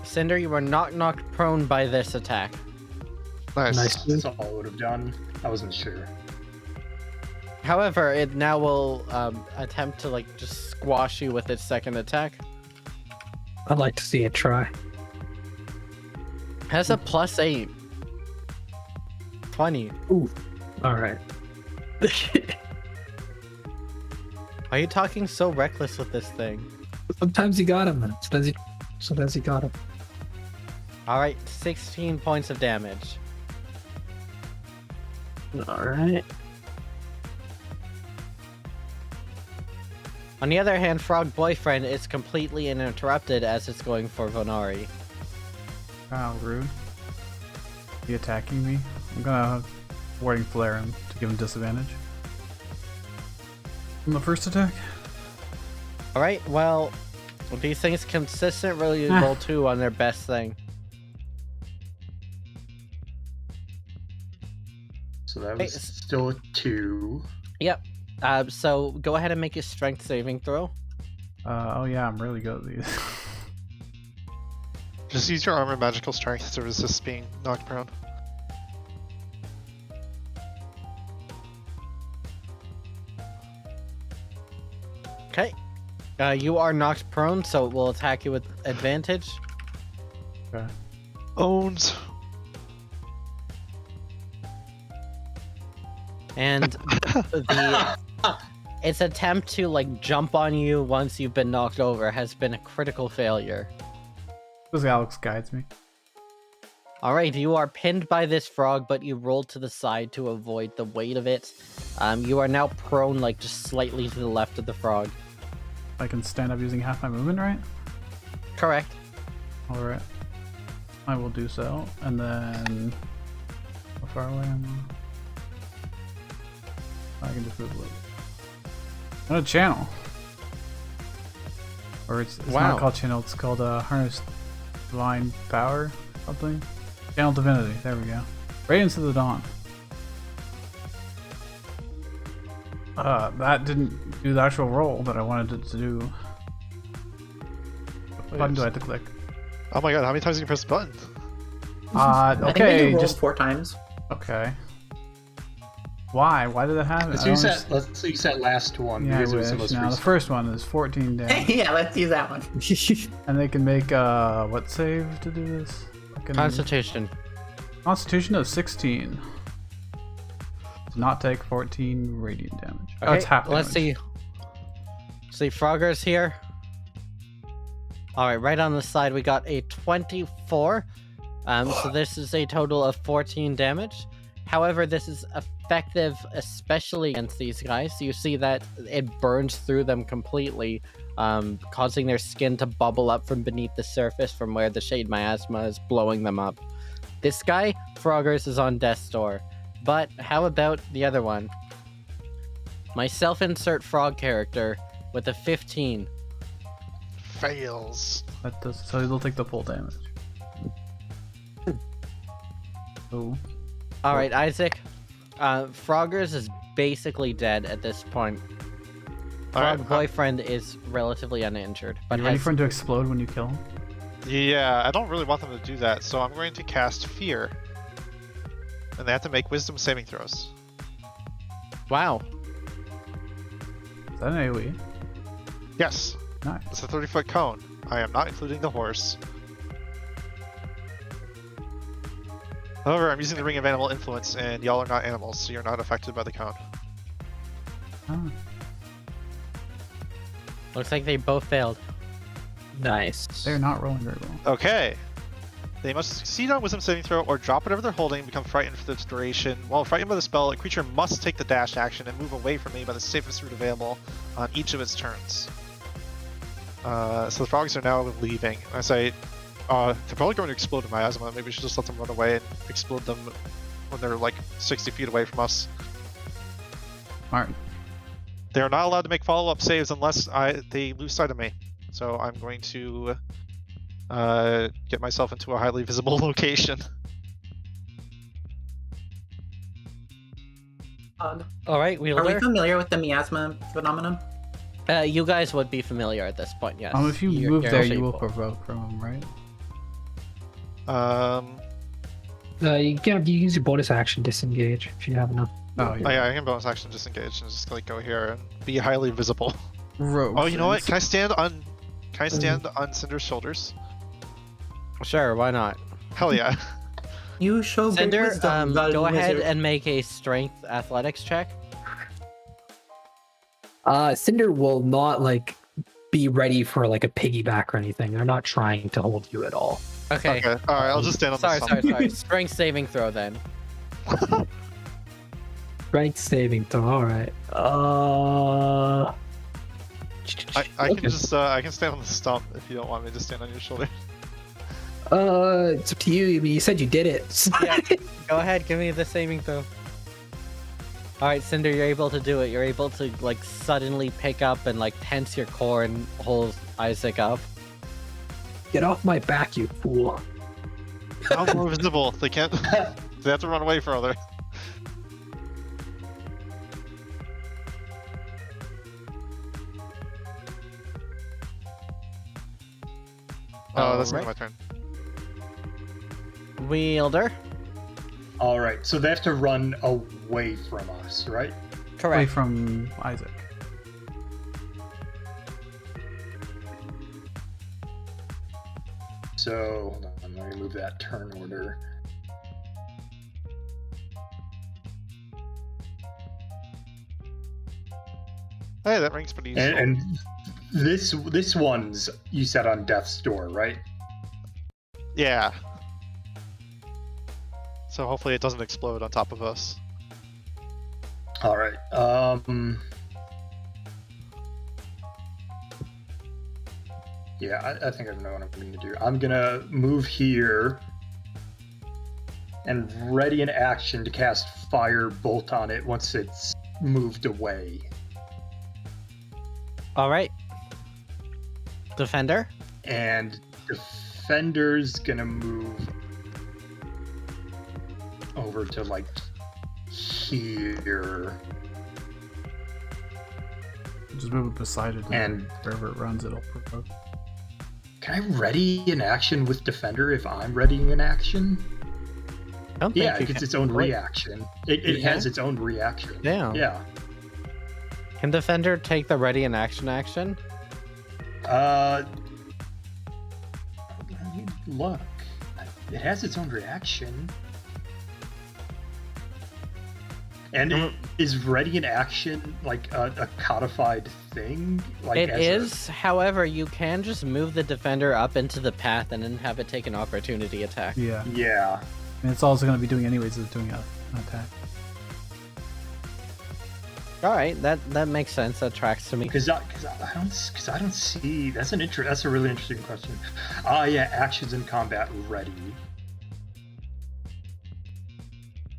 Cinder, you were not knocked prone by this attack. Nice. Nice. That's all I would have done. I wasn't sure. However, it now will attempt to like just squash you with its second attack. I'd like to see it try. Has a +8. 20. Ooh. All right. Why are you talking so reckless with this thing? Sometimes you got him, man. Sometimes you got him. All right, 16 points of damage. All right. On the other hand, Frog Boyfriend is completely uninterrupted as it's going for Vonari. Wow, rude. He attacking me? I'm gonna warding flare him to give him disadvantage. On the first attack? Alright, well, these things consistently roll 2 on their best thing. So that Hey, was still a 2. Yep. So go ahead and make a strength saving throw. Oh yeah, I'm really good at these. Just use your armor magical strength to resist being knocked prone. Okay. You are knocked prone, so it will attack you with advantage. Okay. Owns. And its attempt to like jump on you once you've been knocked over has been a critical failure. This Alex guides me. Alright, you are pinned by this frog, but you rolled to the side to avoid the weight of it. You are now prone, like just slightly to the left of the frog. I can stand up using half my movement, right? Correct. Alright. I will do so. And then... How far away am I? I can just move a little. What a channel! Or it's Wow. not called channel, it's called Harness Divine Power something. Channel Divinity, there we go. Radiance of the Dawn. That didn't do the actual roll that I wanted it to do. What button do I have to click? Oh my god, how many times can you press the button? I think Okay, you rolled just 4 times. okay. Why? Why did that happen? Let's I don't use that. understand. Let's use that last one Yeah, I because it was the wish. most Now the recent. first one is 14 damage, Yeah, let's use that one. and they can make what save to do this? Fucking- Constitution. Constitution of 16. Does not take 14 radiant damage. Oh, Okay, it's half let's damage. see. Frogger's here. Alright, right on the side we got a 24. So this is a total of 14 damage. However, this is effective especially against these guys. You see that it burns through them completely, causing their skin to bubble up from beneath the surface from where the shade miasma is blowing them up. This guy, Froggers, is on death's door. But how about the other one? My self-insert frog character with a 15. Fails. That does, so they'll take the full damage. Oh. Alright, Isaac. Froggers is basically dead at this point. Alright, Frog Boyfriend is relatively uninjured, but You ready has for him to explode when you kill him? yeah, I don't really want them to do that, so I'm going to cast Fear. And they have to make Wisdom saving throws. Wow. Is that an AoE? Yes, Nice. it's a 30-foot cone. I am not including the horse. However, I'm using the Ring of Animal Influence, and y'all are not animals, so you're not affected by the cone. Ah. Looks like they both failed. Nice. They're not rolling very well. Okay. They must succeed on Wisdom saving throw or drop whatever they're holding and become frightened for the duration. While frightened by the spell, a creature must take the dash action and move away from me by the safest route available on each of its turns. So the frogs are now leaving. I say, they're probably going to explode in miasma. Maybe we should just let them run away and explode them when they're like 60 feet away from us. Alright. They are not allowed to make follow-up saves unless they lose sight of me. So I'm going to get myself into a highly visible location. All right, Are we Wielder. familiar with the miasma phenomenon? You guys would be familiar at this point, yes. If you You're- move you're there, also you will equal. provoke from him, right? You can use your bonus action disengage if you have enough. Oh, Oh yeah. yeah, I can bonus action disengage and just like go here and be highly visible. Rogue Oh, you know what? friends. Can I stand on Cinder's shoulders? Sure, why not? Hell yeah. You show great Cinder, wisdom, go ahead wizard. and make a strength athletics check. Cinder will not like be ready for like a piggyback or anything. They're not trying to hold you at all. Okay. Okay. All right. I'll just stand on Sorry, the sorry. Strength saving throw then. Strength saving throw. All right. I Okay. can just I can stand on the stump if you don't want me to stand on your shoulder. It's up to you. I mean, you said you did it. Yeah. Go ahead, give me the saving throw. Alright, Cinder, you're able to do it. You're able to like suddenly pick up and like tense your core and hold Isaac up. Get off my back, you fool. How more visible? They can't. They have to run away further. Oh, that's not Alright. my turn. Wielder. All right, so they have to run away from us, right? Away Correct. from Isaac. So hold on, let me move that turn order. Hey, that rings pretty useful. And this one's you said on death's door, right? Yeah. So hopefully it doesn't explode on top of us. All right. Yeah, I think I know what I'm going to do. I'm going to move here and ready in action to cast Fire Bolt on it once it's moved away. Alright. Defender. And Defender's going to move over to like here. Just move it beside it, And wherever it runs, it'll provoke. can I ready in action with Defender if I'm readying in action? I don't Yeah, think it you gets can. its own Wait, reaction. It You has can? its own reaction. Yeah. Yeah. Can Defender take the ready in action? Let me look. It has its own reaction. And is ready in action like a codified thing? Like It as is, however, you can just move the Defender up into the path and then have it take an opportunity attack. Yeah. Yeah. And it's also going to be doing anyways, is doing an attack. Alright, that makes sense. That tracks to me. Because I don't see. That's a really interesting question. Yeah, actions in combat ready.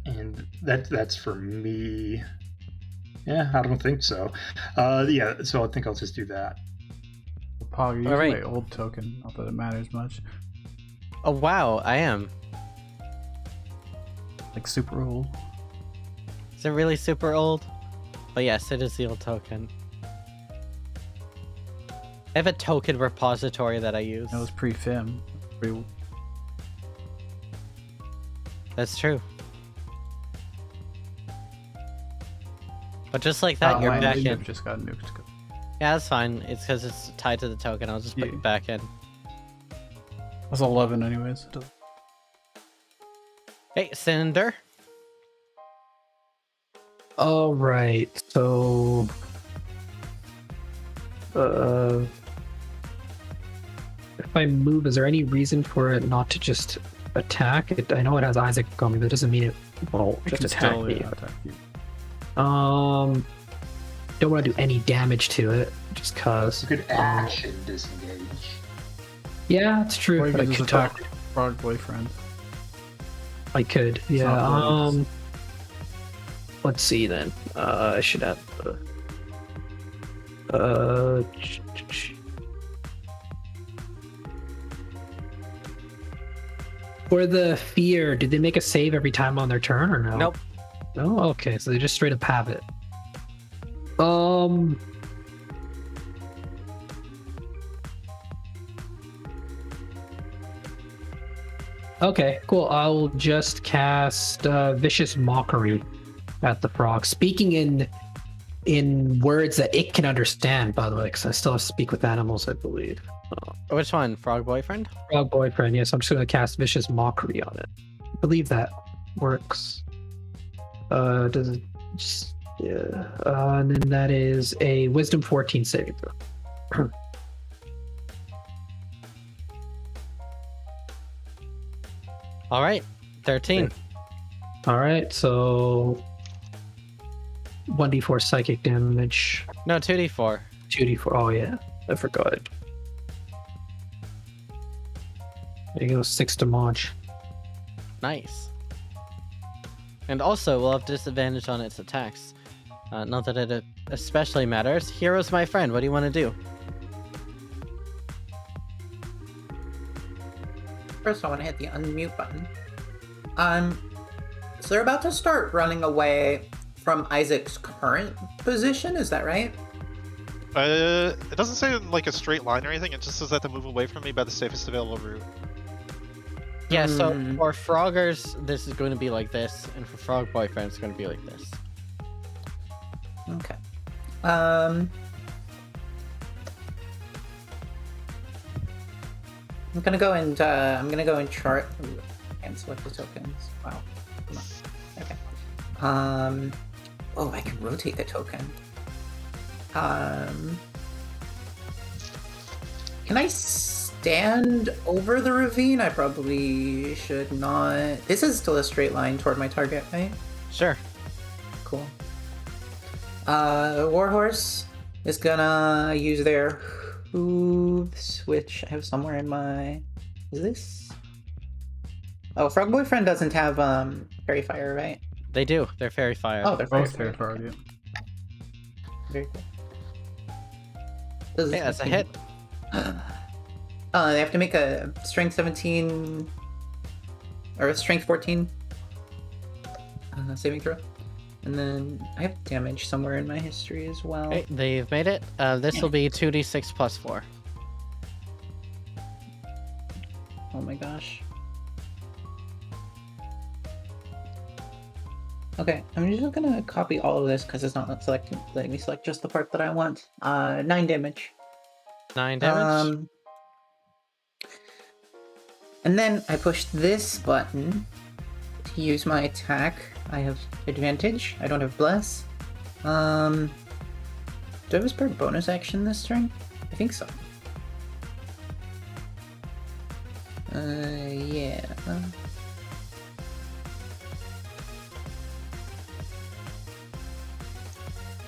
And that's for me. Yeah, I don't think so. Yeah, so I think I'll just do that. Pog, you're using Alright. my old token. Not that it matters much. Oh wow, I am. Like super old. Is it really super old? But yes, it is the old token. I have a token repository that I use. That was pre-Fim. Pretty- That's true. But just like that, Oh, you're my back initiative in. just got nuked. Yeah, that's fine. It's because it's tied to the token. I'll just put Yeah. it back in. That's 11 anyways. Hey, Cinder. All right. So, if I move, is there any reason for it not to just attack? I know it has Isaac coming, but it doesn't mean it won't It just can attack still, me. yeah, attack you. Don't want to do any damage to it, just cause. You could action disengage. Yeah, it's true. Or you but I can just could attack Frog Boyfriend. I could. Yeah. not right. Let's see then. I should have. For the fear, did they make a save every time on their turn or no? Nope. No. Okay, so they just straight up have it. Okay, cool. I'll just cast Vicious Mockery at the frog, speaking in words that it can understand, by the way, because I still have to speak with animals, I believe. Which one? Frog boyfriend? Frog boyfriend, yes. I'm just going to cast Vicious Mockery on it. I believe that works. Does it just... Yeah. And then that is a Wisdom 14 saving throw. All right, 13. All right, so 1d4 psychic damage. No, 2d4. 2d4. Oh yeah, I forgot. There you go, 6 damage. Nice. And also, we'll have disadvantage on its attacks. Not that it especially matters. Hero's my friend. What do you want to do? First, I want to hit the unmute button. So they're about to start running away from Isaac's current position, is that right? It doesn't say like a straight line or anything. It just says that to move away from me by the safest available route. Yeah, so for Froggers, this is going to be like this, and for Frog Boyfriend, it's going to be like this. Okay. I'm gonna go and chart. Ooh, I can't select the tokens. Wow. Come on. Okay. Oh, I can rotate the token. Can I stand over the ravine? I probably should not. This is still a straight line toward my target, right? Sure. Cool. Warhorse is gonna use their hooves, which I have somewhere in my... Is this? Oh, Frog Boyfriend doesn't have Fairy Fire, right? They do. They're Fairy Fire. Oh, they're both Fairy Fire, yeah. Very cool. Hey, that's a hit. They have to make a Strength 17 or a Strength 14 saving throw. And then I have damage somewhere in my history as well. Okay, they've made it. This will be 2d6 plus 4. Oh my gosh. Okay, I'm just gonna copy all of this because it's not letting me select just the part that I want. 9 damage. 9 damage? And then I push this button to use my attack. I have advantage. I don't have bless. Do I have a spare bonus action this turn? I think so. Yeah.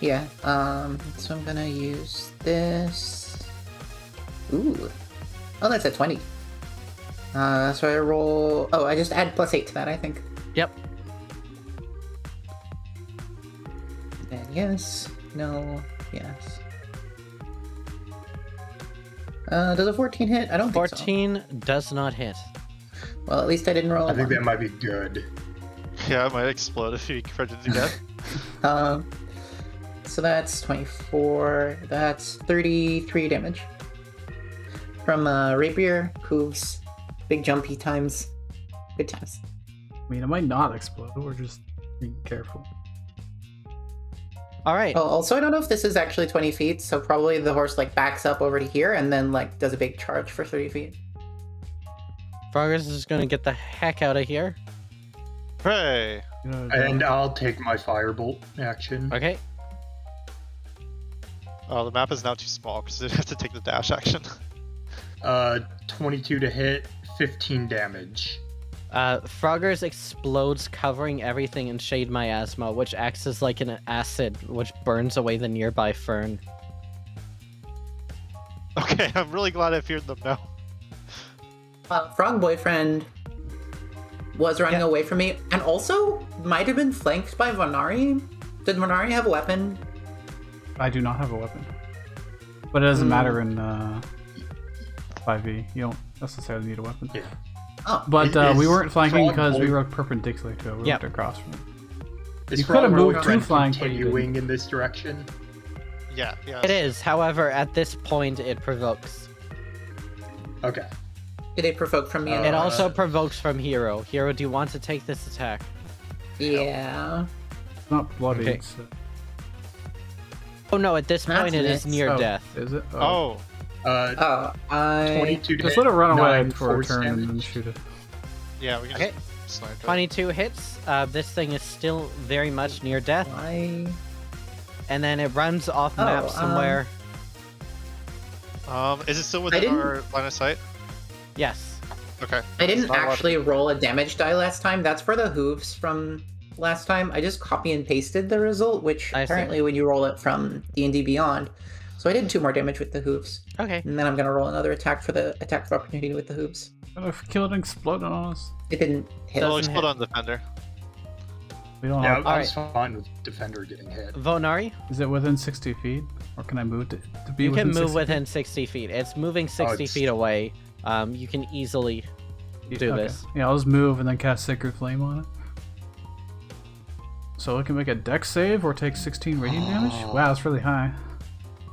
Yeah, so I'm gonna use this. Ooh. Oh, that's a 20. So I roll... Oh, I just add +8 to that, I think. Yep. And yes. No. Yes. Does a 14 hit? I don't think so. 14 does not hit. Well, at least I didn't roll a I think 1. that might be good. Yeah, it might explode if you credit it again. So that's 24. That's 33 damage. From Rapier, Hooves, big jumpy times. Good times. I mean, it might not explode. We're just being careful. All right. Oh, also, I don't know if this is actually 20 feet, so probably the horse like backs up over to here and then like does a big charge for 30 feet. Froggers is going to get the heck out of here. Hooray! You know, And I'll take my firebolt action. Okay. Oh, the map is now too small because they have to take the dash action. 22 to hit, 15 damage. Froggers explodes, covering everything in shade miasma, which acts as like an acid, which burns away the nearby fern. Okay, I'm really glad I feared them now. Frog Boyfriend was running away from me, and also might have been flanked by Vonari. Did Vonari have a weapon? I do not have a weapon. But it doesn't matter in 5e. You don't necessarily need a weapon. Yeah. Oh, But we weren't flanking Frog because we Boy- were perpendicular to it. We Yep. were across from it. Is You could have Frog moved Boyfriend to flank, but you continuing in this direction? Yeah, yeah. It is. However, at this point, it provokes. Okay. did it provoke from me? Uh, It also provokes from Hero. Hero, do you want to take this attack? yeah. It's not bloody. Okay. It's, Oh no, at this That's point it is mixed. near oh, death. Is it? Oh, I 22 to Just hit, let it run away 9 for a force turn and then damage. shoot it. yeah, we can Okay. just snipe it. 22 hits. This thing is still very much near death. Why? And then it runs off Oh, map somewhere. Is it still within didn't- our line of sight? Yes. Okay. I didn't It's not allowed to- actually roll a damage die last time. That's for the hooves from last time. I just copy and pasted the result, which I see. apparently when you roll it from D&D Beyond. So I did 2 more damage with the hooves. Okay. And then I'm going to roll another attack for the attack of opportunity with the hooves. What if kill it and explode on us? It didn't hit. It'll Doesn't explode hit. on Defender. We don't Yeah, have. I was fine with Defender getting hit. Vonari, Is it within 60 feet? Or can I move to be you within can move 60 within 60 feet. It's moving 60 it's- feet away. You can easily feet? do Okay. this. Yeah, I'll just move and then cast Sacred Flame on it. So it can make a dex save or take 16 radiant damage? Oh. Wow, that's really high.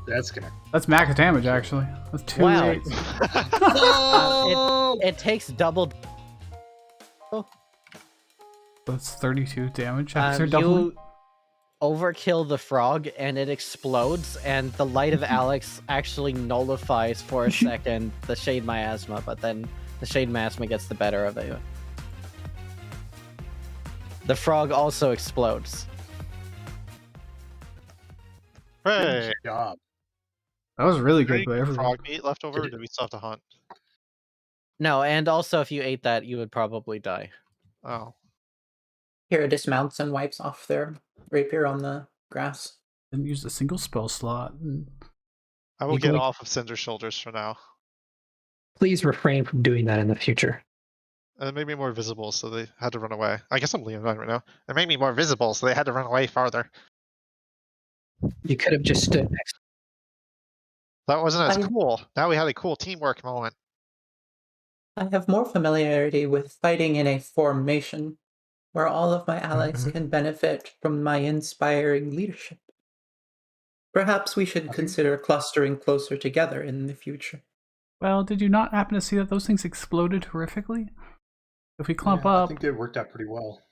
That's gonna. That's max damage, actually. That's 2 Wow. 8s. It takes double. That's 32 damage after doubling. You overkill the frog and it explodes, and the light of Alex actually nullifies for a second the Shade Miasma, but then the Shade Miasma gets the better of it. The frog also explodes. Hooray! Good job. That was really Is there good, but any everything. frog meat left over, or Did it- do we still have to hunt? No, and also if you ate that, you would probably die. Oh. Hero dismounts and wipes off their rapier on the grass. Didn't use a single spell slot. I will You can, get like- off of Cinder's shoulders for now. Please refrain from doing that in the future. And it made me more visible, so they had to run away. I guess I'm Leon right now. It made me more visible, so they had to run away farther. You could have just stood next. That wasn't as I- cool. Now we had a cool teamwork moment. I have more familiarity with fighting in a formation, where all of my allies can benefit from my inspiring leadership. Perhaps we should consider clustering closer together in the future. Well, did you not happen to see that those things exploded horrifically? If we clump Yeah, I up, think it worked out pretty well.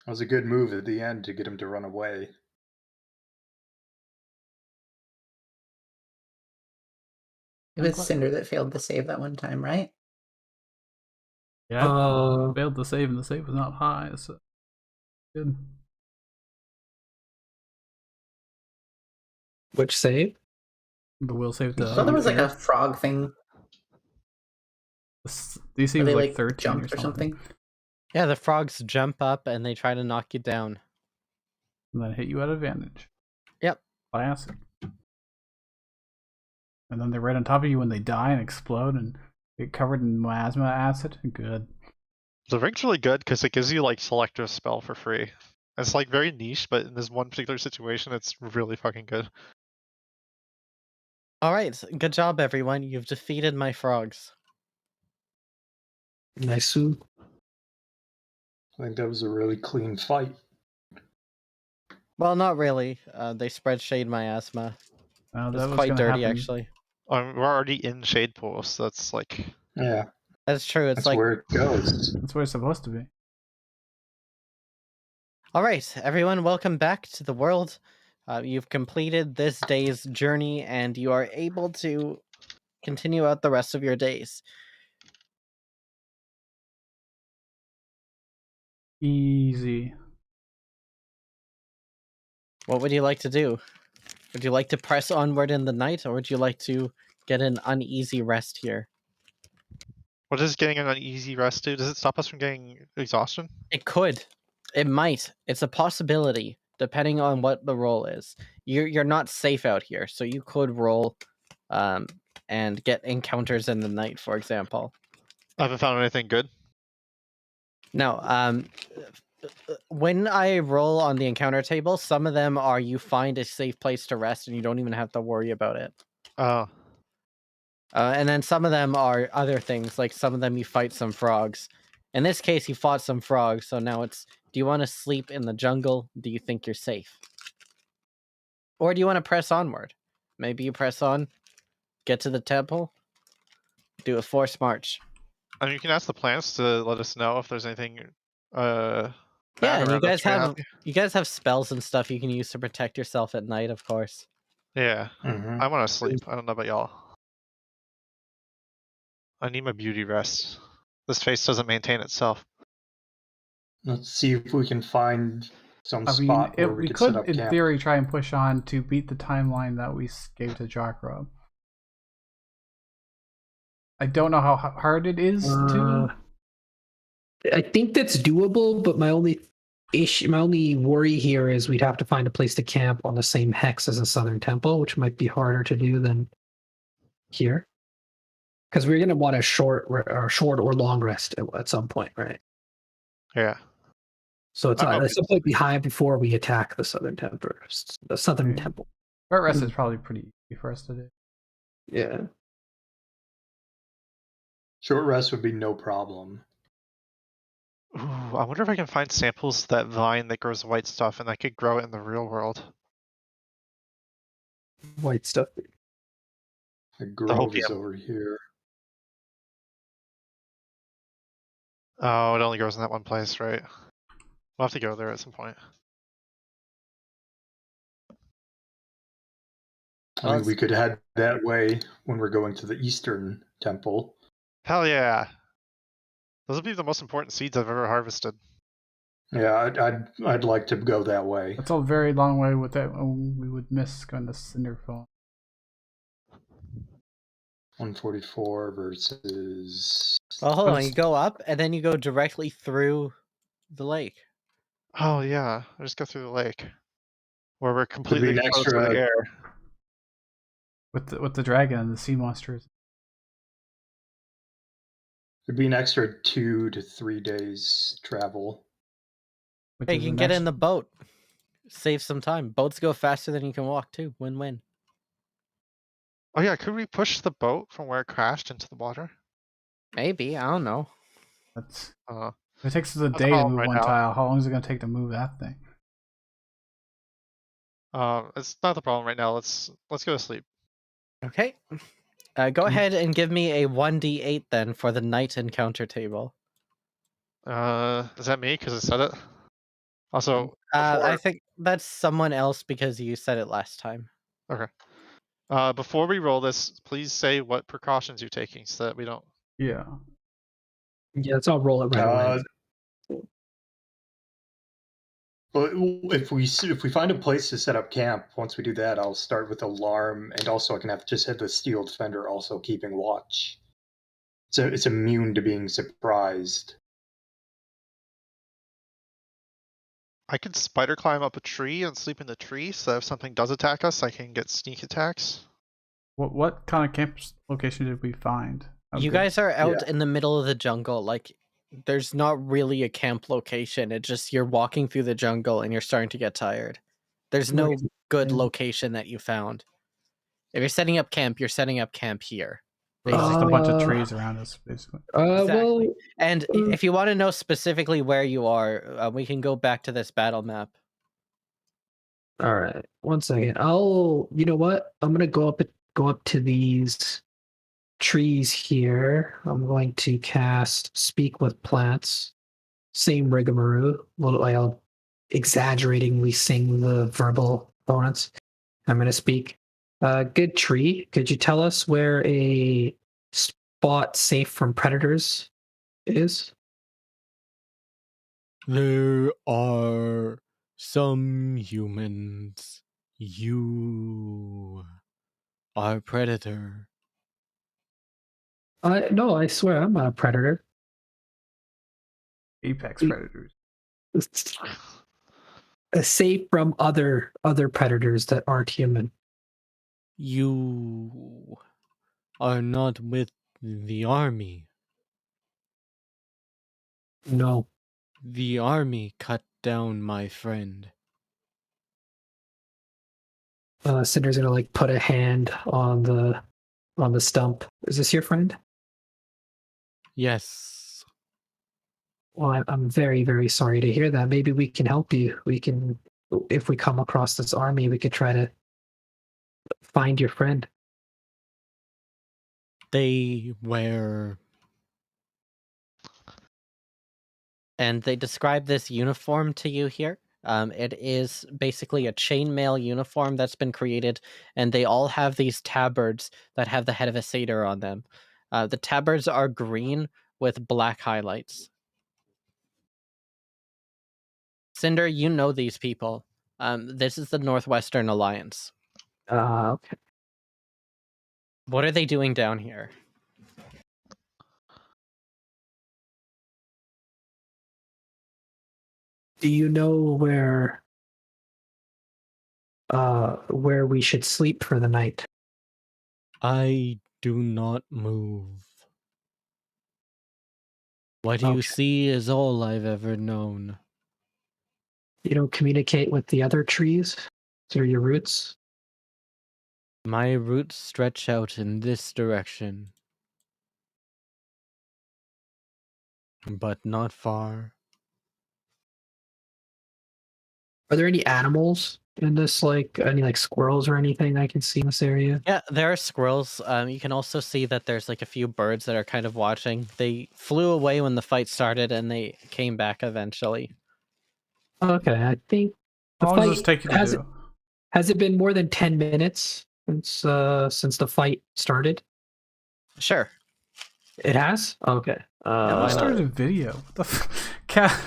That was a good move at the end to get him to run away. It was Cinder that failed to save that one time, right? yeah, I Uh, failed to save, and the save was not high, so good. which save? The will save I thought there was like a frog thing DC where was they like like 13 jumped or something, Yeah, the frogs jump up and they try to knock you down. and then hit you at advantage. Yep. By acid. And then they're right on top of you when they die and explode and get covered in miasma acid. Good. The ring's really good because it gives you like selective spell for free. It's like very niche, but in this one particular situation, it's really fucking good. All right, good job, everyone. You've defeated my frogs. Nice. I think that was a really clean fight. Well, not really. They spread Shade Miasma. That It's was quite gonna dirty, happen. actually. We're already in Shade Pool, so that's like Yeah, That's true. It's that's like, where it goes. That's where it's supposed to be. all right, everyone, welcome back to the world. You've completed this day's journey, and you are able to continue out the rest of your days. Easy. What would you like to do? Would you like to press onward in the night, or would you like to get an uneasy rest here? what does getting an uneasy rest do? Does it stop us from getting exhaustion? It could. It might. It's a possibility, depending on what the roll is. You're not safe out here, so you could roll and get encounters in the night, for example. I haven't found anything good. No, when I roll on the encounter table, some of them are you find a safe place to rest and you don't even have to worry about it. Oh, And then some of them are other things, like some of them you fight some frogs. In this case, you fought some frogs, so now it's, do you want to sleep in the jungle? Do you think you're safe? Or do you want to press onward? Maybe you press on, get to the temple, do a forced march. I mean, you can ask the plants to let us know if there's anything. Yeah, bad and you around us guys right have now. you guys have spells and stuff you can use to protect yourself at night, of course. Yeah, Mhm. I want to sleep. I don't know about y'all. I need my beauty rest. This face doesn't maintain itself. Let's see if we can find some I mean, spot where we we could set could, up in camp. theory, try and push on to beat the timeline that we gave to Jokro. I don't know how hard it is to. I think that's doable, but my only worry here is we'd have to find a place to camp on the same hex as the Southern Temple, which might be harder to do than here. Because we're gonna want a short or long rest at some point, right? Yeah. So it's I'm at open some point behind before we attack the Southern Temple. The Southern Okay. Temple. Short rest is probably pretty easy for us to do. Yeah. Short rest would be no problem. Ooh, I wonder if I can find samples of that vine that grows white stuff and I could grow it in the real world. White stuff. The grove is hopium. over here. Oh, it only grows in that one place, right? We'll have to go there at some point. I mean, we could head that way when we're going to the Eastern Temple. Hell yeah. Those would be the most important seeds I've ever harvested. Yeah, I'd like to go that way. That's a very long way with that. We would miss going to Cinderfall. 144 versus. Well, hold on, you go up and then you go directly through the lake. Oh yeah, I just go through the lake. Where we're Could be completely an exposed to the extra. air. With the dragon and the sea monsters. It'd be an extra 2 to 3 days travel. Which Hey, is you can an get in extra- the boat. Save some time. Boats go faster than you can walk too. Win-win. Oh yeah, could we push the boat from where it crashed into the water? Maybe, I don't know. That's. Uh, If it takes us a That's a day to problem move right one now. tile, how long is it going to take to move that thing? it's not the problem right now. Let's go to sleep. Okay. Go ahead and give me a 1d8 then for the night encounter table. Is that me? Because I said it. Also, I think that's someone else because you said it last time. okay. Before we roll this, please say what precautions you're taking so that we don't. Yeah. Yeah, let's all roll it right away. But if we find a place to set up camp, once we do that, I'll start with alarm, and also I can just have the steel defender also keeping watch. So it's immune to being surprised. I can spider climb up a tree and sleep in the tree, so if something does attack us, I can get sneak attacks. What kind of camp location did we find? You guys are out Yeah. in the middle of the jungle. Like, there's not really a camp location. It's just you're walking through the jungle and you're starting to get tired. There's no good location that you found. If you're setting up camp, you're setting up camp here. There's just a bunch of Uh, trees around us, basically. Exactly. Well, And if you want to know specifically where you are, we can go back to this battle map. all right. 1 second. You know what? I'm gonna go up to these trees here. I'm going to cast Speak with Plants. Same rigmarole. I'll exaggeratingly sing the verbal opponents. I'm gonna speak. Good tree. Could you tell us where a spot safe from predators is? There are some humans. You are predator. No, I swear I'm not a predator. Apex predators. Safe from other predators that aren't human. You are not with the army. No. The army cut down my friend. Cinder's gonna like put a hand on the stump. Is this your friend? Yes. Well, I'm very, very sorry to hear that. Maybe we can help you. We can, if we come across this army, we could try to find your friend. They wear... And they describe this uniform to you here. It is basically a chainmail uniform that's been created, and they all have these tabards that have the head of a satyr on them. The tabards are green with black highlights. Cinder, you know these people. This is the Northwestern Alliance. Okay. What are they doing down here? Do you know where we should sleep for the night? I do not move. What you Okay. see is all I've ever known. You don't communicate with the other trees through your roots? My roots stretch out in this direction, but not far. Are there any animals in this, like any like squirrels or anything I can see in this area? Yeah, there are squirrels. You can also see that there's like a few birds that are kind of watching. They flew away when the fight started, and they came back eventually. Okay, I think the How long does this fight take you to do? has it been more than 10 minutes since the fight started? Sure. It has? Okay. Yeah, I why started not? a video. What the cat?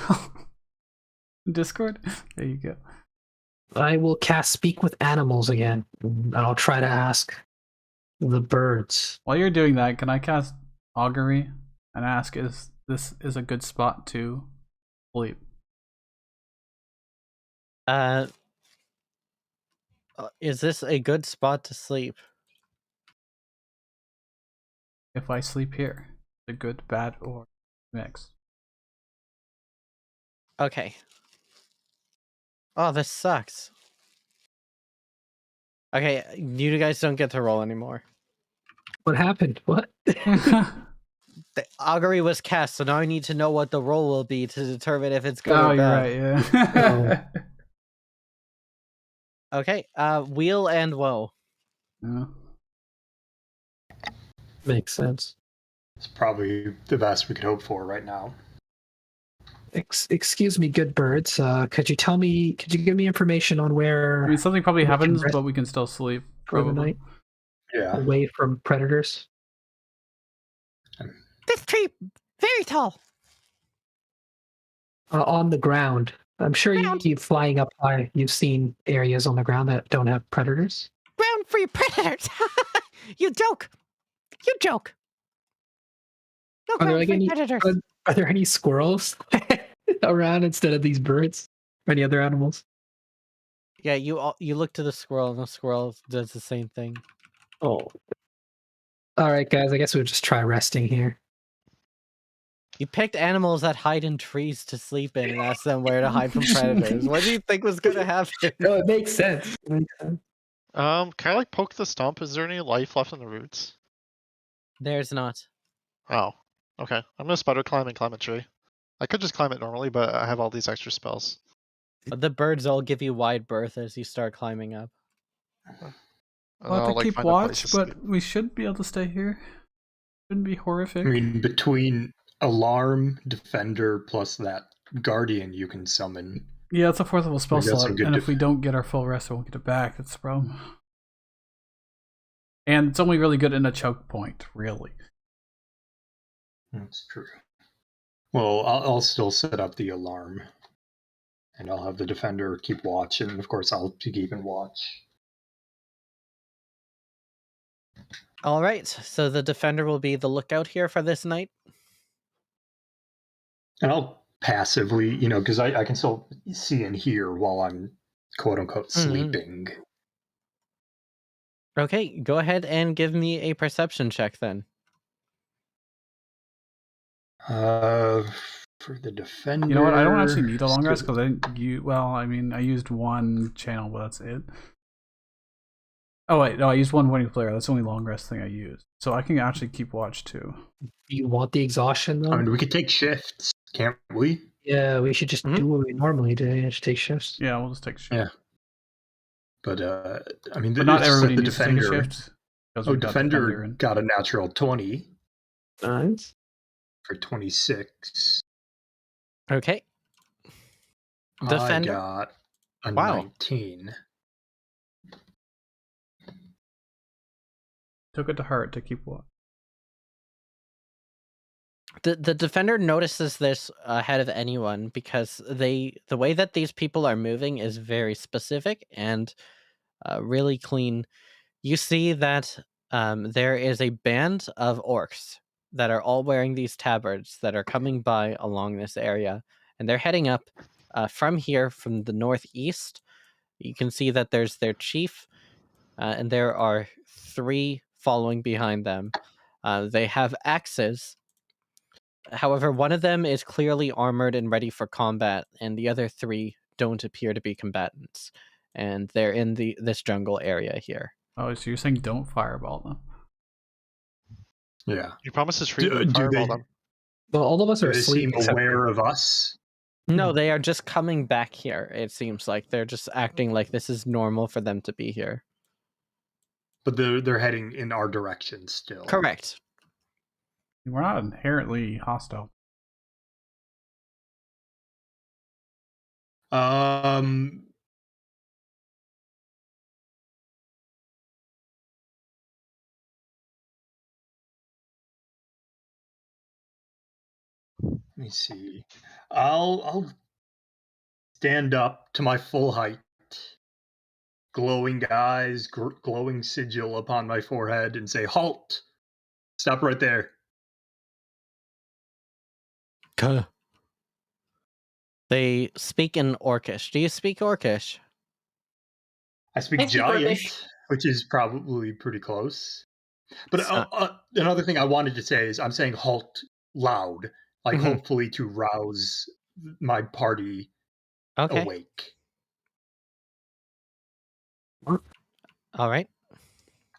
Discord? There you go. I will cast Speak with Animals again. And I'll try to ask the birds. While you're doing that, can I cast Augury and ask is this is a good spot to sleep? Is this a good spot to sleep? If I sleep here, the good, bad, or mix. Okay. Oh, this sucks. Okay, you guys don't get to roll anymore. What happened? What? The augury was cast, so now I need to know what the roll will be to determine if it's good Oh, or you're bad. right. Yeah. Okay. Wheel and woe. Yeah. Makes sense. It's probably the best we could hope for right now. Excuse me, good birds. Could you give me information on where I mean, something probably we can happens, rest but we can still sleep. for the Probably. night Yeah. away from predators? This tree, very tall. On the ground. I'm sure Ground. you flying up high, you've seen areas on the ground that don't have predators. Ground for your predators. You joke. You joke. No Are there ground like for any your predators. are there any squirrels around instead of these birds or any other animals? Yeah, you look to the squirrel, and the squirrel does the same thing. Oh. All right, guys. I guess we'll just try resting here. You picked animals that hide in trees to sleep in and asked them where to hide from predators. What do you think was going to happen? No, it makes sense. It makes sense. Can I like poke the stump? Is there any life left in the roots? There's not. Oh, okay. I'm gonna spider climb and climb a tree. I could just climb it normally, but I have all these extra spells. The birds all give you wide berth as you start climbing up. And We'll have I'll, to like, keep find a place watch, to but sleep. we should be able to stay here. Shouldn't be horrific. I mean, between Alarm, Defender, plus that Guardian you can summon. Yeah, it's a 4th level spell We got some slot, good and if we don't get our full rest, we won't get it back. That's the problem. And it's only really good in a choke point, really. That's true. Well, I'll still set up the Alarm. And I'll have the Defender keep watch, and of course I'll be keeping watch. All right, so the defender will be the lookout here for this night. And I'll passively, because I can still see and hear while I'm quote-unquote sleeping. Okay, go ahead and give me a perception check then. For the defender. You know what? I don't actually need a long rest because I didn't use. Well, I mean, I used one channel, but that's it. Oh wait, no, I used one winning player. That's the only long rest thing I used. So I can actually keep watch too. Do you want the exhaustion though? I mean, we could take shifts, can't we? Yeah, we should just Mhm. do what we normally do. Just take shifts. Yeah, we'll just take shift. Yeah. But I mean, But not it's just that everybody the needs to take a defender. shift. Because Oh, we've got defender and got a natural 20 Nice. for 26. Okay. Defender. I got a Wow. 19. took it to heart to keep watch. The defender notices this ahead of anyone because the way that these people are moving is very specific and really clean. You see that there is a band of orcs that are all wearing these tabards that are coming by along this area, and they're heading up from here, from the northeast. You can see that there's their chief, and there are 3 following behind them. They have axes. However, one of them is clearly armored and ready for combat, and the other 3 don't appear to be combatants. And they're in this jungle area here. Oh, so you're saying don't fireball them? Yeah. You promised to treat Do them they, them. Well, all of us do are they asleep. seem except aware of us? No, they are just coming back here. It seems like they're just acting like this is normal for them to be here. But they're heading in our direction still. Correct. We're not inherently hostile. Let me see. I'll stand up to my full height, glowing eyes, glowing sigil upon my forehead, and say, "Halt! Stop right there." They speak in Orcish. Do you speak Orcish? I speak I speak giant, Orcish. which is probably pretty close. But So- another thing I wanted to say is I'm saying halt loud, like Mhm. hopefully to rouse my party Okay. awake. All right.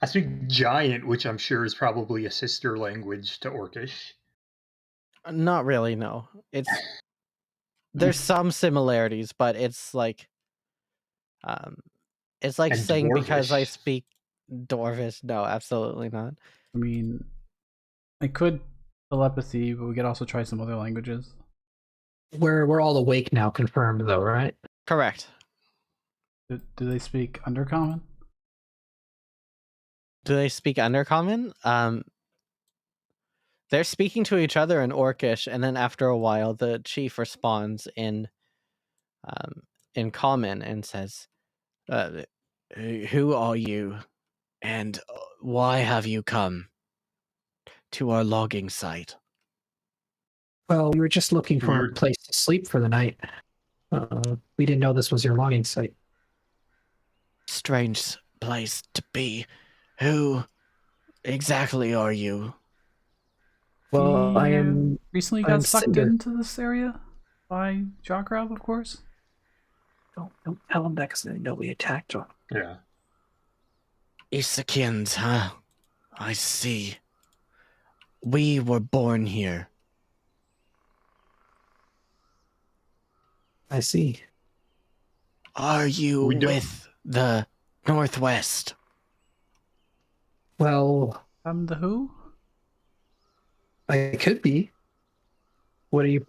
I speak giant, which I'm sure is probably a sister language to Orcish. Not really, no. There's some similarities, but it's like And saying because I Dwarvish. speak Dwarvish. No, absolutely not. I mean, I could telepathy, but we could also try some other languages. we're all awake now, confirmed though, right? Correct. Do they speak Undercommon? Do they speak Undercommon? They're speaking to each other in Orcish, and then after a while, the chief responds in Common and says, "Who are you, and why have you come to our logging site?" Well, we were just looking for We're- a place to sleep for the night. We didn't know this was your logging site. Strange place to be. Who exactly are you? Well, I He, am. recently I'm got sucked Cinder. into this area by Jockrab, of course. Don't tell him that because they know we attacked him. Yeah. Isakins, huh? I see. We were born here. I see. Are you We don't- with the Northwest? Well, The who? I could be. What do you?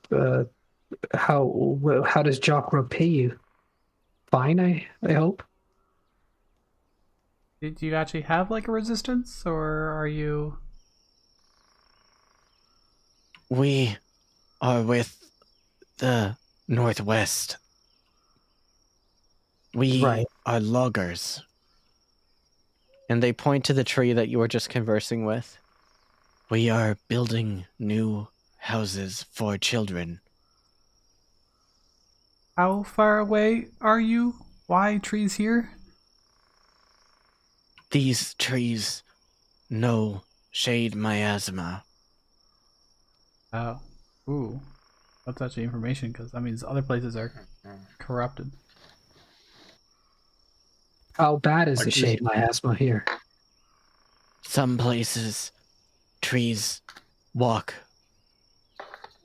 How does Jockro pay you? Fine, I hope. Did you actually have like a resistance, or are you? We are with the Northwest. We Right. are loggers. And they point to the tree that you were just conversing with. We are building new houses for children. How far away are you? Why trees here? These trees no shade miasma. Oh. Ooh. That's actually information, because that means other places are corrupted. How bad is Like the this- shade miasma here? Some places, trees walk.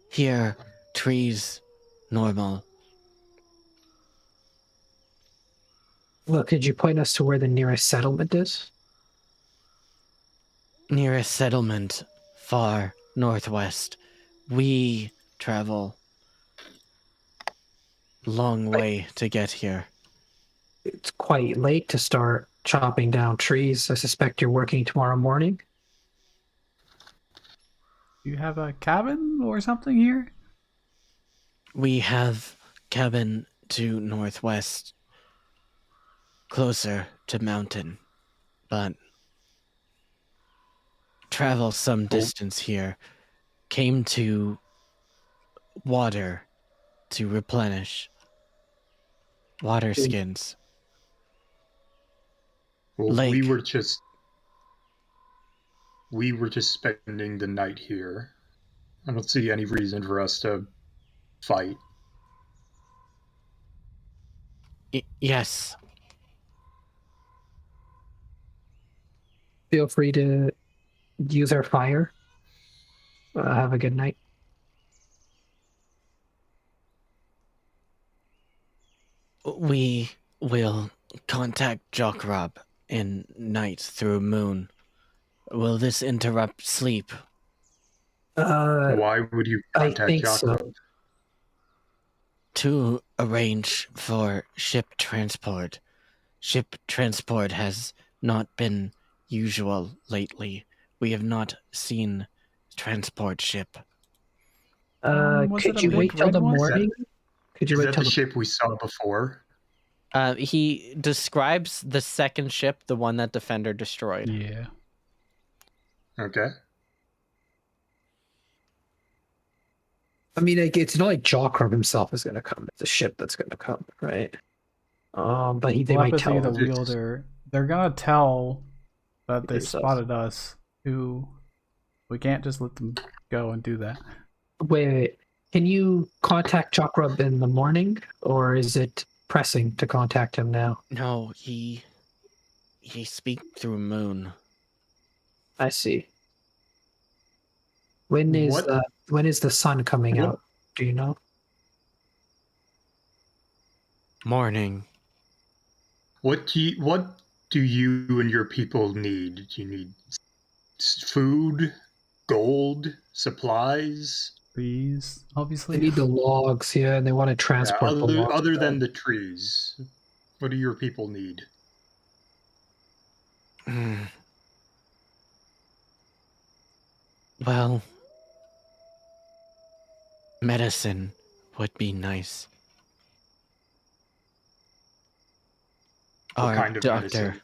Here, trees normal. Well, could you point us to where the nearest settlement is? Nearest settlement, far northwest. We travel long way to get here. It's quite late to start chopping down trees. I suspect you're working tomorrow morning. Do you have a cabin or something here? We have cabin to northwest, closer to mountain, but travel some distance here. Came to water to replenish. Water skins. Well, Lake. we were just spending the night here. I don't see any reason for us to fight. Yes. Feel free to use our fire. Have a good night. We will contact Jockrob in night through moon. Will this interrupt sleep? Why would you I contact think so. Jacob? To arrange for ship transport. Ship transport has not been usual lately. We have not seen transport ship. Was it Could a you big wait till red the one? morning? Could you Is wait that till the ship we saw before? He describes the second ship, the one that Defender destroyed. Yeah. Okay. I mean, like, it's not like Jockrum himself is going to come. It's a ship that's going to come, right? But they might Telepathy, tell the us. wielder. They're gonna tell that they Themselves. spotted us. Who? We can't just let them go and do that. Wait. Can you contact Jockrum in the morning, or is it pressing to contact him now? No, he speak through moon. I see. When is the sun coming What- out? Do you know? Morning. What do you and your people need? Do you need food, gold, supplies? Trees, They obviously. need the logs here, and they want to Yeah, transport the logs. other than the trees, what do your people need? Well, medicine would be nice. What kind of medicine?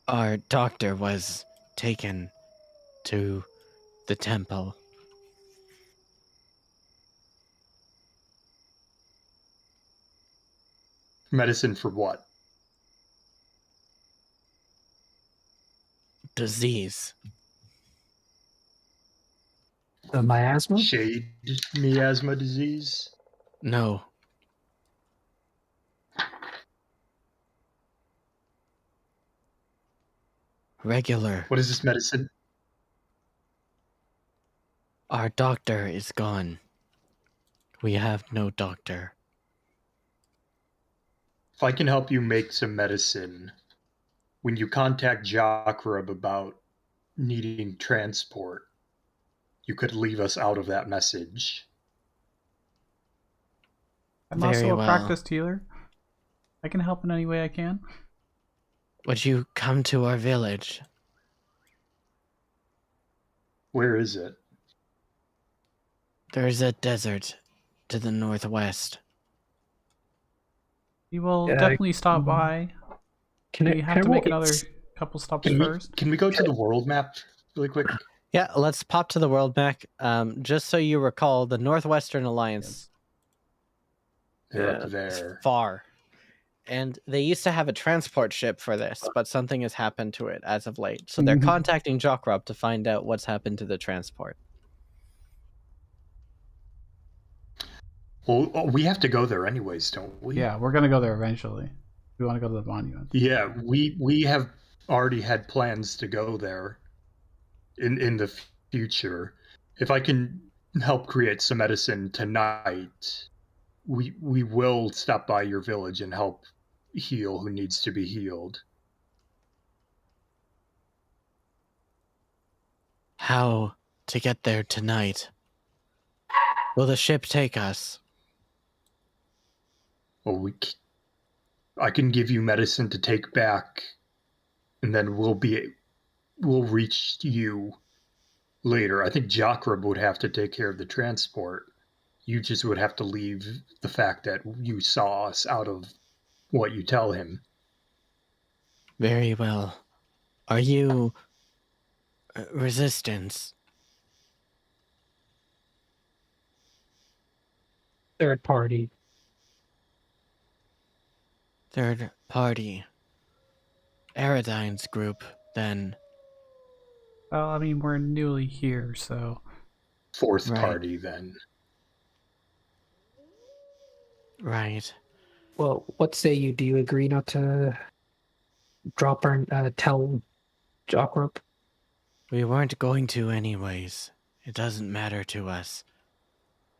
Our doctor was taken to the temple. Medicine for what? Disease. The miasma? Shade miasma disease? No. Regular. What is this medicine? Our doctor is gone. We have no doctor. If I can help you make some medicine, when you contact Jakrub about needing transport, you could leave us out of that message. I'm Very also a well. practiced healer. I can help in any way I can. Would you come to our village? Where is it? There's a desert to the northwest. We will Yeah, definitely stop by. We have to make another couple stops first. Can we go to the world map really quick? Yeah, let's pop to the world map. Just so you recall, the Northwestern Alliance They're Yeah. up is there. far. And they used to have a transport ship for this, but something has happened to it as of late. So they're contacting Jockrob to find out what's happened to the transport. Well, we have to go there anyways, don't we? Yeah, we're gonna go there eventually. We want to go to the monument. Yeah, we have already had plans to go there in the future. If I can help create some medicine tonight, we will stop by your village and help heal who needs to be healed. How to get there tonight? Will the ship take us? Well, I can give you medicine to take back, and then we'll reach you later. I think Jakrab would have to take care of the transport. You just would have to leave the fact that you saw us out of what you tell him. Very well. Are you resistance? Third party. Third party. Eridine's group, then. Well, I mean, we're newly here, so Fourth Right. party, then. Right. Well, what say you? Do you agree not to drop our tell Jockrope? We weren't going to anyways. It doesn't matter to us.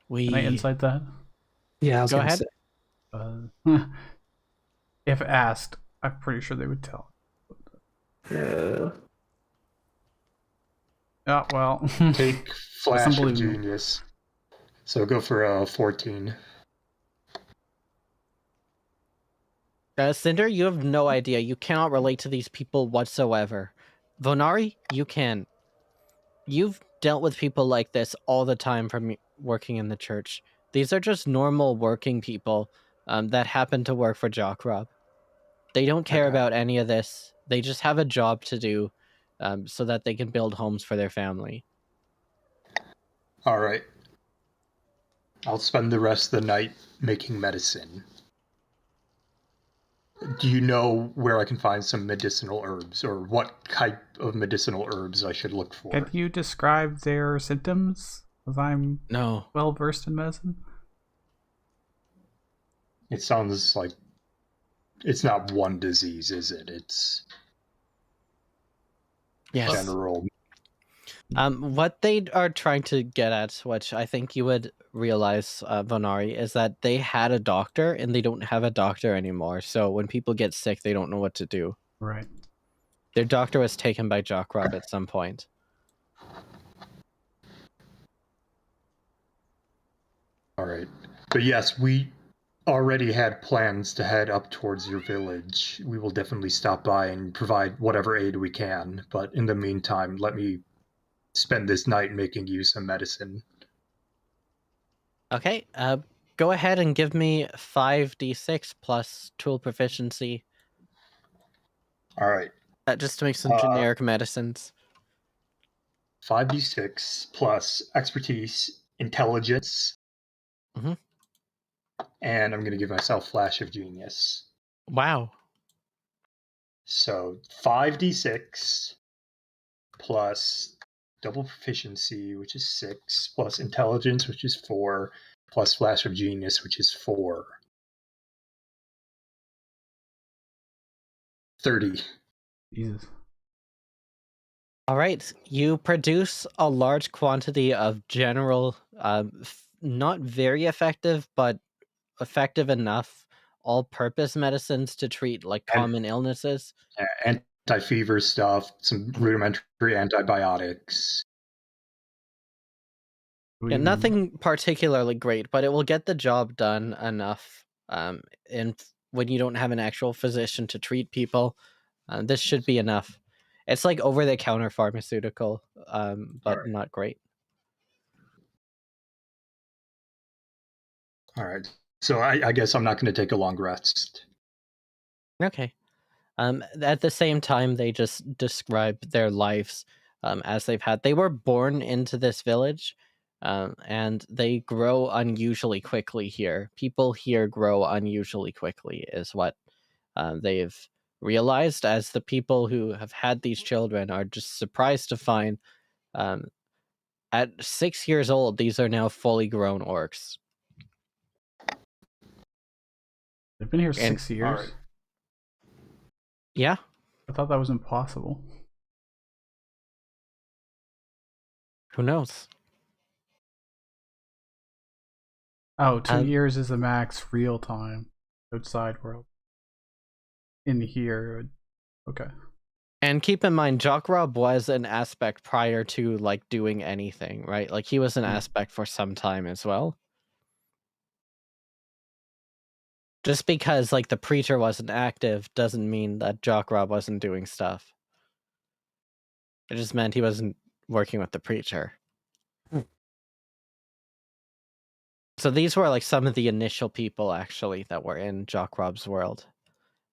can I insight that? Yeah, I was Go gonna ahead. say. If asked, I'm pretty sure they would tell. Oh, well. Take Flash of unbelievable. Genius. So go for 14. Cinder, you have no idea. You cannot relate to these people whatsoever. Vonari, you can. You've dealt with people like this all the time from working in the church. These are just normal working people that happen to work for Jockrob. They don't care Okay. about any of this. They just have a job to do so that they can build homes for their family. All right. I'll spend the rest of the night making medicine. Do you know where I can find some medicinal herbs, or what type of medicinal herbs I should look for? Can you describe their symptoms? Because I'm No. well versed in medicine. It sounds like it's not one disease, is it? It's Yes. general. What they are trying to get at, which I think you would realize, Vonari, is that they had a doctor and they don't have a doctor anymore. So when people get sick, they don't know what to do. Right. Their doctor was taken by Jockrob at some point. All right. But yes, we already had plans to head up towards your village. We will definitely stop by and provide whatever aid we can. But in the meantime, let me spend this night making you some medicine. Okay, go ahead and give me 5d6 plus tool proficiency. All right. Just to make some generic medicines. 5d6 plus expertise, intelligence, Mhm. and I'm going to give myself Flash of Genius. Wow. So 5d6 plus double proficiency, which is 6, plus intelligence, which is 4, plus Flash of Genius, which is 4. 30. Jesus. All right, you produce a large quantity of general, not very effective, but effective enough all-purpose medicines to treat like common illnesses. Anti-fever stuff, some rudimentary antibiotics. Yeah, nothing particularly great, but it will get the job done enough. And when you don't have an actual physician to treat people, this should be enough. It's like over-the-counter pharmaceutical, but Right. not great. All right. So I guess I'm not going to take a long rest. Okay. At the same time, they just describe their lives as they've had. They were born into this village, and they grow unusually quickly here. People here grow unusually quickly, is what They've realized, as the people who have had these children are just surprised to find, at 6 years old, these are now fully grown orcs. They've been here And- 6 years. Alright. Yeah, I thought that was impossible. who knows? Oh, 2 Um, years is the max real time outside world. In here, okay. And keep in mind, Jock Rob was an aspect prior to like doing anything, right? Like he was an aspect for some time as well. Just because like the preacher wasn't active doesn't mean that Jock Rob wasn't doing stuff. It just meant he wasn't working with the preacher. So these were like some of the initial people actually that were in Jock Rob's world.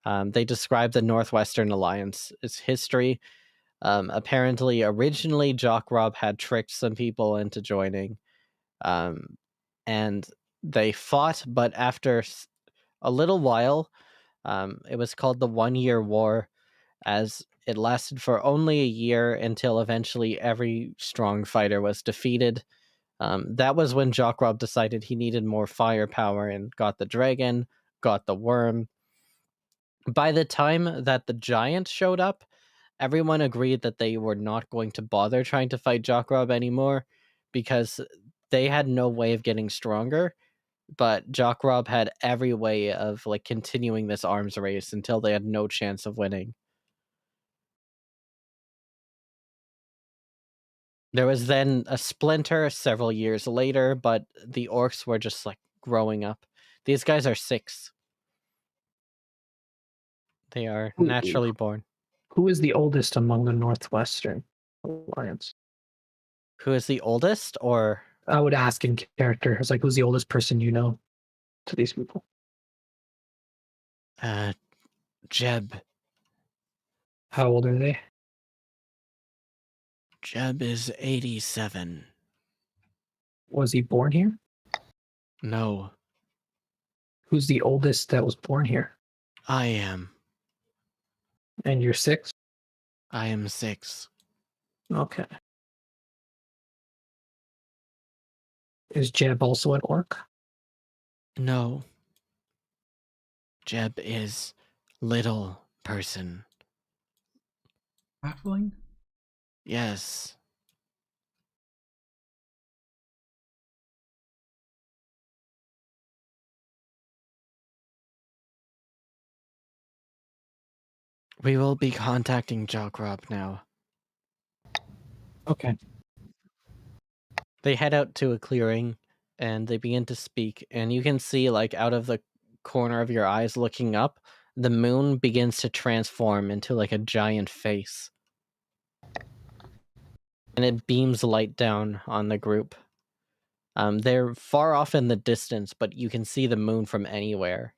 They describe the Northwestern Alliance's history. Apparently, originally Jock Rob had tricked some people into joining, and they fought. But after a little while, it was called the 1 Year War, as it lasted for only a year until eventually every strong fighter was defeated. That was when Jock Rob decided he needed more firepower and got the dragon, got the worm. By the time that the giant showed up, everyone agreed that they were not going to bother trying to fight Jock Rob anymore because they had no way of getting stronger. But Jock Rob had every way of like continuing this arms race until they had no chance of winning. There was then a splinter several years later, but the orcs were just like growing up. These guys are 6. They are Ooh. naturally born. Who is the oldest among the Northwestern Alliance? Who is the oldest, or I would ask in character. It's like, who's the oldest person you know to these people? Jeb? How old are they? Jeb is 87. Was he born here? No, Who's the oldest that was born here? I am. And you're 6? I am 6. Okay. Is Jeb also an orc? No. Jeb is little person. Halfling? Yes. We will be contacting Jock Rob now. Okay. They head out to a clearing and they begin to speak, and you can see like out of the corner of your eyes looking up, the moon begins to transform into like a giant face. And it beams light down on the group. They're far off in the distance, but you can see the moon from anywhere.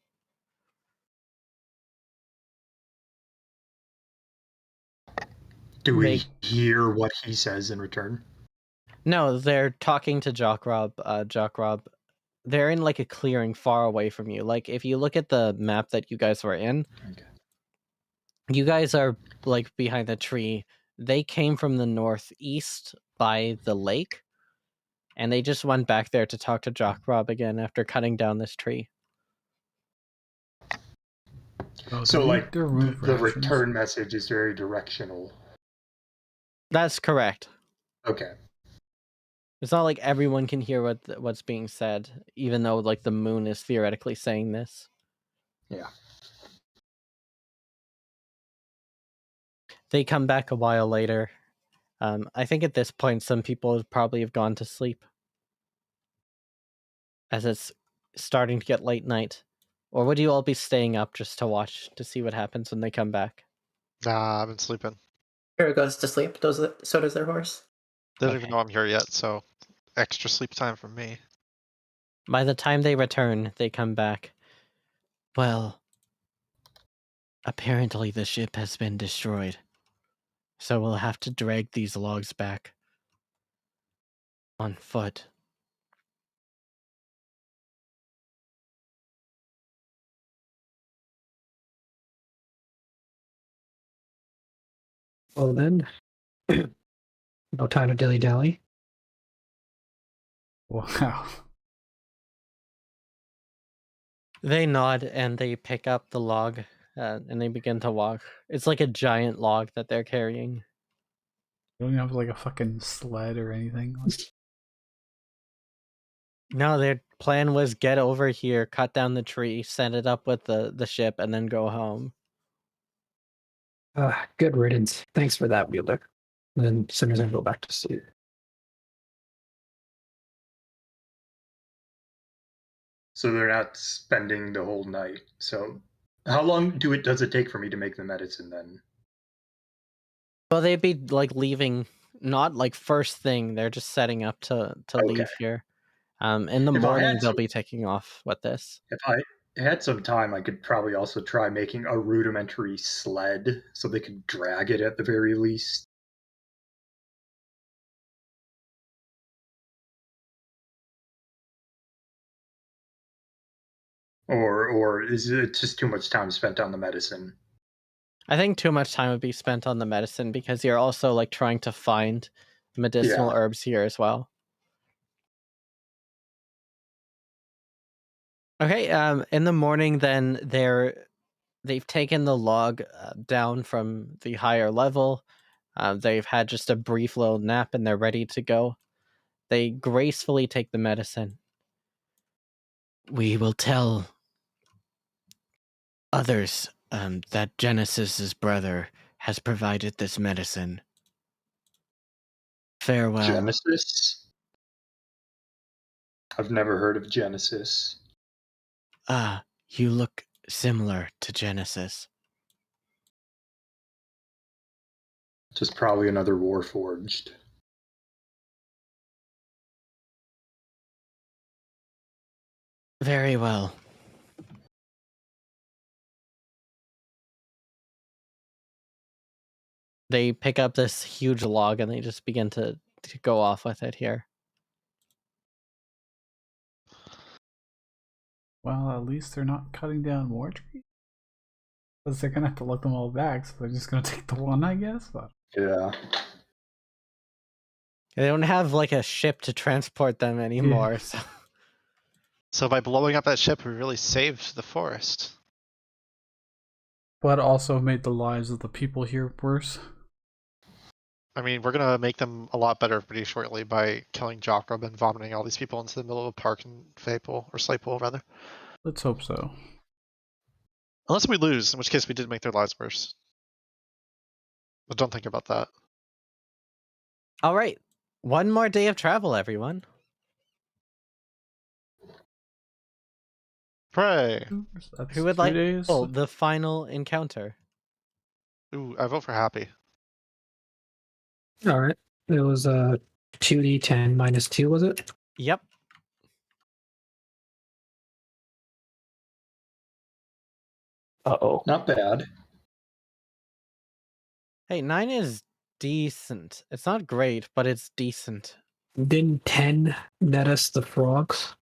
Do we Make- hear what he says in return? No, they're talking to Jock Rob. Jock Rob, they're in like a clearing far away from you. Like if you look at the map that you guys were in, Okay. you guys are like behind the tree. They came from the northeast by the lake, and they just went back there to talk to Jock Rob again after cutting down this tree. Oh, So, they like, eat their room the rations. return message is very directional. That's correct. Okay. It's not like everyone can hear what's being said, even though like the moon is theoretically saying this. Yeah. They come back a while later. I think at this point, some people probably have gone to sleep, as it's starting to get late night. Or would you all be staying up just to watch to see what happens when they come back? Nah, I've been sleeping. Hare goes to sleep. So does their horse. They don't Okay. even know I'm here yet, so extra sleep time for me. By the time they return, they come back. Well, apparently the ship has been destroyed, so we'll have to drag these logs back on foot. Well then, no time to dilly dally. Wow. They nod and they pick up the log and they begin to walk. It's like a giant log that they're carrying. You don't even have like a fucking sled or anything. Like, No, their plan was get over here, cut down the tree, send it up with the ship, and then go home. Good riddance. Thanks for that, Wheeler. And then Cinder's gonna go back to sleep. So they're not spending the whole night. So how long does it take for me to make the medicine then? Well, they'd be like leaving, not like first thing. They're just setting up to Okay. leave here. In the If I morning, had they'll some- be taking off with this. If I had some time, I could probably also try making a rudimentary sled so they could drag it at the very least. Or is it just too much time spent on the medicine? I think too much time would be spent on the medicine because you're also like trying to find medicinal Yeah. herbs here as well. Okay, in the morning then they've taken the log down from the higher level. They've had just a brief little nap and they're ready to go. They gracefully take the medicine. We will tell others that Genesis's brother has provided this medicine. Farewell. Genesis? I've never heard of Genesis. Ah, you look similar to Genesis. Just probably another Warforged. Very well. They pick up this huge log and they just begin to go off with it here. well, at least they're not cutting down more trees. Because they're gonna have to let them all back, so they're just gonna take the one, I guess. But Yeah. They don't have like a ship to transport them anymore. So. So by blowing up that ship, we really saved the forest. but also made the lives of the people here worse. I mean, we're gonna make them a lot better pretty shortly by killing Jockrob and vomiting all these people into the middle of a park in Faypool, or Slaypool rather. Let's hope so. Unless we lose, in which case we did make their lives worse. But don't think about that. All right. One more day of travel, everyone. Pray. That's Who would 2 like days. the final encounter? Ooh, I vote for Happy. All right. It was 2d10 minus 2, was it? Yep. Uh-oh. Not bad. Hey, 9 is decent. It's not great, but it's decent. Didn't 10 net us the frogs?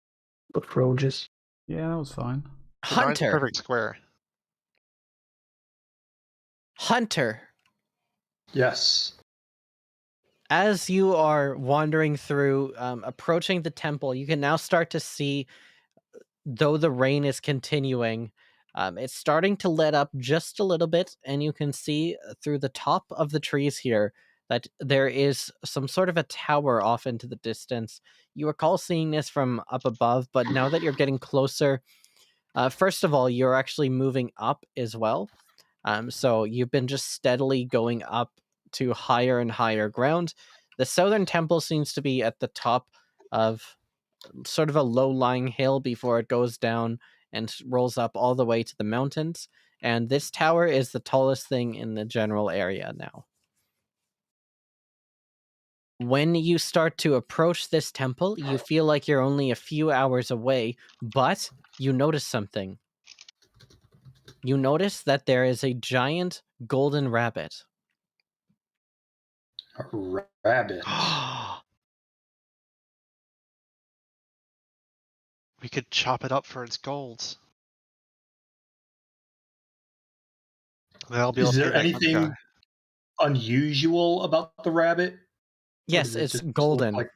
The froges? Yeah, that was fine. So nine's a Hunter. perfect square. Hunter. Yes. As you are wandering through, approaching the temple, you can now start to see, though the rain is continuing, it's starting to let up just a little bit, and you can see through the top of the trees here that there is some sort of a tower off into the distance. You recall seeing this from up above, but now that you're getting closer, first of all, you're actually moving up as well. So you've been just steadily going up to higher and higher ground. The southern temple seems to be at the top of sort of a low-lying hill before it goes down and rolls up all the way to the mountains. And this tower is the tallest thing in the general area now. When you start to approach this temple, you feel like you're only a few hours away, but you notice something. You notice that there is a giant golden rabbit. A rabbit. We could chop it up for its gold. That'll be Is able to there pay that anything? guy. unusual about the rabbit? Or Yes, does it it's just look golden. like-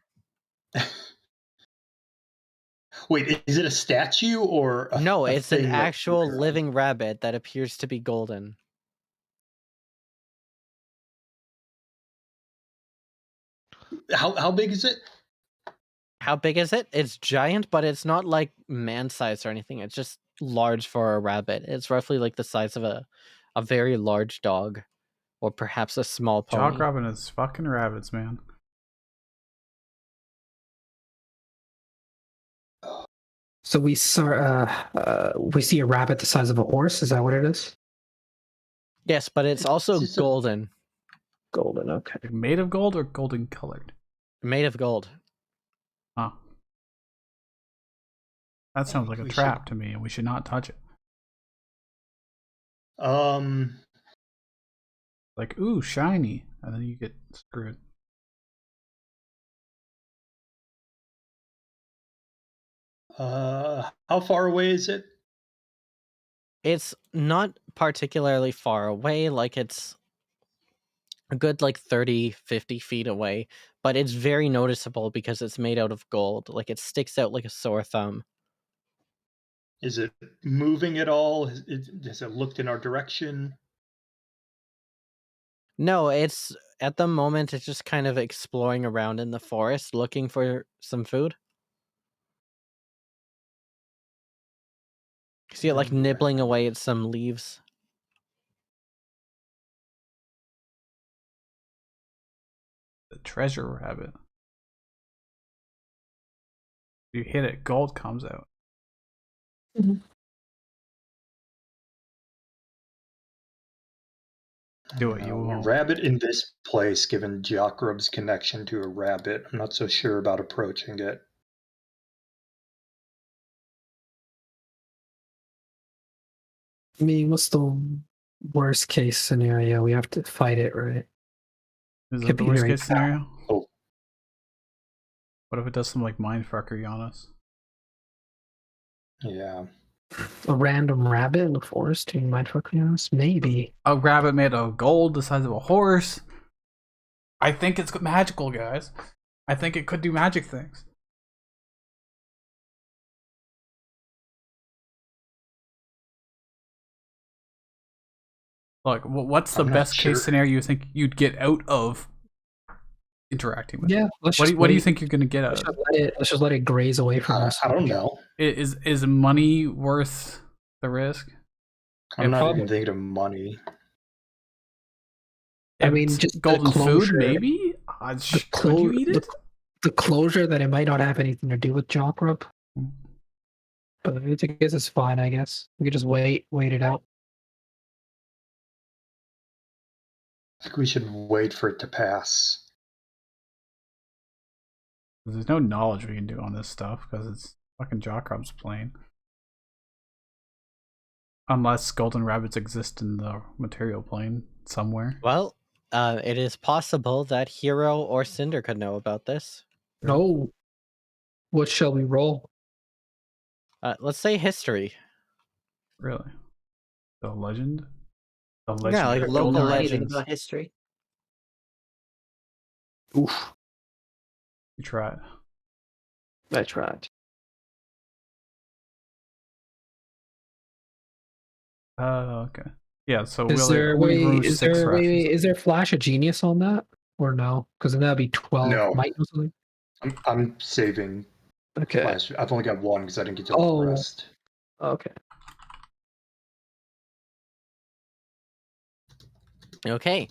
Wait, is it a statue or No, a it's an thing that- actual living rabbit that appears to be golden. How big is it? How big is it? It's giant, but it's not like man-sized or anything. It's just large for a rabbit. It's roughly like the size of a very large dog, or perhaps a small pony. Jock Robin is fucking rabbits, man. So we see a rabbit the size of a horse. Is that what it is? Yes, but it's also just a- golden, Golden. Okay. Like made of gold or golden colored? made of gold. Huh. That sounds like a We should- trap to me, and we should not touch it. Like, ooh, shiny, and then you get screwed. How far away is it? It's not particularly far away, like it's a good like 30-50 feet away, but it's very noticeable because it's made out of gold. Like it sticks out like a sore thumb. Is it moving at all? Has it looked in our direction? No, it's at the moment it's just kind of exploring around in the forest looking for some food. See it like nibbling away at some leaves. The treasure rabbit. You hit it, gold comes out. Do it, you A won't. rabbit in this place, given Jokrub's connection to a rabbit. I'm not so sure about approaching it. I mean, what's the worst case scenario? We have to fight it, right? Is Could that the be worst very case scenario? Oh. What if it does some like mindfuckery on us? Yeah. A random rabbit in the forest doing mindfucking on us? Maybe. A rabbit made of gold the size of a horse. I think it's magical, guys. I think it could do magic things. Look, what's the I'm not best sure. case scenario you think you'd get out of interacting with it? Yeah. Let's What just do you wait. think you're gonna get out Let's of let's just let it graze away from us. I don't know. it? Is money worth the risk? I'm not probably. even thinking of money. I mean, It's just the golden food, closure- maybe. The, Could you eat it? the closure that it might not have anything to do with Jokrub. Mm. But I guess it's fine, I guess. We could just wait it out. I think we should wait for it to pass. There's no knowledge we can do on this stuff because it's fucking Jokrub's plane. Unless golden rabbits exist in the material plane somewhere. Well, it is possible that Hero or Cinder could know about this. No. What shall we roll? Let's say history. Really? The legend? The legend Yeah, like of local golden Know rabbits? anything legends. about history. Oof. You tried. I tried. Okay. Yeah, so Is there a we way? remove Is 6 there a way? rations. Is there Flash of Genius on that, or no? Because then that'd be 12. No. Might know something. I'm saving. Okay. I've only got one because I didn't get to Oh. the rest. Okay. Okay.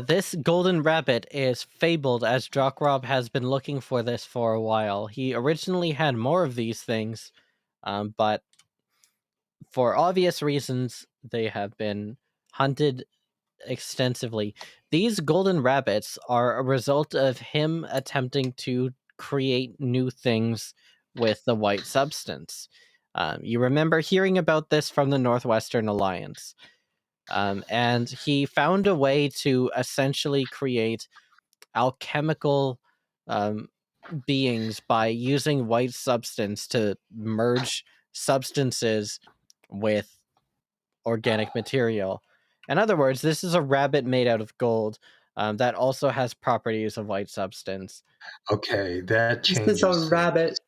This golden rabbit is fabled as Jockrob has been looking for this for a while. He originally had more of these things, but for obvious reasons, they have been hunted extensively. These golden rabbits are a result of him attempting to create new things with the white substance. You remember hearing about this from the Northwestern Alliance. And he found a way to essentially create alchemical beings by using white substance to merge substances with organic material. In other words, this is a rabbit made out of gold that also has properties of white substance. Okay, that This changes is a things. rabbit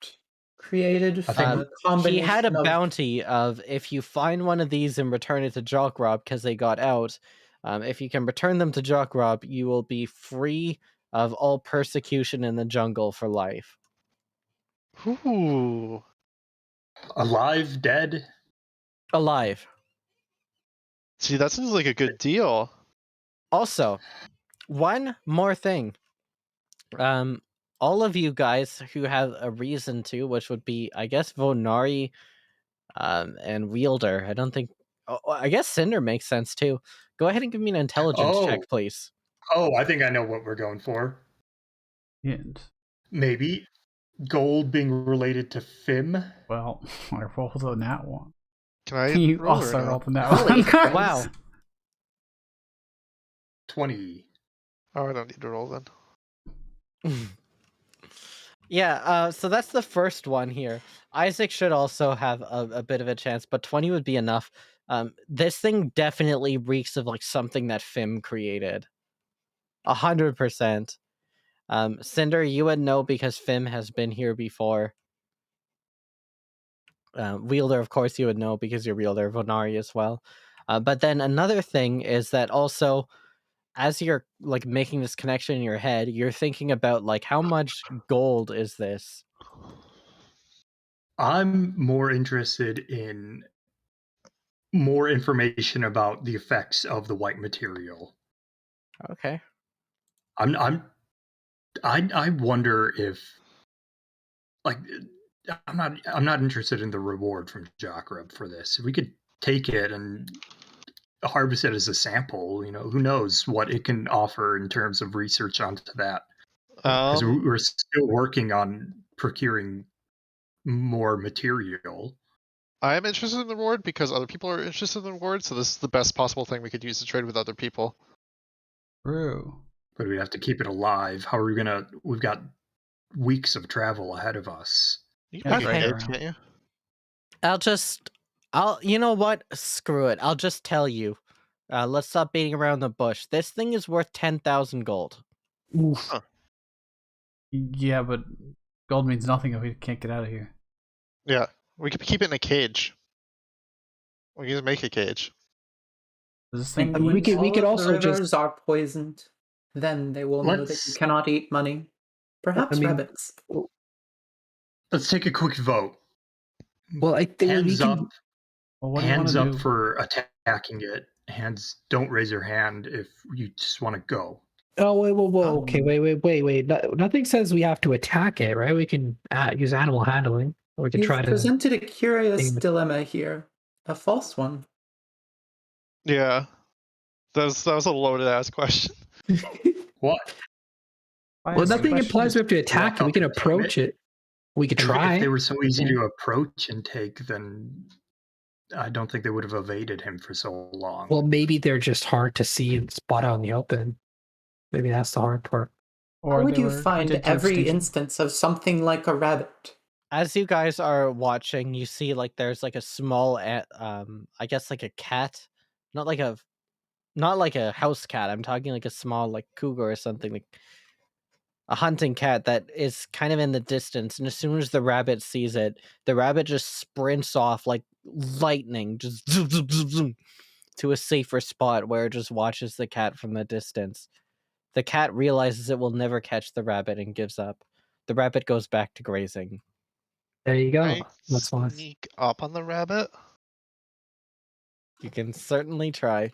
created I from think a combination He had a of... bounty of if you find one of these and return it to Jockrob because they got out, if you can return them to Jockrob, you will be free of all persecution in the jungle for life. Ooh. alive, dead. Alive. See, that seems like a good deal. Also, one more thing. All of you guys who have a reason to, which would be, I guess, Vonari, and Wielder. I don't think. Oh, I guess Cinder makes sense too. Go ahead and give me an intelligence check, please. Oh, I think I know what we're going for. And Maybe gold being related to Fim. well, I rolled a nat one. Can I You roll or also no? rolled a nat Holy one. Christ. Wow. 20. Oh, I don't need to roll then. Yeah, so that's the first one here. Isaac should also have a bit of a chance, but 20 would be enough. This thing definitely reeks of like something that Fim created. 100%. Cinder, you would know because Fim has been here before. Wielder, of course, you would know because you're Wielder. Vonari as well. But then another thing is that also, as you're like making this connection in your head, you're thinking about like how much gold is this? I'm more interested in more information about the effects of the white material. Okay. I wonder if, like, I'm not interested in the reward from Jakrub for this. If we could take it and harvest it as a sample, who knows what it can offer in terms of research onto that. Because we're still working on procuring more material. I am interested in the reward because other people are interested in the reward, so this is the best possible thing we could use to trade with other people. True. But we have to keep it alive. How are we gonna? We've got weeks of travel ahead of us. You can make Okay. a cage, Around. can't you? You know what? Screw it. I'll just tell you. Let's stop beating around the bush. This thing is worth 10,000 gold. Oof. Huh. Yeah, but gold means nothing if we can't get out of here. Yeah, we could keep it in a cage. We can just make a cage. Does this thing I mean, we need- could All of also the just- rivers are poisoned. Then they will know that you Let's- cannot eat money. Perhaps I mean, rabbits. Let's take a quick vote. Well, I think we Hands can. up. Well, what do you want Hands to up do? for attacking it. Hands. Don't raise your hand if you just want to go. Oh wait, whoa. Okay, wait. Nothing says we have to attack it, right? We can use animal handling, or we can You've try to. presented a curious Aim it. dilemma here. A false one. Yeah, that was a loaded ass question. What? Well, nothing implies we have to attack it. We can approach it. We could try. If they were so easy Yeah. to approach and take, then I don't think they would have evaded him for so long. Well, maybe they're just hard to see and spot out in the open. Maybe that's the hard part. Or How would they you were find addicted to every extinction. instance of something like a rabbit? As you guys are watching, you see like there's like a small, I guess like a cat, not like a house cat. I'm talking like a small like cougar or something, like a hunting cat that is kind of in the distance. And as soon as the rabbit sees it, the rabbit just sprints off like lightning, just zoom, zoom, zoom, zoom, to a safer spot where it just watches the cat from the distance. The cat realizes it will never catch the rabbit and gives up. The rabbit goes back to grazing. There you go. Can I That's fine. sneak up on the rabbit? You can certainly try.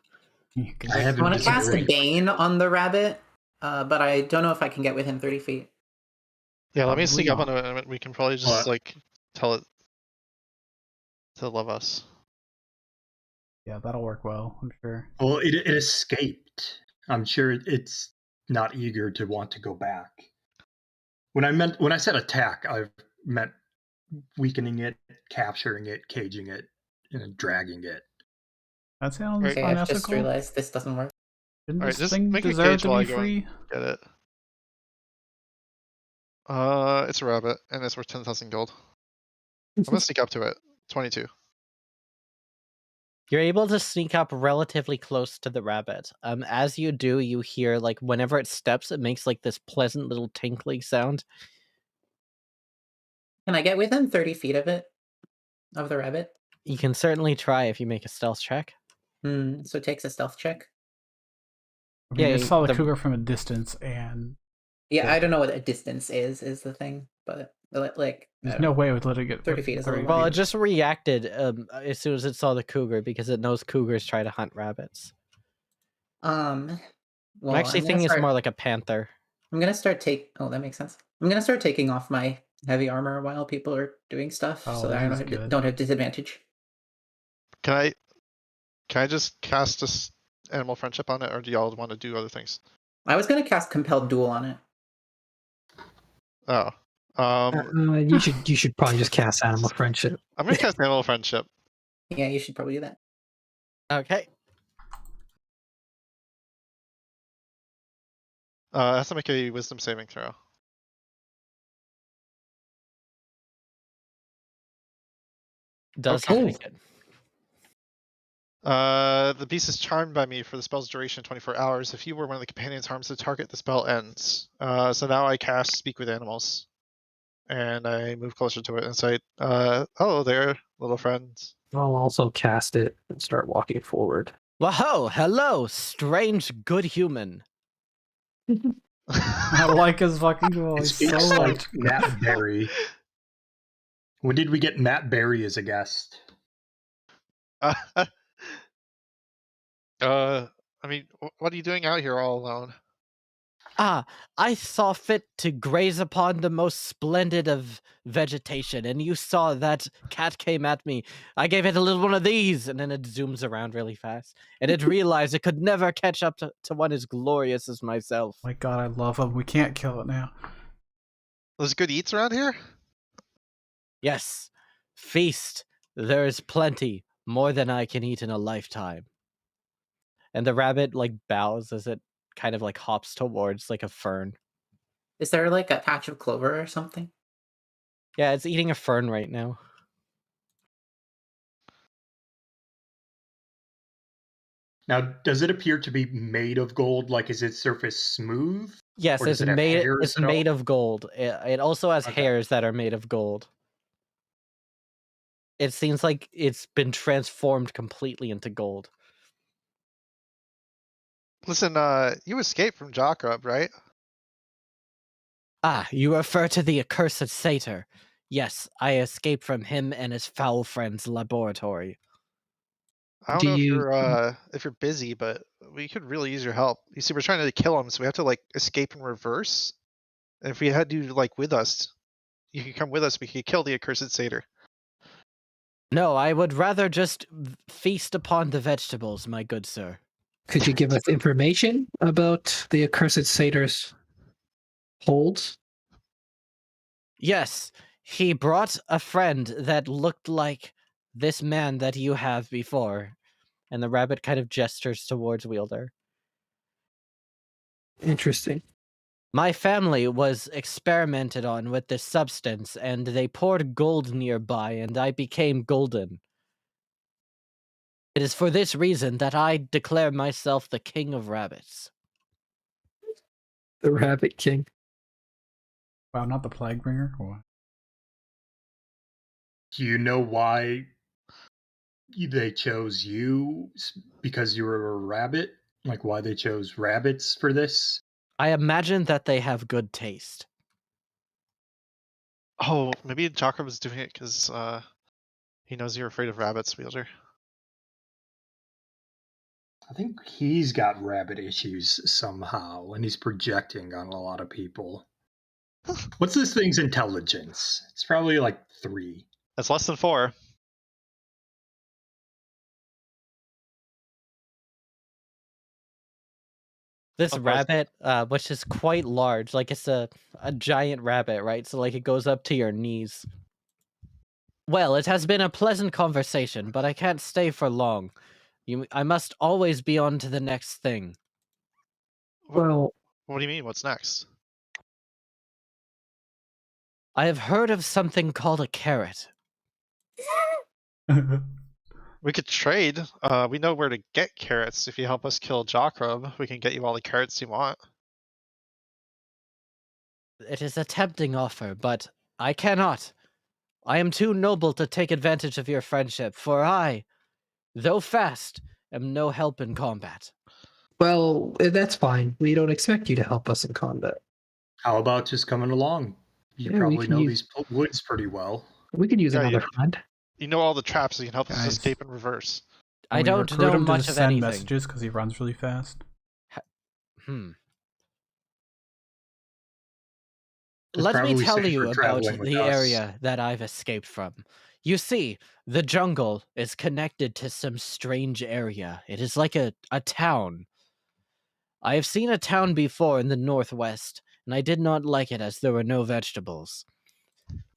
You can- I I haven't want to cast a disagreed. Bane on the rabbit, but I don't know if I can get within 30 feet. Yeah, let me Probably sneak up not. on it, and we can probably just What? like tell it to love us. Yeah, that'll work well, I'm sure. Well, it escaped. I'm sure it's not eager to want to go back. When I said attack, I meant weakening it, capturing it, caging it, and then dragging it. That sounds Right. Okay, I've just unethical. realized this doesn't work. Didn't Alright, this just thing make a deserve cage to while be I go and free? get it. It's a rabbit, and it's worth 10,000 gold. I'm gonna sneak up to it. 22. You're able to sneak up relatively close to the rabbit. As you do, you hear like whenever it steps, it makes like this pleasant little tinkling sound. Can I get within 30 feet of it? Of the rabbit? You can certainly try if you make a stealth check. So it takes a stealth check. I mean, Yeah, I saw the the- cougar from a distance, and Yeah, Yeah. I don't know what a distance is the thing, but like I there's don't no know. way it would let it get 30 feet is a little Well, long. it just reacted as soon as it saw the cougar because it knows cougars try to hunt rabbits. Well, I'm actually thinking it's more like a panther. I'm gonna start Oh, that makes sense. I'm gonna start taking off my heavy armor while people are doing stuff, Oh, so that I this is good. don't have disadvantage. Can I just cast this animal friendship on it, or do y'all want to do other things? I was gonna cast compelled duel on it. Oh. You should probably just cast animal friendship. I'm gonna cast animal friendship. Yeah, you should probably do that. Okay. It has to make a wisdom saving throw. Does Okay. make it. The beast is charmed by me for the spell's duration 24 hours. If you were one of the companions harms the target, the spell ends. So now I cast Speak with Animals. And I move closer to it and say, hello there, little friends. I'll also cast it and start walking forward. Whoa, hello, strange good human. I like his fucking It voice speaks so like much. Matt Berry. When did we get Matt Berry as a guest? I mean, what are you doing out here all alone? Ah, I saw fit to graze upon the most splendid of vegetation, and you saw that cat came at me. I gave it a little one of these, and then it zooms around really fast. And it realized it could never catch up to one as glorious as myself. My God, I love him. We can't kill it now. There's good eats around here? Yes, feast. There is plenty, more than I can eat in a lifetime. And the rabbit like bows as it kind of like hops towards like a fern. Is there like a patch of clover or something? Yeah, it's eating a fern right now. Now, does it appear to be made of gold? Like, is its surface smooth? Yes, Or does it's it have made. hairs It's at all? made of gold. It also has Okay. hairs that are made of gold. It seems like it's been transformed completely into gold. Listen, you escaped from Jackrub, right? Ah, you refer to the accursed satyr. Yes, I escaped from him and his foul friend's laboratory. I don't Do know you- if you're busy, but we could really use your help. You see, we're trying to kill him, so we have to like escape in reverse. And if we had you like with us, you could come with us. We could kill the accursed satyr. No, I would rather just feast upon the vegetables, my good sir. Could you give us information about the accursed satyr's holds? Yes, he brought a friend that looked like this man that you have before. And the rabbit kind of gestures towards Wielder. Interesting. My family was experimented on with this substance, and they poured gold nearby, and I became golden. It is for this reason that I declare myself the king of rabbits. The Rabbit King. Wow, not the plague bringer. Or what? Do you know why they chose you? Because you were a rabbit? Like, why they chose rabbits for this? I imagine that they have good taste. Oh, maybe Jackrub was doing it because he knows you're afraid of rabbits, Wielder. I think he's got rabbit issues somehow, and he's projecting on a lot of people. What's this thing's intelligence? It's probably like 3. That's less than 4. This Of course. rabbit, which is quite large, like it's a giant rabbit, right? So like it goes up to your knees. Well, it has been a pleasant conversation, but I can't stay for long. I must always be on to the next thing. Well, What do you mean? What's next? I have heard of something called a carrot. We could trade. We know where to get carrots. If you help us kill Jacob, we can get you all the carrots you want. It is a tempting offer, but I cannot. I am too noble to take advantage of your friendship, for I, though fast, am no help in combat. Well, that's fine. We don't expect you to help us in combat. How about just coming along? You Yeah, we probably can know use- these woods pretty well. We could use Yeah, another friend. You know all the traps, so you can help us Guys. escape in reverse. I When we don't recruit know him to much just of send anything. messages because he runs really fast. It's Let me probably tell safer you about traveling with the us. area that I've escaped from. You see, the jungle is connected to some strange area. It is like a town. I have seen a town before in the northwest, and I did not like it as there were no vegetables.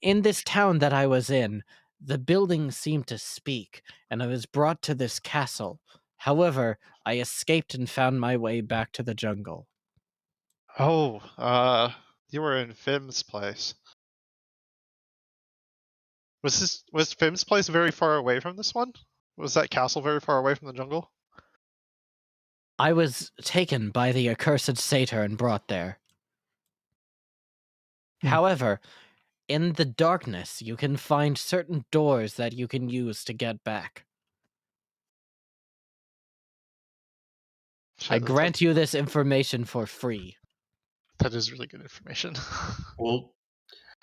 In this town that I was in, the buildings seemed to speak, and I was brought to this castle. However, I escaped and found my way back to the jungle. Oh, you were in Fim's place. Was Fim's place very far away from this one? Was that castle very far away from the jungle? I was taken by the accursed satyr and brought there. However, in the darkness, you can find certain doors that you can use to get back. I Shit, grant you this information for free. that is really good information. Well,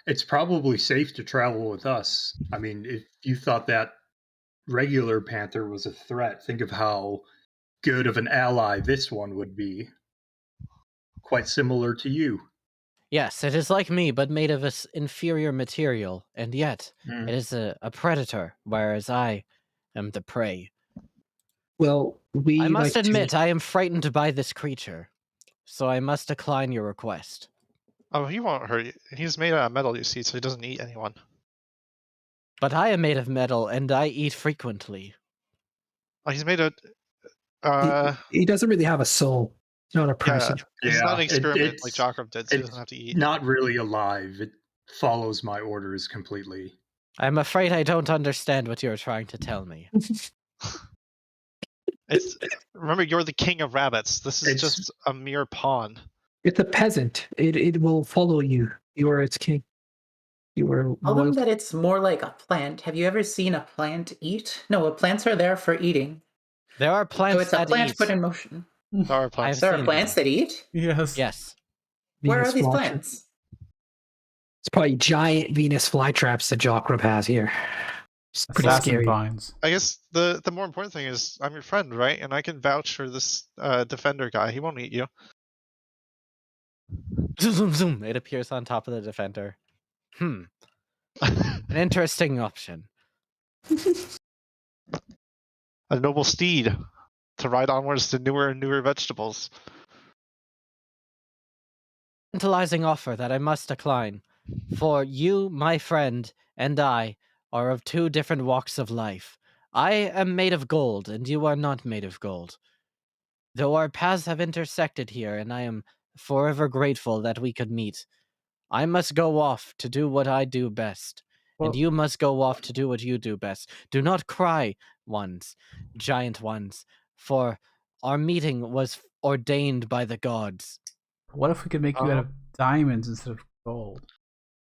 it's probably safe to travel with us. I mean, if you thought that regular panther was a threat, think of how good of an ally this one would be. Quite similar to you. Yes, it is like me, but made of an inferior material, and yet it is a predator, whereas I am the prey. Well, we I must like admit, to... I am frightened by this creature, so I must decline your request. Oh, he won't hurt you. He's made out of metal, you see, so he doesn't eat anyone. But I am made of metal, and I eat frequently. Oh, he's made a. He doesn't really have a soul. He's not a person. It's not an Yeah, experiment it's- like Jacob did, so he it's doesn't have to eat. not really alive. It follows my orders completely. I'm afraid I don't understand what you're trying to tell me. It's remember, you're the king of rabbits. This is It's- just a mere pawn. It's a peasant. It will follow you. You are its king. You are Tell them one. that it's more like a plant. Have you ever seen a plant eat? No, plants are there for eating. There are plants So it's a that plant eat. put in motion. There are plants. There are seen plants them. that eat? Yes. Yes. Where are Venus these flytrap. plants? It's probably giant Venus flytraps that Jokrub has here. It's pretty Assassin scary. vines. I guess the more important thing is I'm your friend, right? And I can vouch for this defender guy. He won't eat you. Zoom, zoom, zoom. It appears on top of the defender. An interesting option. A noble steed to ride onwards to newer and newer vegetables. Tantalizing offer that I must decline. For you, my friend, and I are of two different walks of life. I am made of gold, and you are not made of gold. Though our paths have intersected here, and I am forever grateful that we could meet, I must go off to do what I do best, and you must go off to do what you do best. Do not cry, ones, giant ones, for our meeting was ordained by the gods. What if we could make you out of diamonds instead of gold?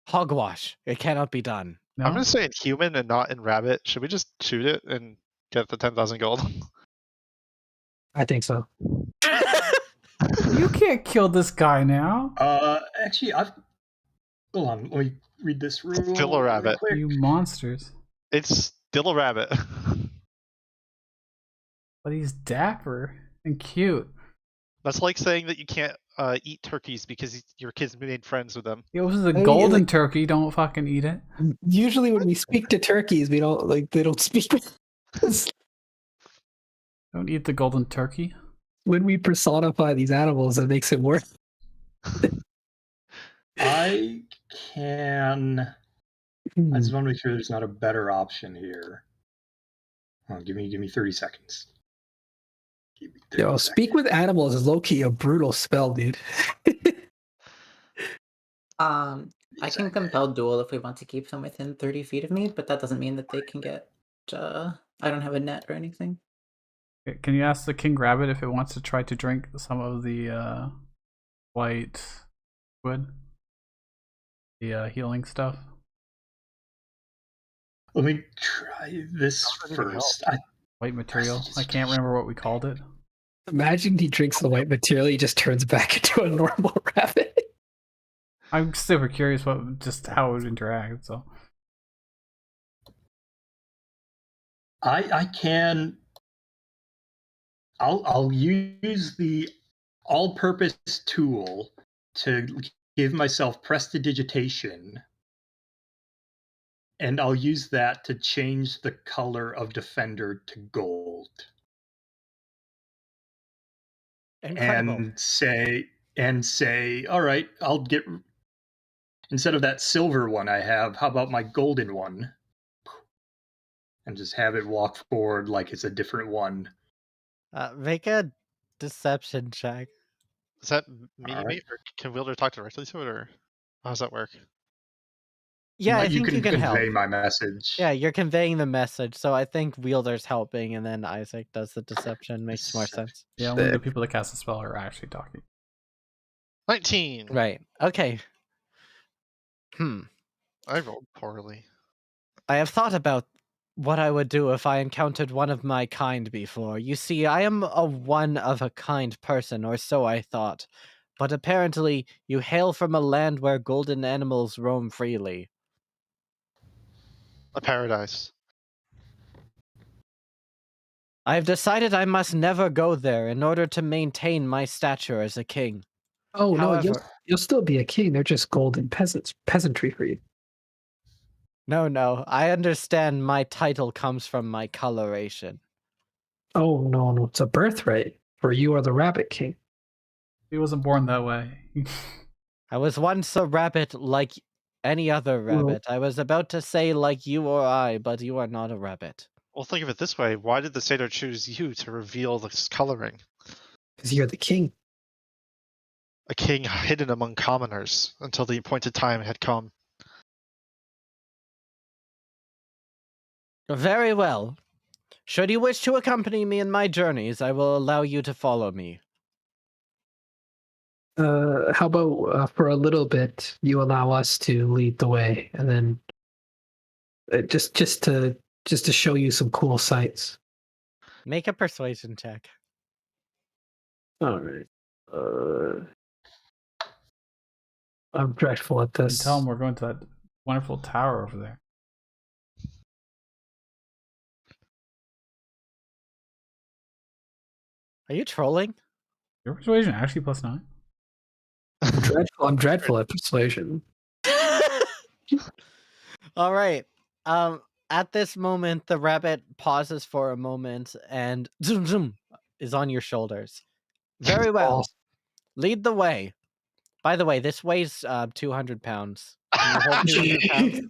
Hogwash. It cannot be done. No? I'm gonna say in human and not in rabbit. Should we just shoot it and get the 10,000 gold? I think so. You can't kill this guy now. Actually, hold on. Let me read this rule. Still a rabbit. real quick. You monsters. It's still a rabbit. But he's dapper and cute. That's like saying that you can't eat turkeys because your kids made friends with them. It was a mean, golden like- turkey. Don't fucking eat it. Usually when we speak to turkeys, we don't like they don't speak. Don't eat the golden turkey. When we personify these animals, it makes it worse. I can. I just want to make sure there's not a better option here. Oh, give me 30 seconds. Give me 30 Yo, seconds. speak with animals is low key a brutal spell, dude. I can compel duel if we want to keep them within 30 feet of me, but that doesn't mean that they can get I don't have a net or anything. Can you ask the king rabbit if it wants to try to drink some of the white wood? The healing stuff? Let me try this That would first. White material? I can't remember what we called it. Imagine he drinks the white material, he just turns back into a normal rabbit. I'm super curious just how it would interact, so. I can. I'll use the all-purpose tool to give myself prestidigitation, and I'll use that to change the color of Defender to gold. Incredible. And say, all right, I'll get, instead of that silver one I have, how about my golden one? And just have it walk forward like it's a different one. Make a deception check. Is that me, All right. or can Wielder talk directly to it, or how does that work? Yeah, I You think you can help. convey my message. Yeah, you're conveying the message, so I think Wielder's helping, and then Isaac does the deception. Makes more sense. Yeah, only the people that cast the spell are actually talking. 19. Right. Okay. I rolled poorly. I have thought about what I would do if I encountered one of my kind before. You see, I am a one-of-a-kind person, or so I thought. But apparently, you hail from a land where golden animals roam freely. A paradise. I have decided I must never go there in order to maintain my stature as a king. Oh no, However- you'll still be a king. They're just golden peasantry for you. No, I understand my title comes from my coloration. Oh no, it's a birthright. For you are the rabbit king. He wasn't born that way. I was once a rabbit like any other rabbit. I was about to say like you or I, but you are not a rabbit. Well, think of it this way. Why did the Satyr choose you to reveal this coloring? Because you're the king. A king hidden among commoners until the appointed time had come. Very well. Should you wish to accompany me in my journeys, I will allow you to follow me. How about for a little bit you allow us to lead the way, and then just to show you some cool sights. Make a persuasion check. All right. I'm dreadful at And this. tell him we're going to that wonderful tower over there. Are you trolling? Your persuasion actually +9? I'm dreadful at persuasion. All right. At this moment, the rabbit pauses for a moment and zoom zoom is on your shoulders. Very well. Awesome. Lead the way. By the way, this weighs 200 pounds. Can you hold 200 pounds?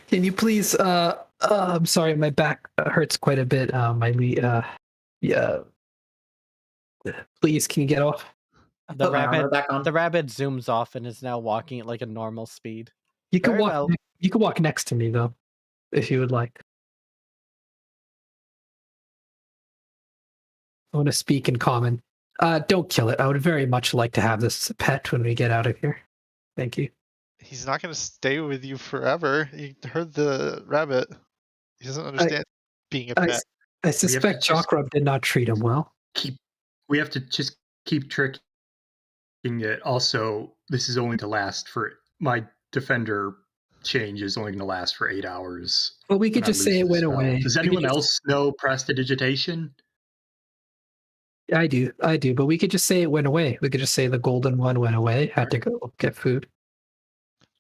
Can you please? I'm sorry, my back hurts quite a bit. Yeah. Please, can you get off? The Put my armor rabbit, back on. the rabbit zooms off and is now walking at like a normal speed. You can Very walk. well. You can walk next to me though, if you would like. I want to speak in common. Don't kill it. I would very much like to have this as a pet when we get out of here. Thank you. He's not going to stay with you forever. You heard the rabbit. He doesn't understand being a pet. I suspect Jakrub did not treat him well. We have to just keep tricking it. Also, this is only to last for my Defender change is only going to last for 8 hours. Well, we could when I just say lose it the went spell. away. Does anyone else know prestidigitation? I do, but we could just say it went away. We could just say the golden one went away, had to go get food.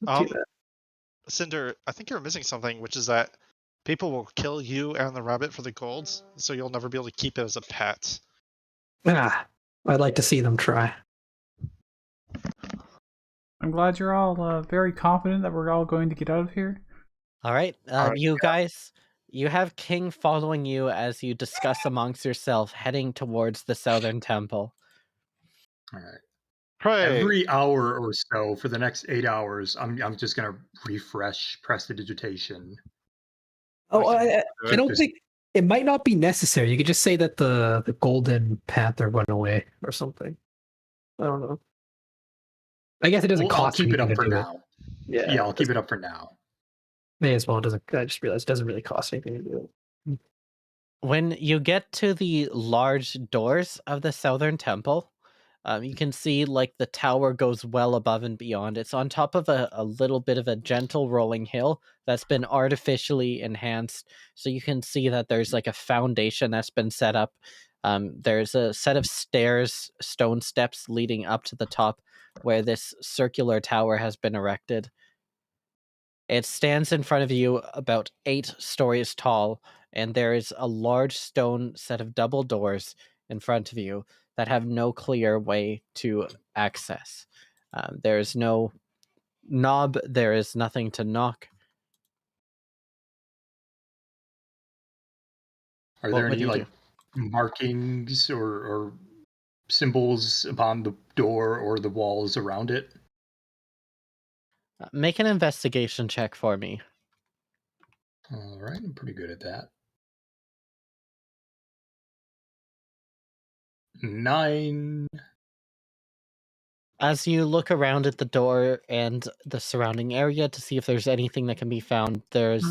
Do that. Cinder, I think you're missing something, which is that people will kill you and the rabbit for the golds, so you'll never be able to keep it as a pet. I'd like to see them try. I'm glad you're all very confident that we're all going to get out of here. All right, Alright, you guys, you have King following you as you discuss amongst yourself, heading towards the southern temple. All right. Pray. Every hour or so for the next 8 hours, I'm just going to refresh prestidigitation. Oh, I can I do it. don't Just- think it might not be necessary. You could just say that the golden panther went away or something. I don't know. I guess it doesn't Well, I'll cost keep it anything up to for do it. now. Yeah, Yeah, I'll keep it up for now. may as well. It doesn't. I just realized it doesn't really cost anything to do it. When you get to the large doors of the southern temple, you can see like the tower goes well above and beyond. It's on top of a little bit of a gentle rolling hill that's been artificially enhanced. So you can see that there's like a foundation that's been set up. There's a set of stairs, stone steps leading up to the top where this circular tower has been erected. It stands in front of you about 8 stories tall, and there is a large stone set of double doors in front of you that have no clear way to access. There is no knob, there is nothing to knock. Are What there would any you like markings or symbols upon the door or the walls around it? Make an investigation check for me. All right, I'm pretty good at that. 9. As you look around at the door and the surrounding area to see if there's anything that can be found, there's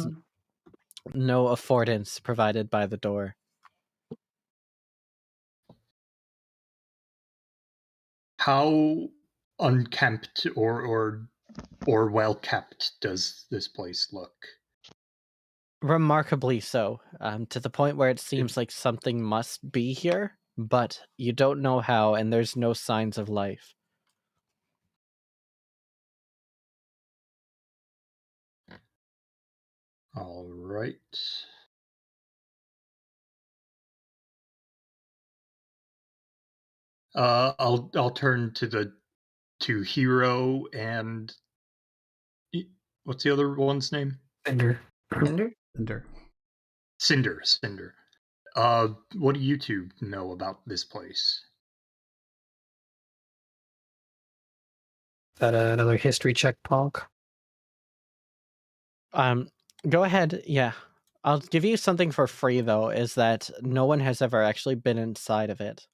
no affordance provided by the door. How unkempt or well kept does this place look? Remarkably so, to the point where it seems like something must be here, but you don't know how, and there's no signs of life. All right. I'll turn to Hero and what's the other one's name? Ender. Ender? Cinder. Cinder. What do you two know about this place? Is that another history check, Pog? Go ahead, yeah. I'll give you something for free, though, is that no one has ever actually been inside of it.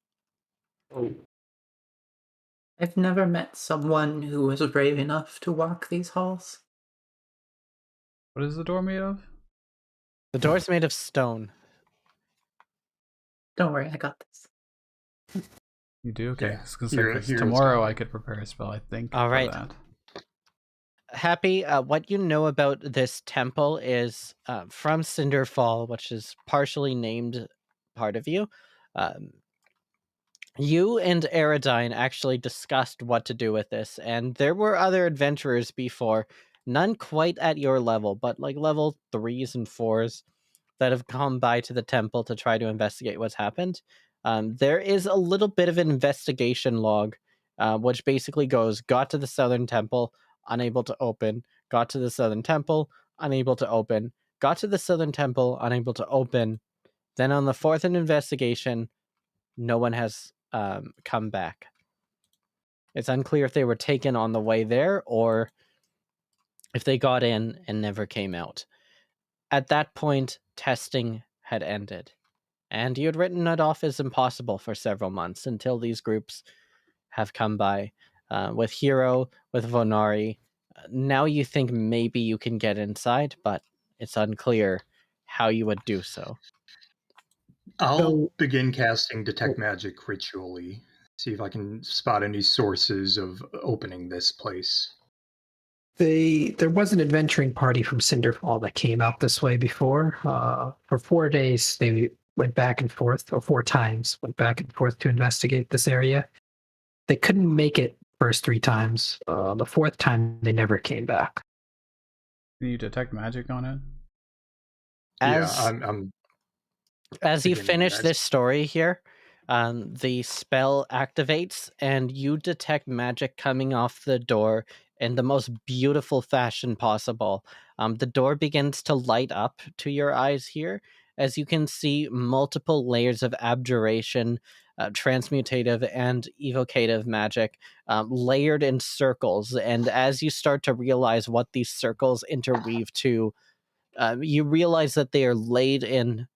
I've never met someone who was brave enough to walk these halls. What is the door made of? The door's made of stone. Don't worry, I got this. You do? Okay. Yeah, I was gonna say, Hero- 'cause Hero's tomorrow got I it. could prepare a spell, I think. All for right. that. Happy, what you know about this temple is from Cinderfall, which is partially named part of you. You and Aradine actually discussed what to do with this, and there were other adventurers before, none quite at your level, but like level 3s and 4s that have come by to the temple to try to investigate what's happened. There is a little bit of an investigation log, which basically goes, got to the southern temple, unable to open, got to the southern temple, unable to open, got to the southern temple, unable to open. Then on the 4th investigation, no one has come back. It's unclear if they were taken on the way there or if they got in and never came out. At that point, testing had ended, and you had written it off as impossible for several months until these groups have come by. With Hero, with Vonari, now you think maybe you can get inside, but it's unclear how you would do so. I'll So- begin casting Detect Magic ritually. See if I can spot any sources of opening this place. There was an adventuring party from Cinderfall that came out this way before. For 4 days, they went back and forth, or 4 times went back and forth to investigate this area. They couldn't make it first 3 times. The 4th time, they never came back. Can you detect magic on it? As Yeah, I'm As you beginning finish that. this story here, the spell activates and you detect magic coming off the door in the most beautiful fashion possible. The door begins to light up to your eyes here as you can see multiple layers of abjuration, transmutative, and evocative magic layered in circles. And as you start to realize what these circles interweave to, You realize that they are laid in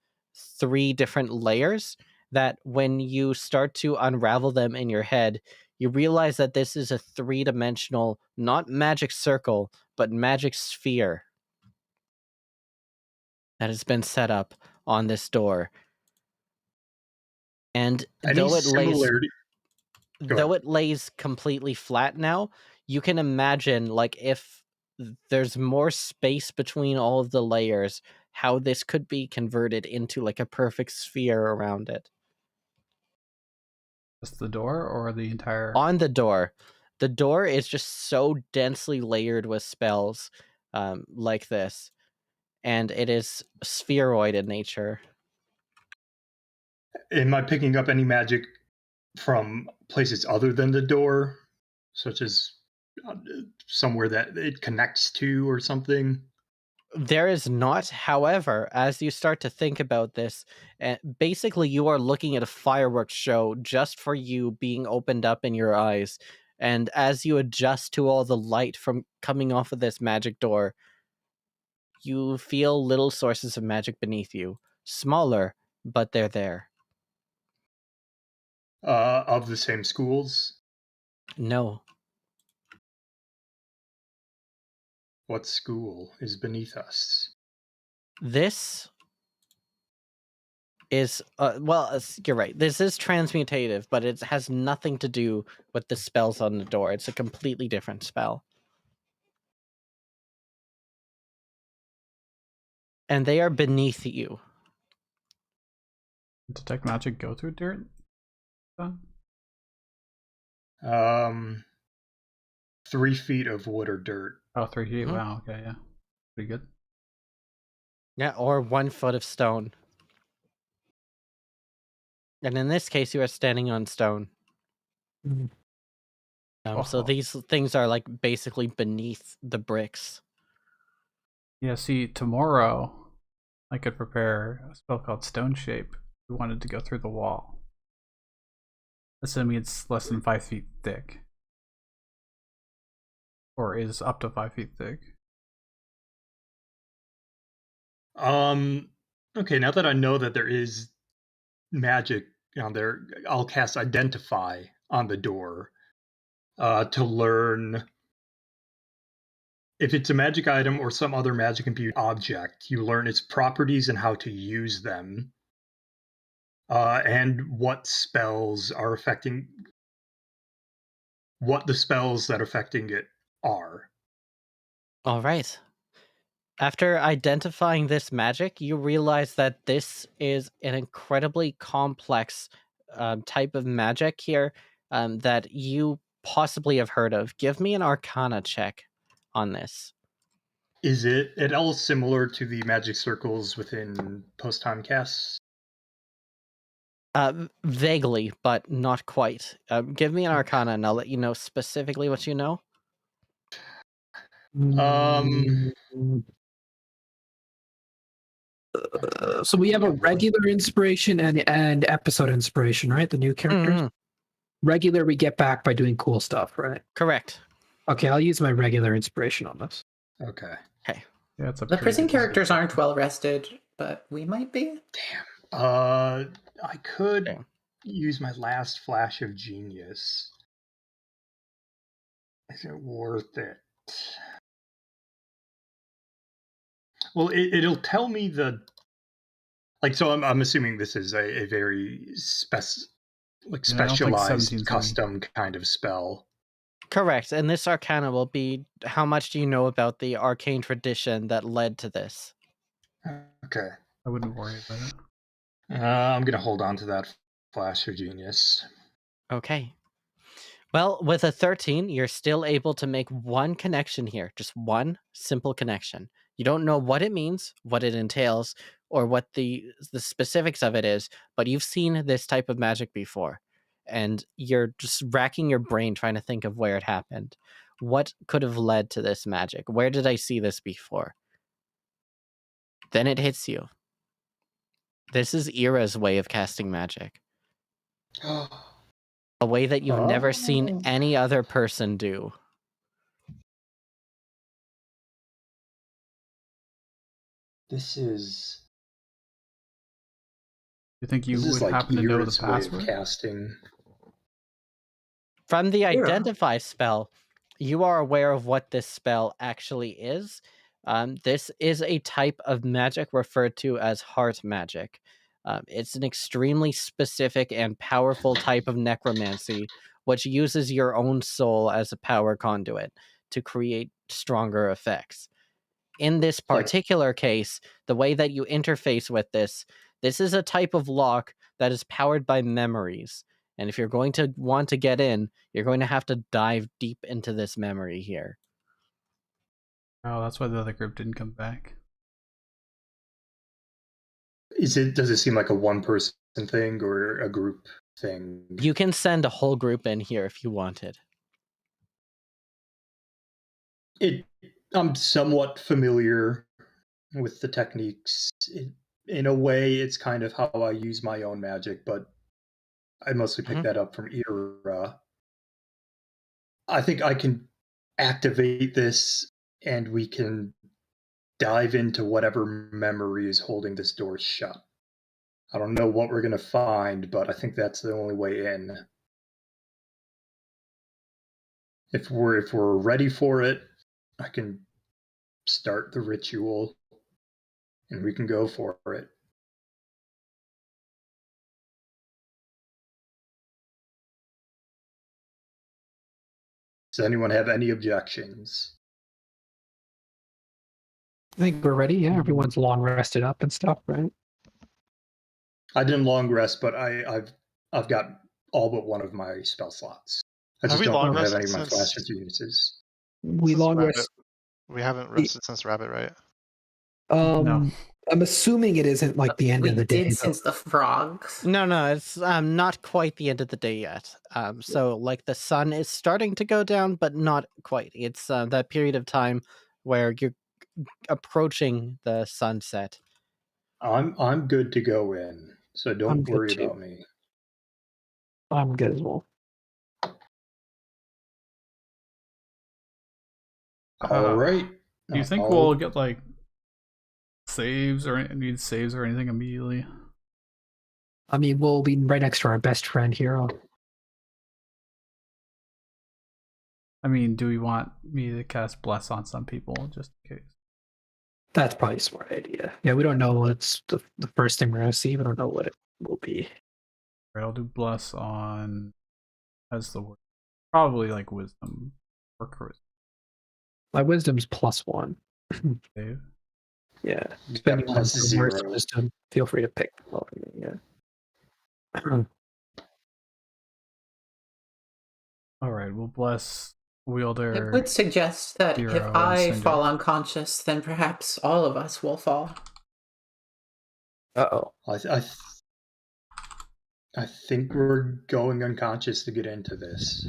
3 different layers, that when you start to unravel them in your head, you realize that this is a 3-dimensional, not magic circle, but magic sphere that has been set up on this door. And Any though similarity? Go ahead. it lays completely flat now, you can imagine, like, if there's more space between all of the layers, how this could be converted into like a perfect sphere around it. Just the door or the entire? On the door. The door is just so densely layered with spells, like this, and it is spheroid in nature. Am I picking up any magic from places other than the door, such as somewhere that it connects to or something? There is not. However, as you start to think about this, basically you are looking at a fireworks show just for you being opened up in your eyes. And as you adjust to all the light from coming off of this magic door, you feel little sources of magic beneath you. Smaller, but they're there. Of the same schools? No. What school is beneath us? This is, you're right. This is transmutative, but it has nothing to do with the spells on the door. It's a completely different spell. And they are beneath you. Detect magic go through dirt? Then? 3 feet of wood or dirt. Oh, 3 feet. Mhm. Wow. Okay, yeah, pretty good. Yeah, or 1 foot of stone. And in this case, you are standing on stone. Mhm. So Oh. these things are like basically beneath the bricks. Yeah. See, tomorrow I could prepare a spell called Stone Shape. We wanted to go through the wall, assuming it's less than 5 feet thick, or is up to 5 feet thick. Okay, now that I know that there is magic on there, I'll cast Identify on the door to learn if it's a magic item or some other magic imbued object. You learn its properties and how to use them, and what spells are affecting what the spells that are affecting it are. All right. After identifying this magic, you realize that this is an incredibly complex type of magic here that you possibly have heard of. Give me an Arcana check on this. Is it at all similar to the magic circles within post-time casts? Vaguely, but not quite. Give me an Arcana, and I'll let you know specifically what you know. Um, So we have a regular inspiration and episode inspiration, right? The new characters. Mhm. Regular we get back by doing cool stuff, right? Correct. Okay, I'll use my regular inspiration on this. Okay. Yeah, it's a The pretty prison good- characters aren't well rested, but we might be. I could Okay. use my last flash of genius. Is it worth it? Well, it'll tell me the so I'm assuming this is a very Yeah, I don't think specialized 17's custom kind of spell. Correct. And this Arcana will be how much do you know about the arcane tradition that led to this? Okay. I wouldn't worry about it. I'm gonna hold on to that flash of genius. Okay. Well, with a 13, you're still able to make one connection here, just one simple connection. You don't know what it means, what it entails, or what the specifics of it is, but you've seen this type of magic before, and you're just racking your brain trying to think of where it happened. What could have led to this magic? Where did I see this before? Then it hits you. This is Ira's way of casting magic. A way that you've never seen any other person do. This is You think you this is would like happen to know the Yrith's way of password? casting. From the Yeah. identify spell, you are aware of what this spell actually is. This is a type of magic referred to as heart magic. It's an extremely specific and powerful type of necromancy, which uses your own soul as a power conduit to create stronger effects. In this Like- particular case, the way that you interface with this is a type of lock that is powered by memories. And if you're going to want to get in, you're going to have to dive deep into this memory here. Oh, that's why the other group didn't come back. Does it seem like a one-person thing or a group thing? You can send a whole group in here if you wanted. I'm somewhat familiar with the techniques. In a way, it's kind of how I use my own magic, but I mostly picked that up from Era. I think I can activate this, and we can dive into whatever memory is holding this door shut. I don't know what we're going to find, but I think that's the only way in. If we're ready for it, I can start the ritual, and we can go for it. Does anyone have any objections? I think we're ready. Yeah, everyone's long rested up and stuff, right? I didn't long rest, but I've got all but one of my spell slots. I Have just we don't long have rested any of my since- flash geniuses. We Since long Rabbit. rest. We haven't rested since Rabbit, right? No. I'm assuming it isn't like the end We of the day. did though. since the frogs. No, it's not quite the end of the day yet. So like the sun is starting to go down, but not quite. It's that period of time where you're approaching the sunset. I'm good to go in, so I'm don't good worry too. about me. I'm good as well. All right. Do you think we'll get like saves or need saves or anything immediately? I mean, we'll be right next to our best friend here. I mean, do we want me to cast Bless on some people just in case? That's probably a smart idea. Yeah, we don't know what's the first thing we're going to see. We don't know what it will be. Right, I'll do Bless on as the word. Probably like Wisdom or Charisma. My wisdom's +1. Save. Yeah, depending on plus the worst 0. wisdom, feel free to pick. Yeah. All right, we'll Bless I Wielder. would suggest that if Hero and I Cinder. fall unconscious, then perhaps all of us will fall. Uh-oh. I think we're going unconscious to get into this,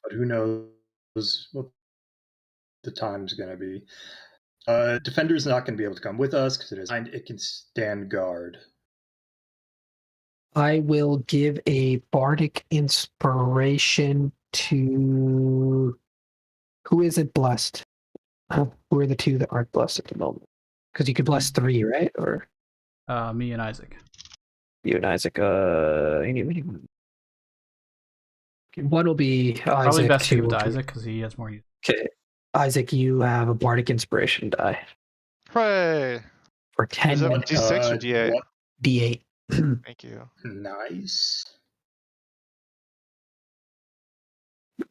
but who knows what the time's going to be. Defender's not going to be able to come with us because it can stand guard. I will give a bardic inspiration to who isn't blessed. Who are the two that aren't blessed at the moment? Because you could bless 3, right? Or Me and Isaac. you and Isaac. One will be Probably Isaac. best to 2 give it will to be- Isaac because he has more use. Okay, Isaac, you have a bardic inspiration die Hooray! for 10 Is it minutes. D6 or D8? What? D8. Thank you. Nice.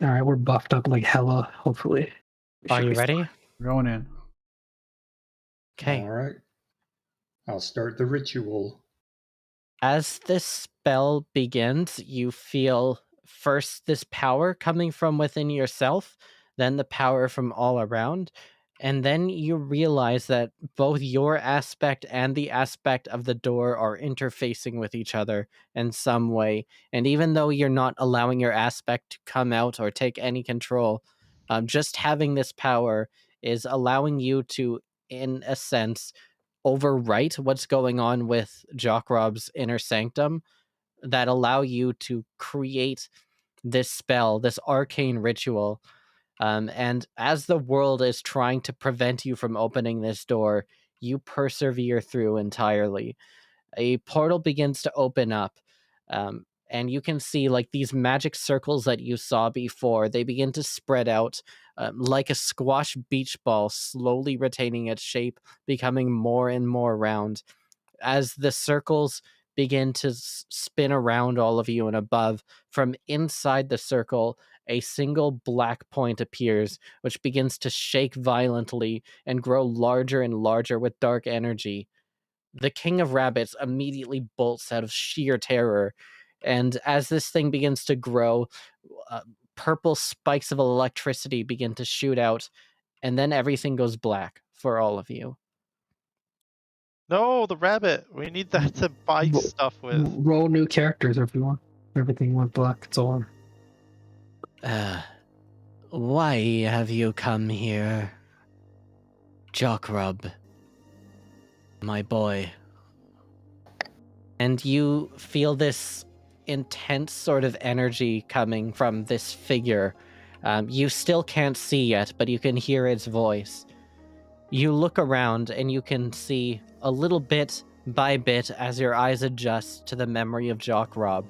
All right, we're buffed up like hella. Hopefully, We Are should you be ready? fine. We're going in. Okay. All right. I'll start the ritual. As this spell begins, you feel first this power coming from within yourself, then the power from all around, and then you realize that both your aspect and the aspect of the door are interfacing with each other in some way. And even though you're not allowing your aspect to come out or take any control, just having this power is allowing you to, in a sense, overwrite what's going on with Jockrob's inner sanctum that allow you to create this spell, this arcane ritual. And as the world is trying to prevent you from opening this door, you persevere through entirely. A portal begins to open up, and you can see like these magic circles that you saw before. They begin to spread out like a squash beach ball, slowly retaining its shape, becoming more and more round. As the circles begin to spin around all of you and above, from inside the circle, a single black point appears, which begins to shake violently and grow larger and larger with dark energy. The King of Rabbits immediately bolts out of sheer terror, and as this thing begins to grow, purple spikes of electricity begin to shoot out, and then everything goes black for all of you. No, the rabbit. We need that to buy Ro- stuff with. Roll new characters if you want. Everything went black. It's all on. Why have you come here? Jockrub, my boy. And you feel this intense sort of energy coming from this figure. You still can't see yet, but you can hear its voice. You look around and you can see a little bit by bit as your eyes adjust to the memory of Jockrub.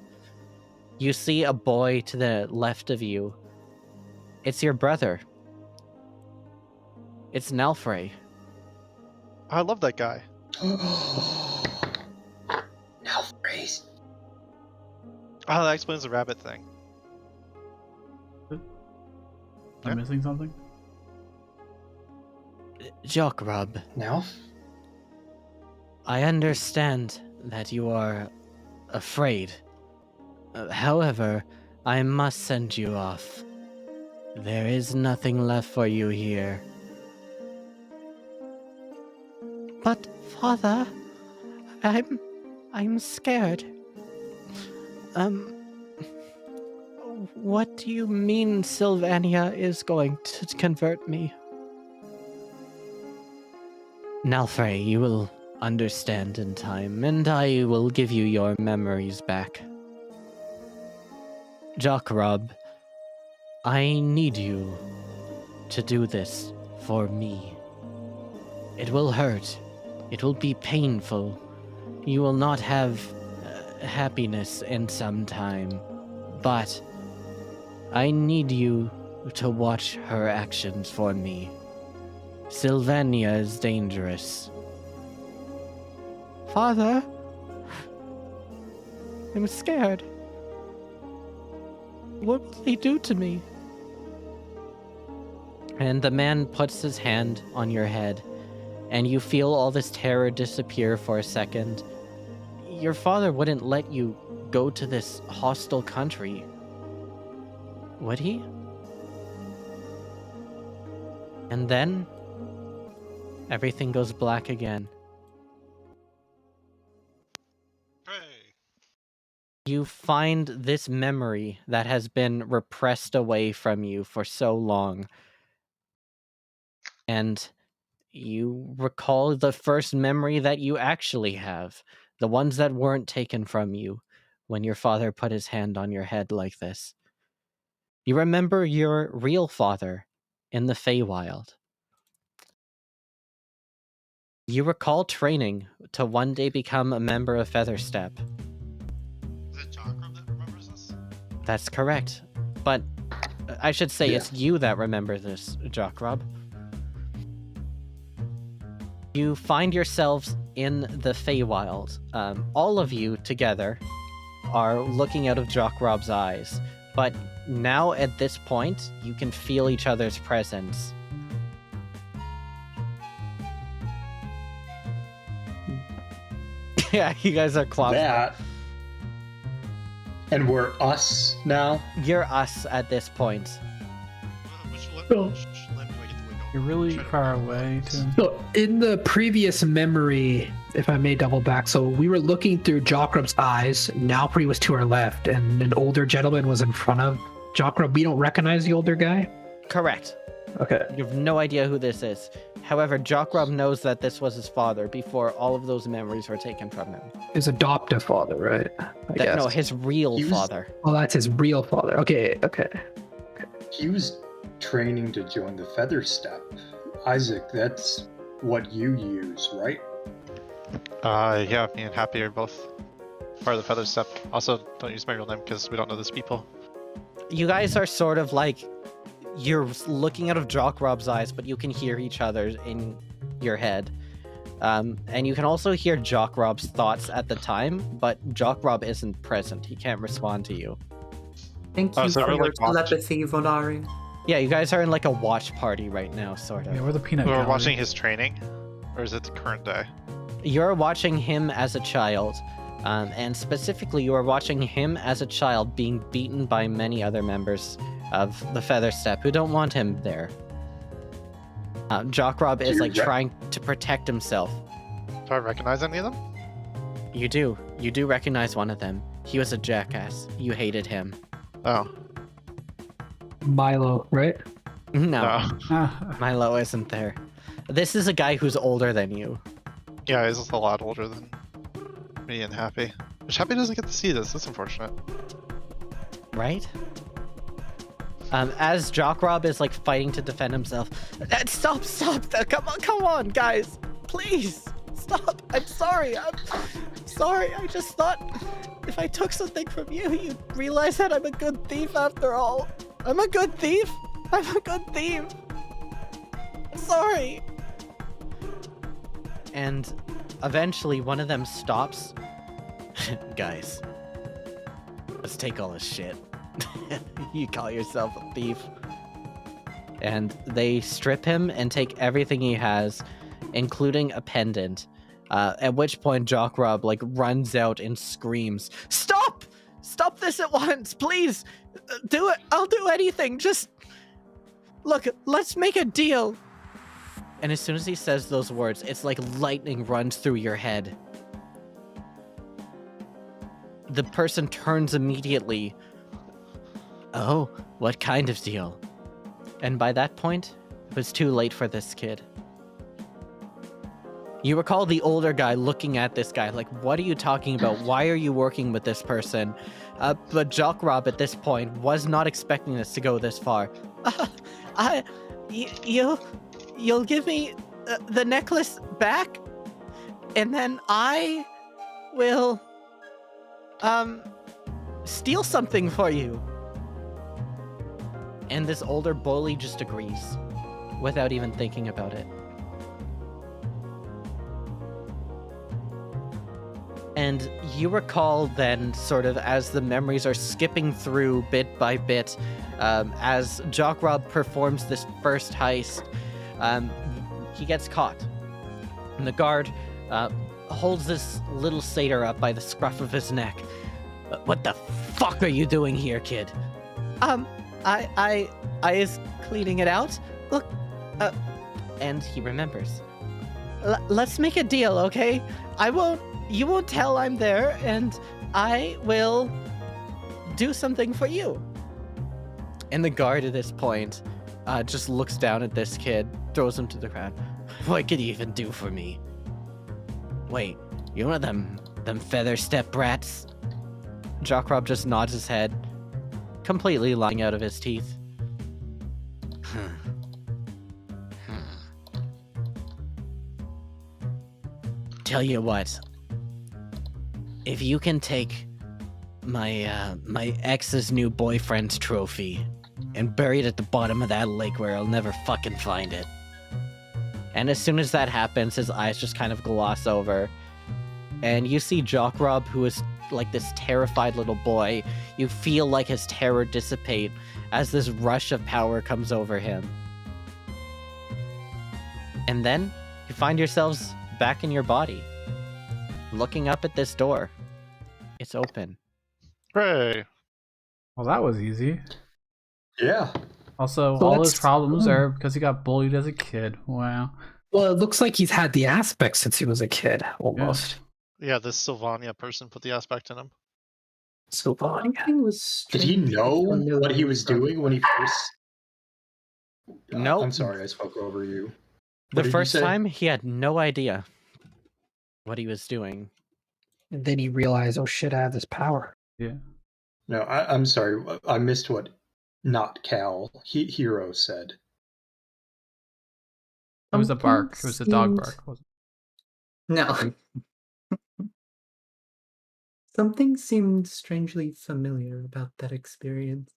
You see a boy to the left of you. It's your brother. It's Nalfrey. I love that guy. Now phrase. Oh, that explains the rabbit thing. Am Yeah. I missing something? Jockrub, Now? I understand that you are afraid. However, I must send you off. There is nothing left for you here. But, Father, I'm scared. What do you mean Sylvania is going to convert me? Nalfrey, you will understand in time, and I will give you your memories back. Jockrub, I need you to do this for me. It will hurt. It will be painful. You will not have happiness in some time. But I need you to watch her actions for me. Sylvania is dangerous. Father, I'm scared. What will he do to me? And the man puts his hand on your head, and you feel all this terror disappear for a second. Your father wouldn't let you go to this hostile country, would he? And then everything goes black again. Hey. You find this memory that has been repressed away from you for so long. And you recall the first memory that you actually have, the ones that weren't taken from you when your father put his hand on your head like this. You remember your real father in the Feywild. You recall training to one day become a member of Featherstep. Is it Jockrub that remembers this? That's correct. But I should say Yeah. it's you that remember this, Jockrub. You find yourselves in the Feywild. All of you together are looking out of Jockrob's eyes. But now at this point, you can feel each other's presence. Yeah, you guys are close. That. And we're us now? You're us at this point. Which limb Oh. do I get to wiggle? You're really Try to far remember away, what it Tim. So in the previous memory, if I may double back, so we were looking through Jockrub's eyes. Nalpri was to our left, and an older gentleman was in front of Jockrub. We don't recognize the older guy. Correct. Okay. You have no idea who this is. However, Jockrub knows that this was his father before all of those memories were taken from him. His adoptive father, right? I guess. No, his real He was- father. Well, that's his real father. Okay. He was training to join the Feather Step. Isaac, that's what you use, right? Yeah, me and Happy are both part of the Feather Step. Also, don't use my real name because we don't know these people. You guys are sort of like, you're looking out of Jock Rob's eyes, but you can hear each other in your head. And you can also hear Jock Rob's thoughts at the time, but Jock Rob isn't present. He can't respond to you. Thank Oh, you so for we're, your like, watching- telepathy, Volari. Yeah, you guys are in like a watch party right now, sort of. Yeah, we're the peanut We're gallery. watching his training, or is it the current day? You're watching him as a child, and specifically you are watching him as a child being beaten by many other members of the Feather Step who don't want him there. Jock Rob is like trying to protect himself. Do I recognize any of them? You do recognize one of them. He was a jackass. You hated him. Oh, Milo, right? No, no. Ah, Milo isn't there. This is a guy who's older than you. Yeah, he's a lot older than me and Happy. Which Happy doesn't get to see this. That's unfortunate. Right? As Jock Rob is like fighting to defend himself. Stop! Come on, guys! Please! Stop! I'm sorry! I just thought if I took something from you, you'd realize that I'm a good thief after all. I'm a good thief! I'm sorry! And eventually one of them stops. Guys, let's take all this shit. You call yourself a thief. And they strip him and take everything he has, including a pendant. At which point Jock Rob like runs out and screams, "Stop! Stop this at once, please! Do it! I'll do anything! Just look, let's make a deal!" And as soon as he says those words, it's like lightning runs through your head. The person turns immediately. Oh, what kind of deal? And by that point, it was too late for this kid. You recall the older guy looking at this guy like, what are you talking about? Why are you working with this person? But Jock Rob at this point was not expecting this to go this far. You'll give me the necklace back? And then I will, steal something for you. And this older bully just agrees, without even thinking about it. And you recall then, sort of, as the memories are skipping through bit by bit, as Jock Rob performs this first heist, he gets caught. And the guard holds this little satyr up by the scruff of his neck. What the fuck are you doing here, kid? I is cleaning it out. Look, and he remembers. Let's make a deal, okay? You won't tell I'm there, and I will do something for you. And the guard at this point just looks down at this kid, throws him to the ground. What could you even do for me? Wait, you one of them feather step brats? Jock Rob just nods his head, completely lying out of his teeth. Tell you what, if you can take my my ex's new boyfriend's trophy and bury it at the bottom of that lake where I'll never fucking find it. And as soon as that happens, his eyes just kind of gloss over, and you see Jock Rob, who is like this terrified little boy. You feel like his terror dissipate as this rush of power comes over him. And then you find yourselves back in your body, looking up at this door. It's open. Hooray! well, that was easy. Yeah. Also, So all his that's- problems are because he got bullied as a kid. Wow. Well, it looks like he's had the aspect since he was a kid, almost. Yeah, this Sylvania person put the aspect in him. Sylvania. Did he know what he was doing when he first? Nope. I'm sorry, I spoke over you. What The did you first say? time, he had no idea what he was doing. And then he realized, oh shit, I have this power. Yeah. No, I'm sorry. I missed what not Cal Hero said. It was a bark. It Something was a dog seemed- bark. Wasn't No. Something seemed strangely familiar about that experience.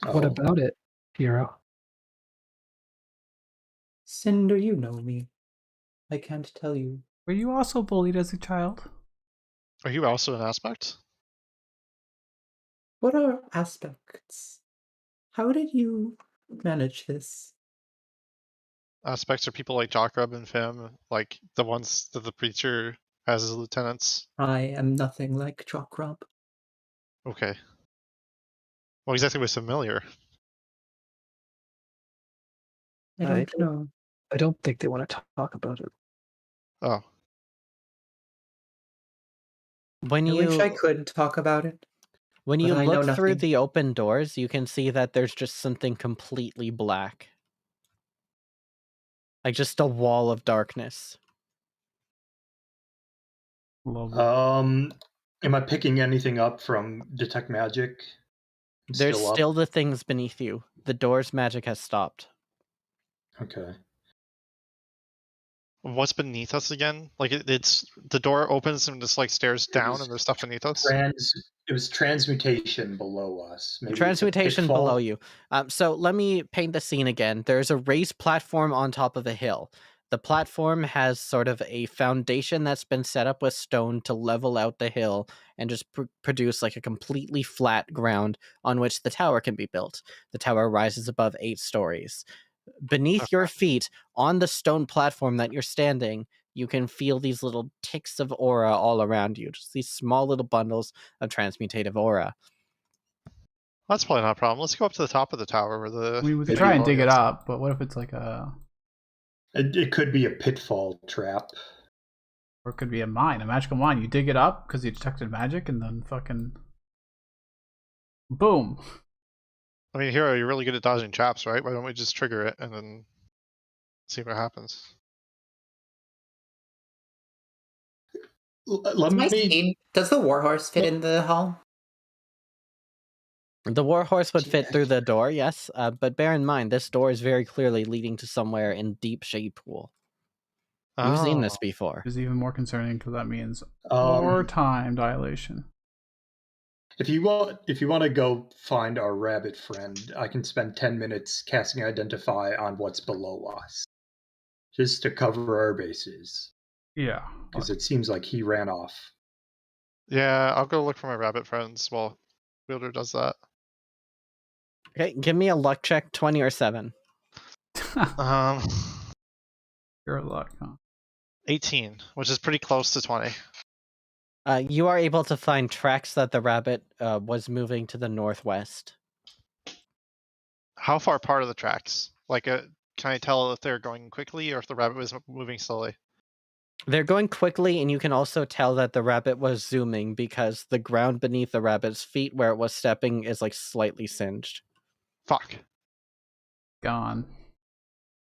What Oh. about it, Hero? Cinder, you know me. I can't tell you. Were you also bullied as a child? Are you also an aspect? What are aspects? How did you manage this? Aspects are people like Jockrub and Fim, like the ones that the preacher has as lieutenants. I am nothing like Chokrob. Okay. What exactly was familiar? I don't know. I don't think they want to talk about it. Oh. When I wish I you could talk about it. when but you I know look through nothing. the open doors, you can see that there's just something completely black. Like just a wall of darkness. Lovely. Am I picking anything up from Detect Magic? It's There's up? still the things beneath you. The door's magic has stopped. Okay. What's beneath us again? Like it's the door opens and just like stares down was and there's stuff beneath us? It was transmutation below us. Maybe it's a Transmutation pitfall? below you. So let me paint the scene again. There's a raised platform on top of a hill. The platform has sort of a foundation that's been set up with stone to level out the hill and just produce like a completely flat ground on which the tower can be built. The tower rises above 8 stories. Beneath your feet, on the stone platform that you're standing, you can feel these little ticks of aura all around you. Just these small little bundles of transmutative aura. That's probably not a problem. Let's go up to the top of the tower where the. I mean, we could maybe try and it dig it is. up, but what if it's like a, It could be a pitfall trap. or it could be a mine, a magical mine. You dig it up because you detected magic, and then fucking boom. I mean, Hero, you're really good at dodging traps, right? Why don't we just trigger it and then see what happens? Let My me. speed. Does the warhorse fit in the hall? The warhorse would fit Yeah. through the door, yes, but bear in mind, this door is very clearly leading to somewhere in deep shade pool. You've seen this Oh. before. Is even more concerning because that means Um, more time dilation. If you want to go find our rabbit friend, I can spend 10 minutes casting Identify on what's below us, just to cover our bases, Yeah. because it seems like he ran off. Yeah, I'll go look for my rabbit friends while Wielder does that. Okay, give me a luck check, 20 or 7. Um, Your luck, huh? 18, which is pretty close to 20. You are able to find tracks that the rabbit was moving to the northwest. How far apart are the tracks? Like, can I tell if they're going quickly or if the rabbit was moving slowly? They're going quickly, and you can also tell that the rabbit was zooming because the ground beneath the rabbit's feet where it was stepping is like slightly singed. Fuck. Gone.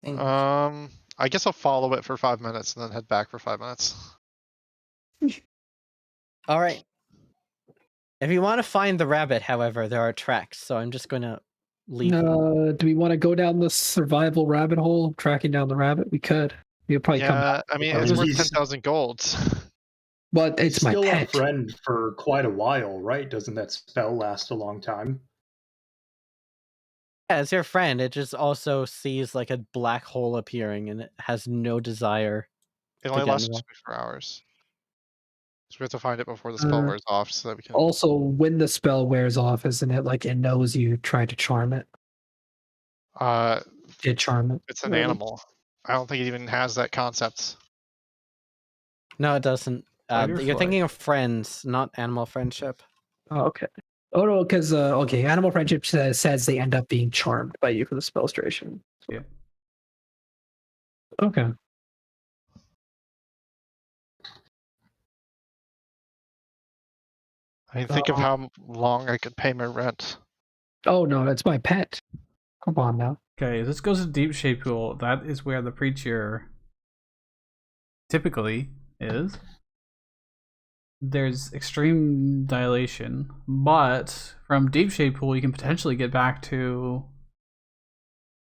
I guess I'll follow it for 5 minutes and then head back for 5 minutes. All right. If you want to find the rabbit, however, there are tracks, so I'm just going to leave them. Do we want to go down the survival rabbit hole, tracking down the rabbit? We could. We'll probably come Yeah, back. I mean, I it's mean, worth he's- 10,000 golds. But it's He's my still pet. a friend for quite a while, right? Doesn't that spell last a long time? As your friend, it just also sees like a black hole appearing, and it has no desire. It To only get lasts involved. 24 hours. So we have to find it before the spell wears off so that we can. Also, when the spell wears off, isn't it like it knows you tried to charm it? Did charm it? It's an Really? animal. I don't think it even has that concept. No, it doesn't. Fight or You're flight. thinking of friends, not animal friendship. Oh, okay. Oh no, because okay, animal friendship says they end up being charmed by you for the spell duration. Yeah. Okay. I mean, think of how long I could pay my rent. Oh no, it's my pet. Come on now. Okay, this goes to deep shade pool. That is where the preacher typically is. There's extreme dilation, but from deep shade pool you can potentially get back to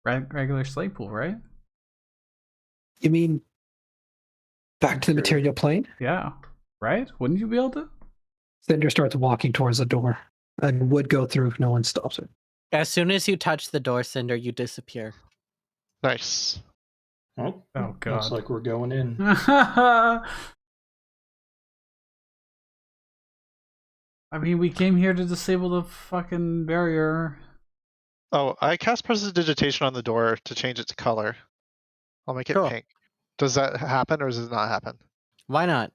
Regular slate pool, right? You mean back to the material plane? Yeah. Right? Wouldn't you be able to? Cinder starts walking towards the door and would go through if no one stops her. As soon as you touch the door, Cinder, you disappear. Nice. Oh, Oh, God. looks like we're going in. I mean, we came here to disable the fucking barrier. Oh, I cast Prestidigitation on the door to change its color. I'll make it Cool. pink. Does that happen or does it not happen? Why not?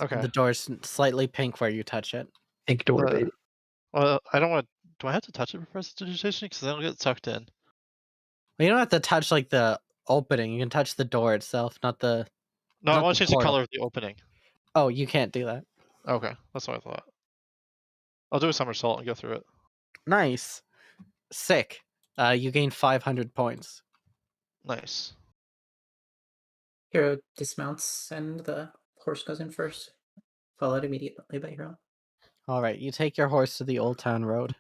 Okay. The door's slightly pink where you touch it. Pink door, baby. Well, I don't want. Do I have to touch it for Prestidigitation? Because then I'll get sucked in. Well, you don't have to touch like the opening. You can touch the door itself, not the. No, I Not want the to change the portal. color of the opening. Oh, you can't do that. Okay, that's what I thought. I'll do a somersault and go through it. Nice, sick. You gain 500 points. Nice. Hero dismounts and the horse goes in first, followed immediately by Hero. All right, you take your horse to the Old Town Road.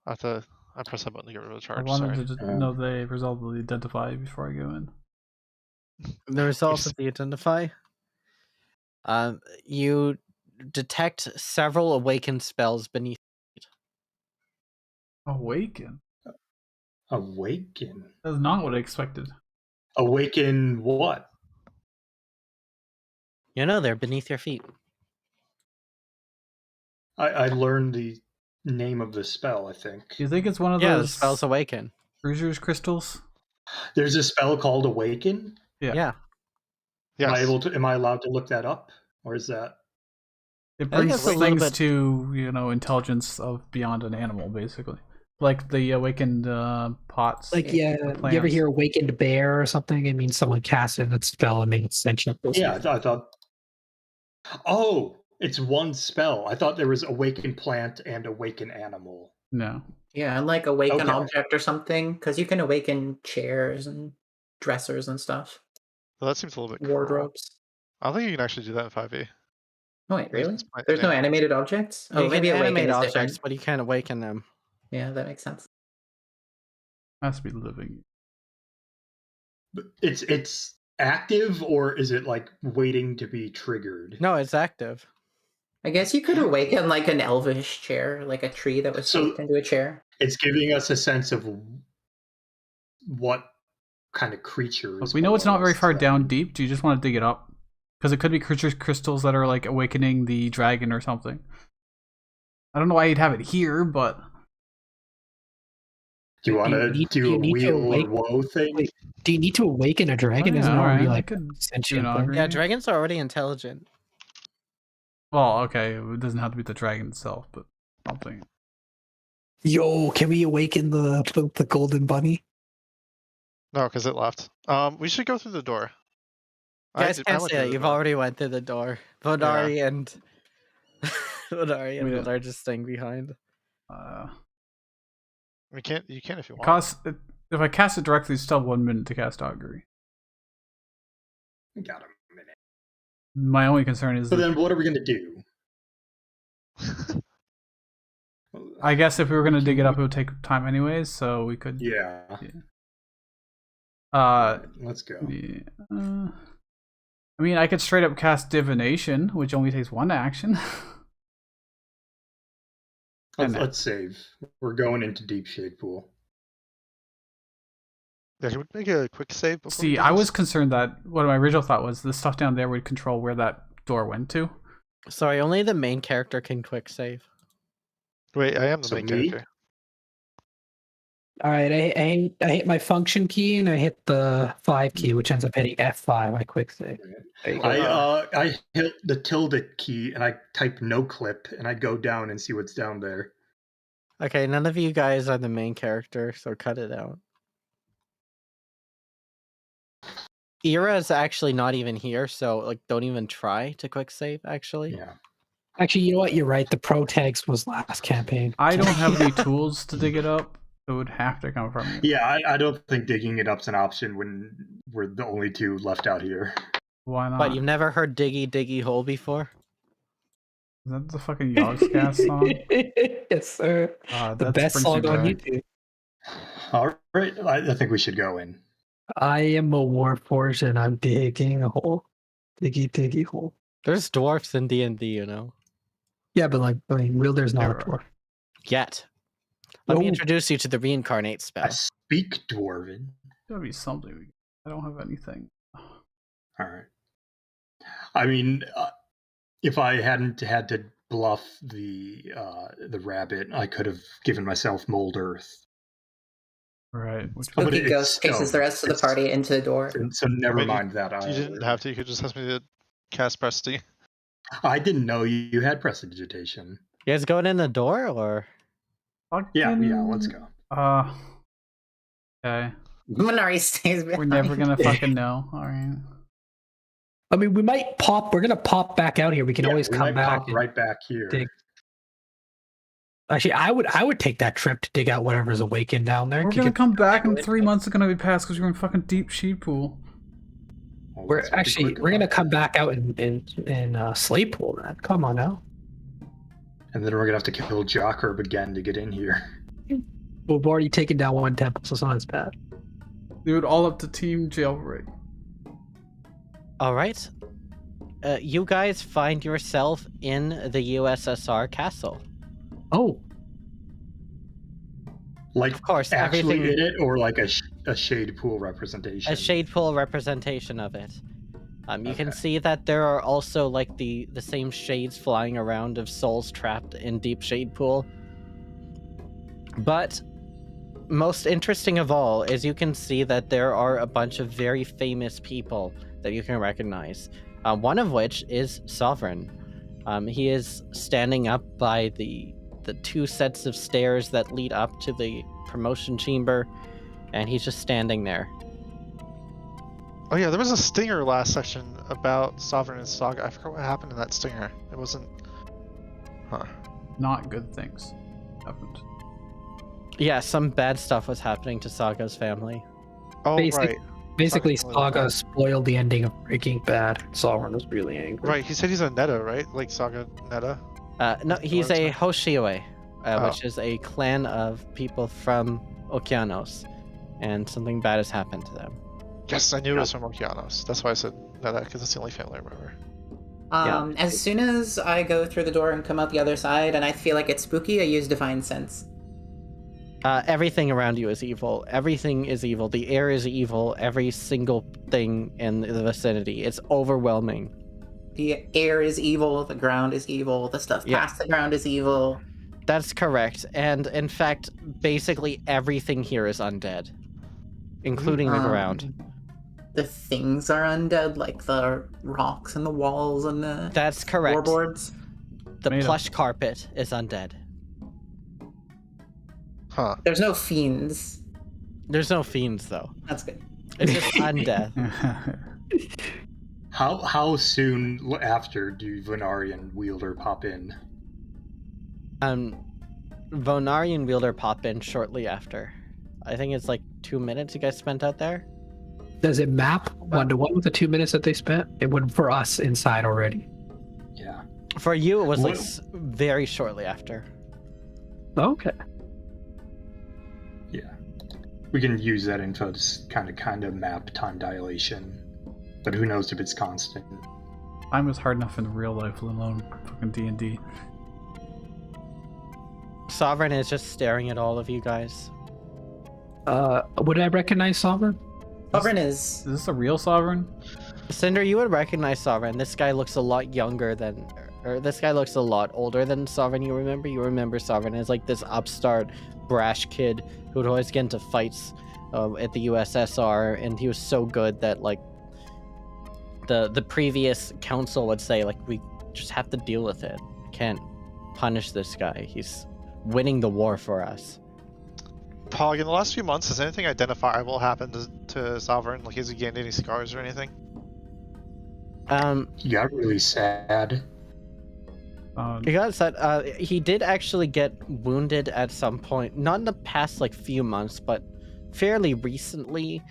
I press that button to get rid of the I charge. wanted Sorry. to just know the result of the identify before I go in. The results of the identify. You detect several awakened spells beneath. Awaken? Awaken. That's not what I expected. Awaken what? You know they're beneath your feet. I learned the name of the spell, I think. Do you think it's one of Yeah, the those spells awaken. Cruiser's crystals? There's a spell called Awaken. Yeah. Yes. Am I allowed to look that up? Or is that It I think brings it's a little things bit- to, intelligence of beyond an animal, basically. Like the awakened pots. Like, yeah, you ever plants. hear awakened bear or something? It means someone casted that spell and made it sentient. Yeah, I thought. Oh, it's one spell. I thought there was Awaken Plant and Awaken Animal. No. Yeah, and like awaken Okay. object or something, because you can awaken chairs and dressers and stuff, Well, that seems a little bit cruel. wardrobes. I don't think you can actually do that in 5e. Oh wait, really? It's my- There's no yeah. animated objects? Oh, You can maybe awaken animate is objects, different. but you can't awaken them. Yeah, that makes sense. Has to be living. But it's active, or is it like waiting to be triggered? No, it's active. I guess you could awaken like an elvish chair, like a tree that was So- shaped into a chair. It's giving us a sense of what kind of creature. Look, is we know it's not below very us far then. down deep. Do you just want to dig it up? Because it could be Cruiser's crystals that are like awakening the dragon or something. I don't know why you'd have it here, but Do you want Do you to need- do do you a need to wheel or awake- woe thing? Wait, do you need to awaken a dragon? Oh, Isn't yeah, it already alright, I like could sentient do an thing? augury. Yeah, dragons are already intelligent. well, okay, it doesn't have to be the dragon itself, but something. Yo, can we awaken the golden bunny? No, because it left. We should go through the door. You guys I can't went say through that. the You've door. already went through the door. Vodari and Vodari and We Vil are just staying behind. You can if you want. If I cast it directly, it's still 1 minute to cast augury. We got a minute. My only concern is So that then, what are we going to do? I guess if we were going to dig it up, it would take time anyways, so we could. Yeah. Let's go. Yeah. I mean, I could straight up cast divination, which only takes 1 action. Let's save. We're going into deep shade pool. Yeah, can we make a quick save before we See, do I this? was concerned that what my original thought was the stuff down there would control where that door went to. Sorry, only the main character can quick save. Wait, I am the So main me? character. All right, I hit my function key and I hit the 5 key, which ends up hitting F5. My quick save. There you go. I hit the tilde key and I type no clip and I go down and see what's down there. Okay, none of you guys are the main character, so cut it out. Ira is actually not even here, so like don't even try to quick save actually. Yeah. Actually, you know what? You're right. The pro tags was last campaign. I don't have any tools to dig it up. It would have to come from you. Yeah, I don't think digging it up's an option when we're the only two left out here. Why not? But you've never heard Diggy Diggy Hole before? Is that the fucking Yogscast song? Yes, sir. The That's best Prince song on Drag. YouTube. All right, I think we should go in. I am a warforged and I'm digging a hole. Diggy hole. There's dwarfs in D&D, you know. Yeah, but like, I mean, Wielder's not a There dwarf. Yet. Let me Oh. introduce you to the reincarnate spell. I speak Dwarven. gotta be something. I don't have anything. All right. I mean, if I hadn't had to bluff the rabbit, I could have given myself mold earth. Right. But Spooky it's Ghost chases the rest of the it's- party into the door. So never I mean, mind that. You didn't have to. You could just ask me to cast Prestige. I didn't know you had prestidigitation. You guys going in the door or? Yeah, let's go. Okay. Minari stays behind. We're never gonna fucking know. All right. I mean, we might pop. We're gonna pop back out here. We can Yeah, always we come might back. pop right back here. dig. Actually, I would take that trip to dig out whatever's awakened down there. We're Kick gonna it- come back in 3 months. It's gonna be past because we're in fucking deep sheep pool. Well, We're let's be actually quick we're gonna about come it. back out in Slaypool. Then come on now. And then we're gonna have to kill Jockherb again to get in here. We've already taken down one temple, so it's not as bad. Dude, all up to Team Jailbreak. All right. You guys find yourself in the USSR castle. Oh, Like, Of course, actually everything in it, or like a shade pool representation. a shade pool representation of it. You can see that there are also like the same shades flying around of souls trapped in deep shade pool. But most interesting of all is you can see that there are a bunch of very famous people that you can recognize. One of which is Sovereign. He is standing up by the 2 sets of stairs that lead up to the promotion chamber, and he's just standing there. Oh yeah, there was a stinger last session about Sovereign and Saga. I forgot what happened in that stinger. It wasn't. Huh. Not good things happened. Yeah, some bad stuff was happening to Saga's family. Oh Basic- right, basically, Sorry. Saga spoiled the ending of Breaking Bad. Sovereign was really angry. right. He said he's a Neta, right? Like Saga Neta. No, he's a Hoshiwe, Oh. which is a clan of people from Okeanos, and something bad has happened to them. Yes, I knew it was from Okeanos. That's why I said Neta, because it's the only family I remember. As soon as I go through the door and come out the other side, and I feel like it's spooky, I use Divine Sense. Everything around you is evil. Everything is evil. The air is evil. Every single thing in the vicinity. It's overwhelming. The air is evil, the ground is evil, the stuff Yeah. past the ground is evil. That's correct. And in fact, basically everything here is undead, including the ground. The things are undead, like the rocks and the walls and the That's correct. floorboards. The Made of- plush carpet is undead. Huh. There's no fiends. There's no fiends though. That's good. It's just undead. How soon after do Venarian Wielder pop in? Vonarian Wielder pop in shortly after. I think it's like 2 minutes you guys spent out there. Does it map 1-to-1 with the 2 minutes that they spent? It would for us inside already. Yeah. For you, it was like What- very shortly after. Okay. Yeah. We can use that info to kind of map time dilation. But who knows if it's constant. Time was hard enough in real life, let alone fucking D&D. Sovereign is just staring at all of you guys. Would I recognize Sovereign? Sovereign Is is this a real Sovereign? Cinder, you would recognize Sovereign. This guy looks a lot younger than, or this guy looks a lot older than Sovereign. You remember Sovereign as like this upstart, brash kid who would always get into fights at the USSR, and he was so good that like the previous council would say like we just have to deal with it. We can't punish this guy. He's winning the war for us. Pog, in the last few months, has anything identifiable happened to Sovereign? Like, has he gained any scars or anything? He got really sad. He got said he did actually get wounded at some point, not in the past like few months, but fairly recently,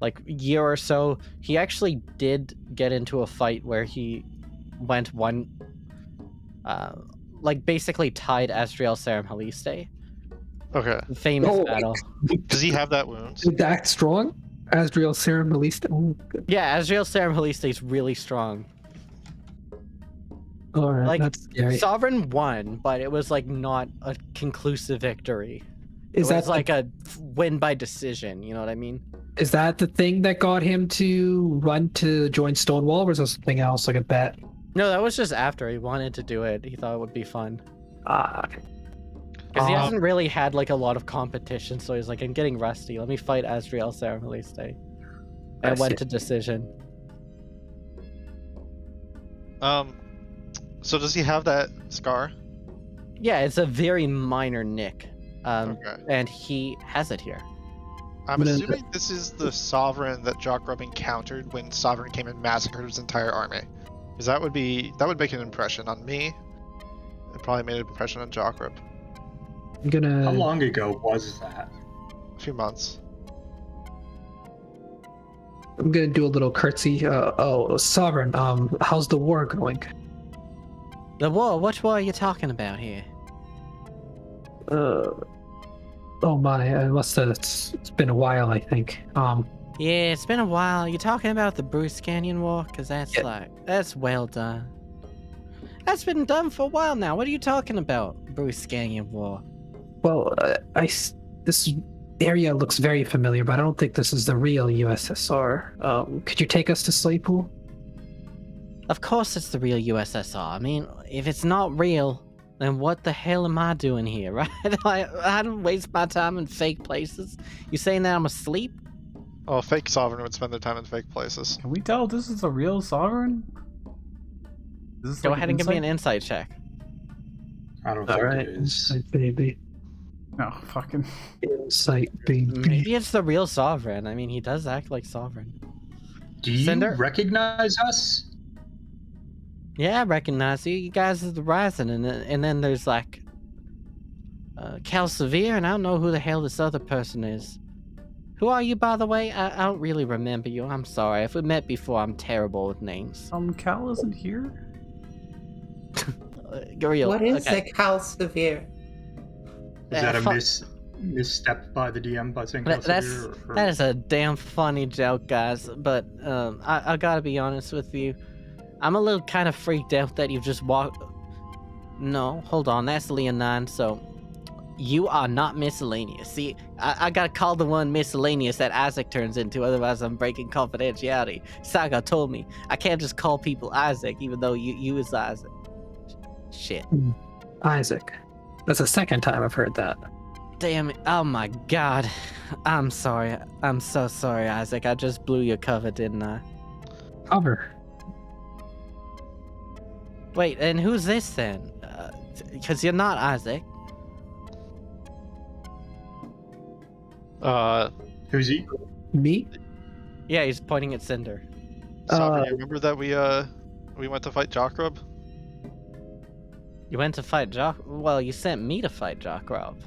like a year or so. He actually did get into a fight where he went like basically tied Asriel Serum Haliste. Okay. The famous Oh, battle. Does he have that wound? that strong? Asriel Serum released. Oh, good. Yeah, Azrael Ceremalista is really strong. All right, Like, that's scary. Sovereign won, but it was like not a conclusive victory. Is It was that like a win by decision, you know what I mean? is that the thing that got him to run to join Stonewall, or is there something else like a bet? No, that was just after he wanted to do it. He thought it would be fun. Because he Um, hasn't really had like a lot of competition, so he's like, I'm getting rusty. Let me fight Azrael Ceremalista. I And went see. to decision. So does he have that scar? Yeah, it's a very minor nick. Okay. And he has it here. I'm But, assuming this is the Sovereign that Jokrub encountered when Sovereign came and massacred his entire army. Because that would make an impression on me. It probably made an impression on Jokrub. I'm gonna. How long ago was that? A few months. I'm gonna do a little curtsy. Sovereign. How's the war going? The war? What war are you talking about here? Oh my, I must have. It's been a while, I think. Yeah, it's been a while. You talking about the Bruce Canyon War? Because that's Yeah. that's well done. That's been done for a while now. What are you talking about, Bruce Canyon War? Well, this area looks very familiar, but I don't think this is the real USSR. Could you take us to Slaypool? Of course it's the real USSR. I mean, if it's not real, then what the hell am I doing here, right? I don't waste my time in fake places. You saying that I'm asleep? Oh, fake Sovereign would spend their time in fake places. Can we tell if this is a real sovereign? Is this Go like ahead and give me an insight? insight check. I don't All think right, it is. insight, baby. No, fucking. Insight, baby. Maybe it's the real sovereign. I mean, he does act like sovereign. Do you Cinder? recognize us? Yeah, I recognize you. You guys are the Rising, and then there's like Cal Severe, and I don't know who the hell this other person is. Who are you, by the way? I don't really remember you. I'm sorry. If we met before, I'm terrible with names. Cal isn't here? Guriel, What is okay. a Cal Severe? Is that a fu- misstep by the DM by saying That- that's Elsevier, or- that is a damn funny joke, guys. But I gotta be honest with you. I'm a little kind of freaked out that you've just walked. No, hold on. That's Leonine. So you are not miscellaneous. See, I gotta call the one miscellaneous that Isaac turns into. Otherwise, I'm breaking confidentiality. Saga told me I can't just call people Isaac, even though you is Isaac. Shit. Isaac. That's the second time I've heard that. Damn it. Oh my god. I'm sorry. I'm so sorry, Isaac. I just blew your cover, didn't I? Cover. Wait, and who's this then? Because you're not Isaac. Who's he? Me? Yeah, he's pointing at Cinder. Sovereign, you remember that we went to fight Jokrub? You went to fight Jock. Well, you sent me to fight Jock Rob.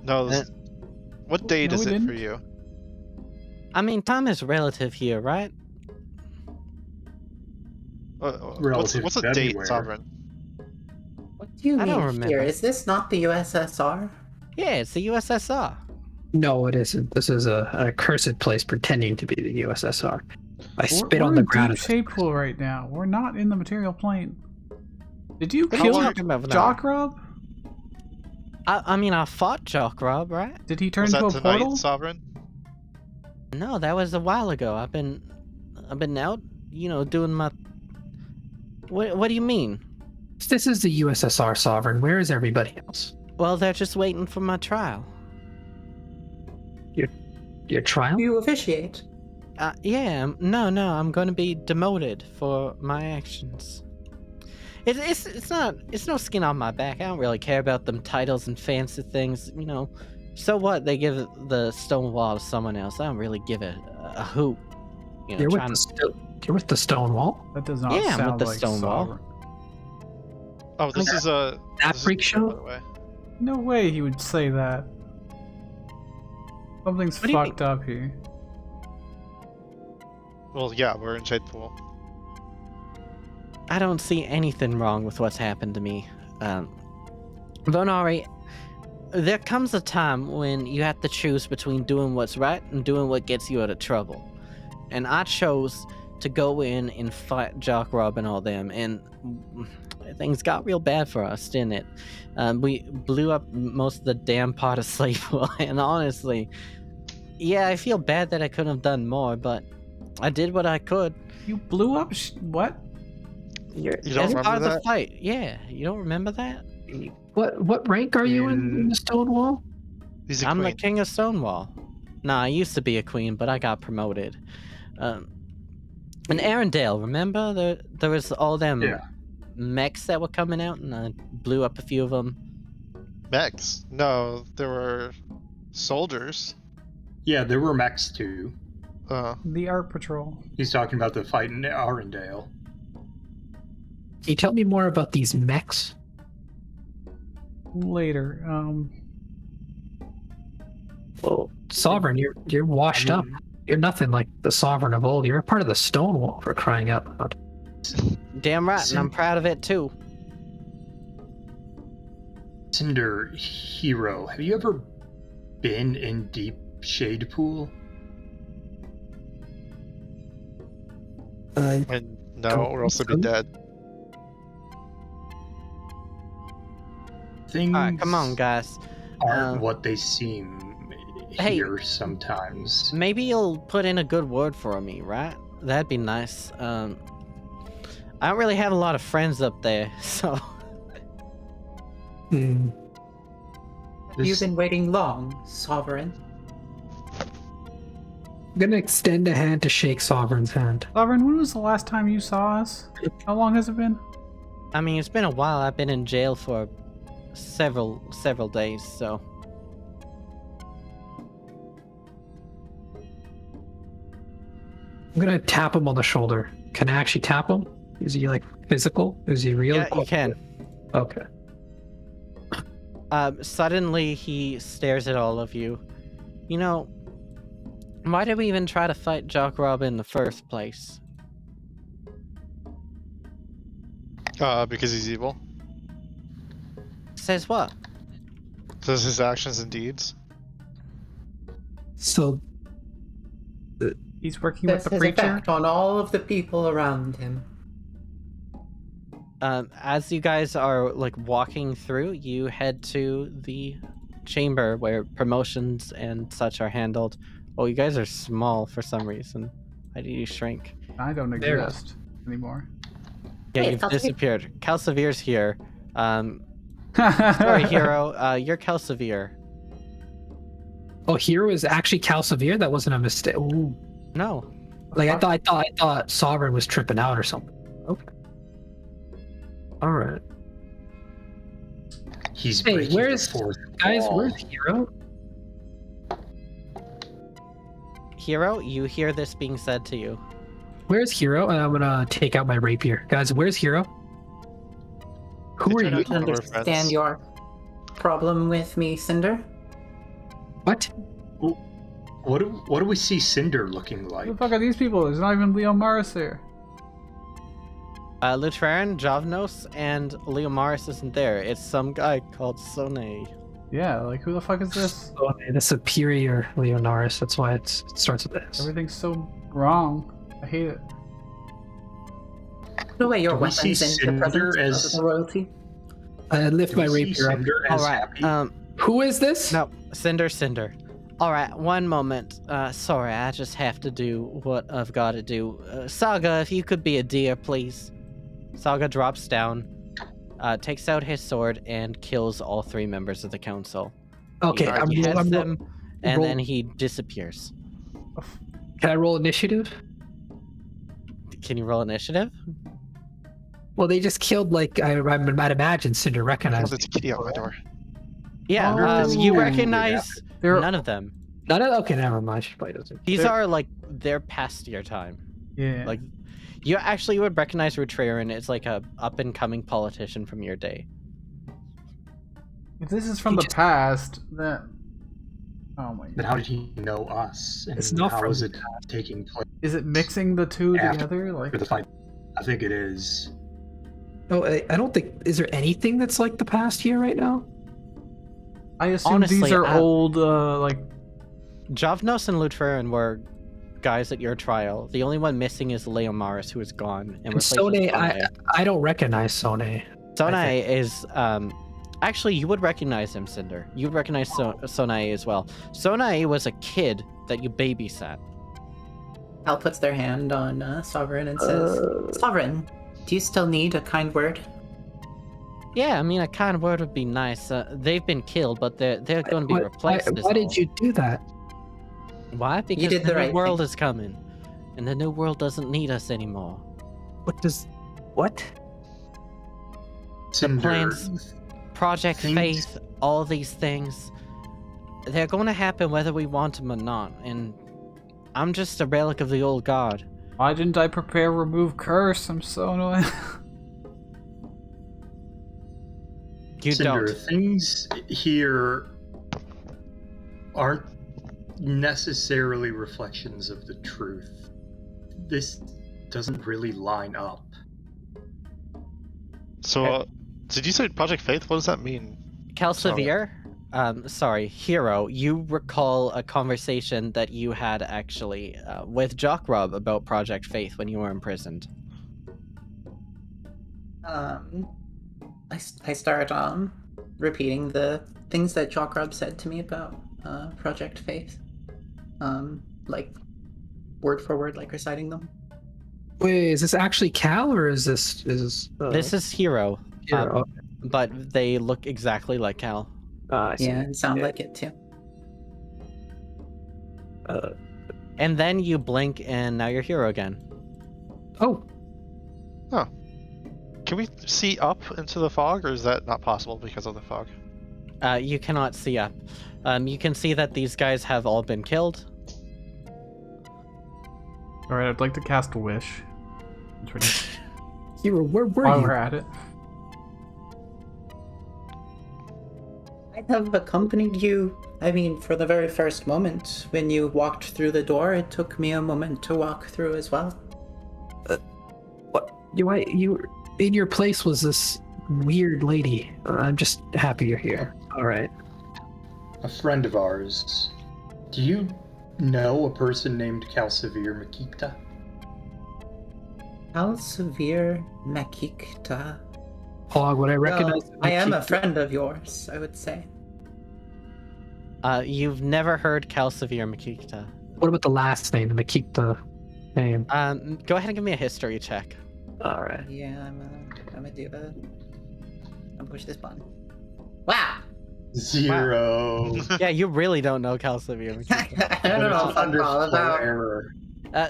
No. What date No, is we it for didn't. you? I mean, time is relative here, right? Relative What's a to date, anywhere. Sovereign? What do you I mean don't remember. here? Is this not the USSR? Yeah, it's the USSR. No, it isn't. This is a accursed place pretending to be the USSR. I spit we're on the in ground. deep shape pool right now. We're not in the material plane. Did you What are kill you talking about now? Jock Rob? I mean, I fought Jock Rob, right? Did he turn Was that into a tonight, portal? Sovereign? No, that was a while ago. I've been out, doing my. What do you mean? This is the USSR sovereign. Where is everybody else? Well, they're just waiting for my trial. Your trial? You officiate. Yeah, no, I'm going to be demoted for my actions. It's no skin on my back. I don't really care about them titles and fancy things, So what? They give the stone wall to someone else. I don't really give a hoot. You're with the stone wall? That does not Yeah, I'm sound with the like stone wall. sovereign. Oh, this is a That this is freak a- show? By the way. No way he would say that. Something's What do you fucked up here. Well, yeah, we're in Shade Pool. I don't see anything wrong with what's happened to me. Vonari, there comes a time when you have to choose between doing what's right and doing what gets you out of trouble. And I chose to go in and fight Jock Rob and all them, and things got real bad for us, didn't it? We blew up most of the damn pot of slave oil, and honestly, yeah, I feel bad that I couldn't have done more, but I did what I could. You blew up? What? You don't As part remember of the that? fight, yeah. You don't remember that? What rank are you in the Stonewall? He's a I'm the queen. king of Stonewall. Nah, I used to be a queen, but I got promoted. And Arendelle, remember? There was all them Yeah. mechs that were coming out, and I blew up a few of them. Mechs? No, there were soldiers. Yeah, there were mechs too. The Art Patrol. He's talking about the fight in Arendelle. Can you tell me more about these mechs? Later. Well, Sovereign, you're washed up. You're nothing like the Sovereign of old. You're a part of the Stonewall, for crying out loud. Damn right, and I'm proud of it too. Cinder Hero, have you ever been in Deep Shade Pool? And no, or else they'd be dead. Things Alright, come on, guys. aren't what they seem Hey. here sometimes. Maybe you'll put in a good word for me, right? That'd be nice. I don't really have a lot of friends up there, so... Hmm. You've been waiting long, Sovereign. I'm gonna extend a hand to shake Sovereign's hand. Sovereign, when was the last time you saw us? How long has it been? I mean, it's been a while. I've been in jail for several days, so... I'm gonna tap him on the shoulder. Can I actually tap him? Is he like physical? Is he real? Yeah, you can. Okay. Suddenly he stares at all of you. You know, why did we even try to fight Jock Rob in the first place? Because he's evil. Says what? Does his actions and deeds. So He's working That's with the his preacher? effect on all of the people around him. As you guys are like walking through, you head to the chamber where promotions and such are handled. Oh, you guys are small for some reason. Why did you shrink? I don't There. exist anymore. Yeah, Hey, you've Calcivier. disappeared. Calcivir's here. Sorry, Hero. You're Calcivier. oh, Hero is actually Calcivier? That wasn't a mistake. Ooh. No. Like I thought Sovereign was tripping out or something. Okay. All right. He's Hey, breaking where's- the fourth Guys, wall. where's Hero? Hero, you hear this being said to you. Where's Hero? And I'm gonna take out my rapier. Guys, where's Hero? Who are I I you? don't don't We're understand friends. your problem with me, Cinder. What? What do we see Cinder looking like? Who the fuck are these people? There's not even Leo Maris there. Lutran, Javnos, and Leomaris isn't there. It's some guy called Sone. Yeah, like who the fuck is this? Oh, the superior Leonaris. That's why it starts with this. Everything's so wrong. I hate it. Put away your Do we see weapons into Cinder presence as- of the royalty. I lift Do my we see rapier up. Cinder as Alright, happy? Who is this? no, Cinder. Alright, one moment. Sorry, I just have to do what I've got to do. Saga, if you could be a deer, please. Saga drops down, takes out his sword, and kills all 3 members of the council. Okay, He beheads I'm them, and roll- then he disappears. Can I roll initiative? Can you roll initiative? Well, they just killed I'd imagine Cinder Oh, recognized. there's a kitty out my door. Yeah, Oh. you Ooh. recognize They're none of them. None of okay, never mind. She probably doesn't. These They're- are like they're past your time. yeah. Like you actually would recognize Rutriran. It's like a up and coming politician from your day. If this is from He the just- past, then oh my Then god. how did he know us? And It's not how from is the it taking place Is it mixing the two After- together? Like for the fight? I think it is. Oh, I don't think. Is there anything that's like the past here right now? I assume these Honestly, are old, Javnos and Lutferin were guys at your trial. The only one missing is Leomaris, who is gone. And And replaced with Sone, Sone. I don't recognize Sone. Sone I think- is actually you would recognize him, Cinder. You would recognize Sone as well. Sone was a kid that you babysat. Al puts their hand on Sovereign and says, Sovereign, do you still need a kind word? Yeah, I mean a kind word would be nice. They've been killed, but they're going to be replaced. Why did you do that? Why? Because did the the new right world thing. is coming, and the new world doesn't need us anymore. What? Cinder, plans- Project Things- Faith, all these things, they're going to happen whether we want them or not. And I'm just a relic of the old god. why didn't I prepare remove curse? I'm so annoyed. You Cinder, don't. things here aren't necessarily reflections of the truth. This doesn't really line up. So, did you say Project Faith? What does that mean? Calcivier, sorry, Hero, you recall a conversation that you had actually with Jock Rob about Project Faith when you were imprisoned. I start repeating the things that Jockrob said to me about Project Faith. Like word for word, like reciting them. Wait, is this actually Cal or is this This is Hero, Hero? but they look exactly like Cal. I see. Yeah, it sounds like it too. And then you blink and now you're Hero again. Oh, Can we see up into the fog, or is that not possible because of the fog? You cannot see up. You can see that these guys have all been killed. Alright, I'd like to cast Wish. Hero, where were While you? we're at it. I have accompanied you. I mean, for the very first moment, when you walked through the door, it took me a moment to walk through as well. What? You in your place was this weird lady. I'm just happy you're here. All right. A friend of ours. Do you know a person named Calcivier Makikta? Alsevere Makikta. Hog, would I recognize? Well, I am a friend of yours, I would say. You've never heard Calcivier Makikta. What about the last name, the Makikta name? Go ahead and give me a history check. All right. Yeah, I'm gonna do that. I'm push this button. Wow! 0. Yeah, you really don't know Calcivier Makikta. I don't know It's an if I'm all underscore about. error.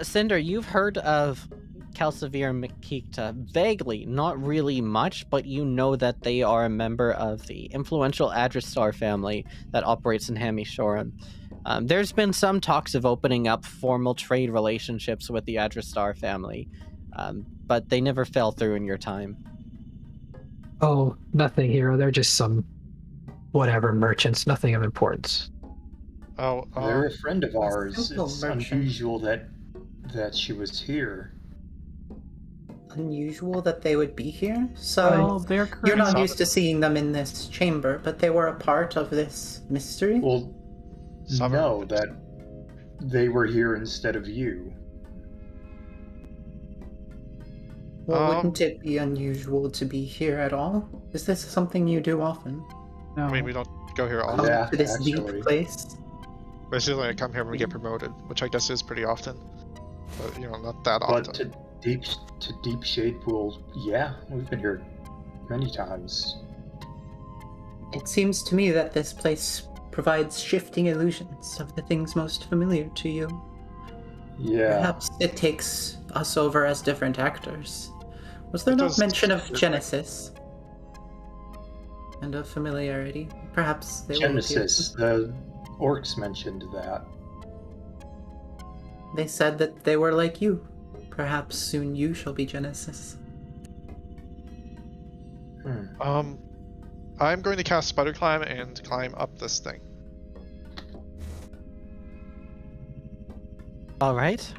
Cinder, you've heard of Calcivier Makikta vaguely, not really much, but you know that they are a member of the influential Adristar family that operates in Hamishoran. There's been some talks of opening up formal trade relationships with the Adristar family, but they never fell through in your time. Oh, nothing, Hero. They're just some whatever merchants. Nothing of importance. Oh, They're a friend of ours. simple It's merchant. unusual that she was here. Unusual that they would be here. So Well, they're you're not crazy. used to seeing them in this chamber, but they were a part of this mystery. Well, Sovereign. no, that they were here instead of you. Well, Um, wouldn't it be unusual to be here at all? Is this something you do often? No. I mean, we don't go here all Come the Yeah, to this actually. deep place? Basically, I come here when we get promoted, which I guess is pretty often. But, not that But often. to deep shade pool, yeah, we've been here many times. It seems to me that this place provides shifting illusions of the things most familiar to you. Yeah. Perhaps it takes us over as different actors. Was there It no does- mention of it- Genesis? And of familiarity? Perhaps they will Genesis, the orcs mentioned that. They said that they were like you. Perhaps soon you shall be Genesis. I'm going to cast Spider Climb and climb up this thing. All right.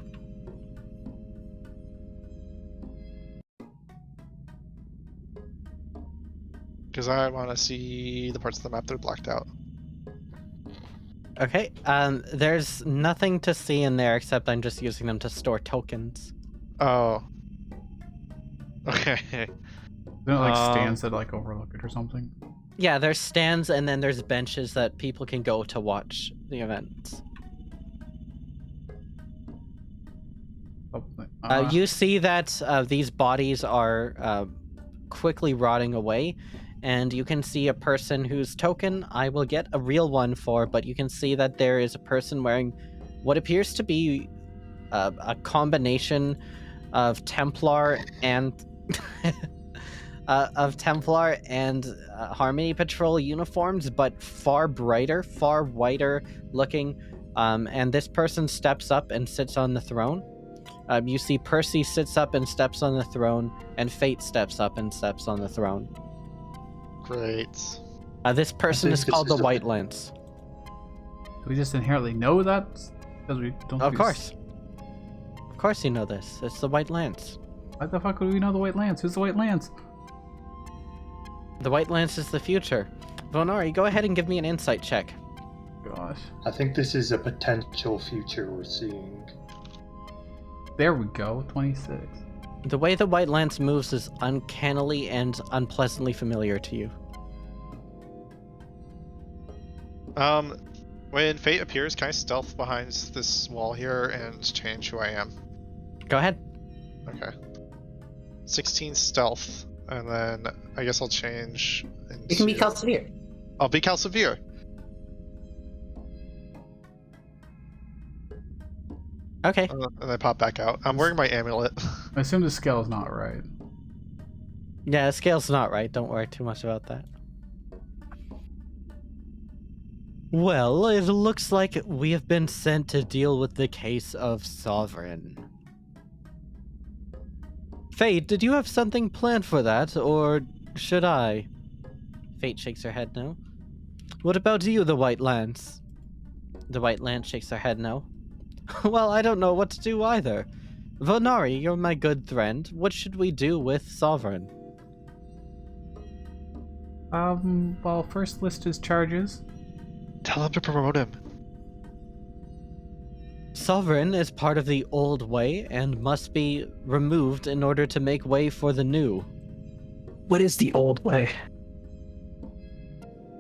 Because I want to see the parts of the map that are blacked out. Okay. There's nothing to see in there except I'm just using them to store tokens. Oh. Okay. Isn't it like Um, stands that like overlook it or something? Yeah, there's stands and then there's benches that people can go to watch the events. Something. You see that these bodies are quickly rotting away, and you can see a person whose token I will get a real one for, but you can see that there is a person wearing what appears to be a combination of Templar and Harmony Patrol uniforms, but far brighter, far whiter looking. And this person steps up and sits on the throne. You see Percy sits up and steps on the throne, and Fate steps up and steps on the throne. great. This person think is this called is the a- White Lance. Do we just inherently know that? Because we don't. Of use- course. Of course you know this. It's the White Lance. Why the fuck would we know the White Lance? Who's the White Lance? The White Lance is the future. Vonari, go ahead and give me an insight check. Gosh. I think this is a potential future we're seeing. There we go. 26. The way the White Lance moves is uncannily and unpleasantly familiar to you. When Fate appears, can I stealth behind this wall here and change who I am? Go ahead. Okay. 16 stealth, and then I guess I'll change. You can be into- Calcivir. I'll be Calcivir. Okay. And I pop back out. I'm wearing my amulet. I assume the scale is not right. Yeah, the scale's not right. Don't worry too much about that. Well, it looks like we have been sent to deal with the case of Sovereign. Fate, did you have something planned for that, or should I? Fate shakes her head no. What about you, the White Lance? The White Lance shakes her head no. Well, I don't know what to do either. Vonari, you're my good friend. What should we do with Sovereign? Well, first list his charges. Tell him to promote him. Sovereign is part of the old way and must be removed in order to make way for the new. What is the old way?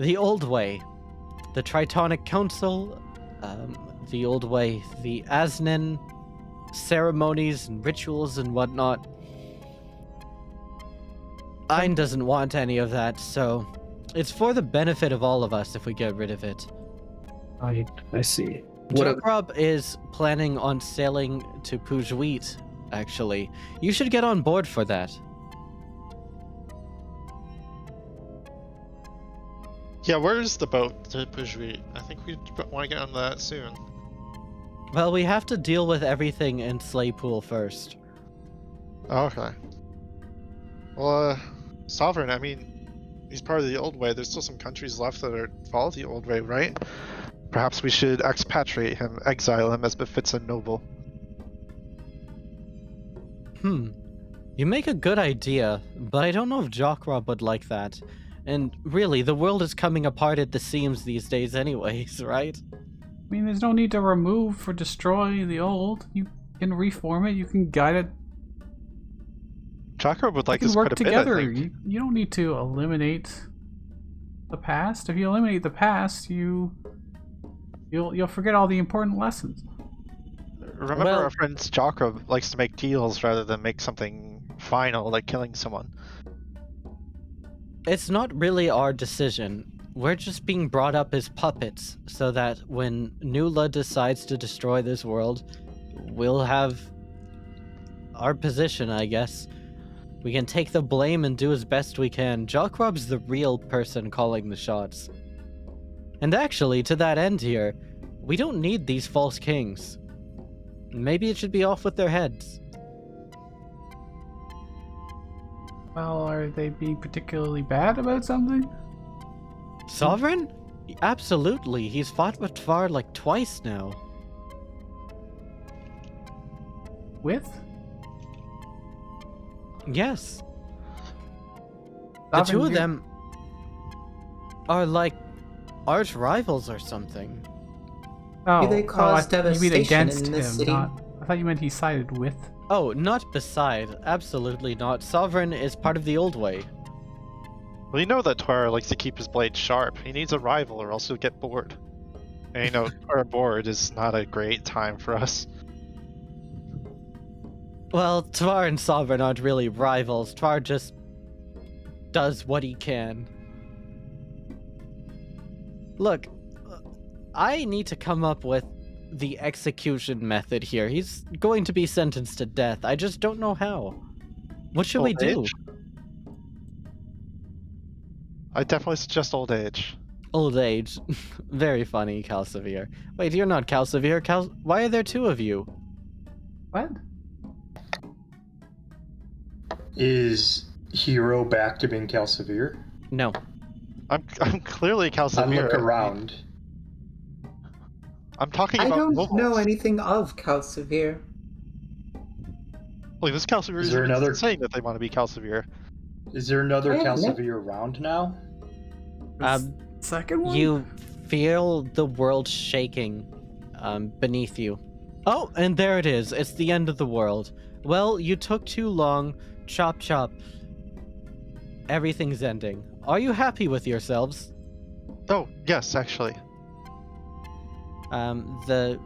The old way. The Tritonic Council, the old way, the Asnan ceremonies and rituals and whatnot. Ein doesn't want any of that, so it's for the benefit of all of us if we get rid of it. I see. What? Jacob is planning on sailing to Pujuit, actually. You should get on board for that. Yeah, where's the boat to Pujuit? I think we want to get on that soon. Well, we have to deal with everything in Slaypool first. Oh, okay. Well, Sovereign, I mean, he's part of the old way. There's still some countries left that follow the old way, right? Perhaps we should expatriate him, exile him as befits a noble. You make a good idea, but I don't know if Jockrob would like that. And really, the world is coming apart at the seams these days anyways, right? I mean, there's no need to remove or destroy the old. You can reform it. You can guide it. Chakra would like You this can work quite a together. bit, I think. You don't need to eliminate the past. If you eliminate the past, you'll forget all the important lessons. Remember, Well- our friend Chakra likes to make deals rather than make something final, like killing someone. It's not really our decision. We're just being brought up as puppets, so that when Nula decides to destroy this world, we'll have our position, I guess. We can take the blame and do as best we can. Jockrob's the real person calling the shots. And actually, to that end here, we don't need these false kings. Maybe it should be off with their heads. Well, are they being particularly bad about something? Sovereign? Absolutely. He's fought with Tvar like twice now. With? Yes. The two of them are like arch rivals or something. Oh, they cause you mean devastation against in this him, city? not... I thought you meant he sided with. Oh, not beside. Absolutely not. Sovereign is part of the old way. Well, you know that Twara likes to keep his blade sharp. He needs a rival or else he'll get bored. And you know, Twara bored is not a great time for us. Well, Tvar and Sovereign aren't really rivals. Tvar just does what he can. Look, I need to come up with the execution method here. He's going to be sentenced to death. I just don't know how. What should we Old do? age? I definitely suggest old age. Old age. Very funny, Calcivir. Wait, you're not Calcivir. Why are there two of you? What? Is Hero back to being Calcivir? No. I'm clearly I Calcivir. look around. I'm talking I about don't vocals. know anything of Calcivir. Like, this Calcivir Is is there another- saying that they want to be Calcivir. Is there another I have no- Calcivir around now? Second one? You feel the world shaking beneath you. Oh, and there it is. It's the end of the world. Well, you took too long. Chop chop. Everything's ending. Are you happy with yourselves? Oh, yes, actually. The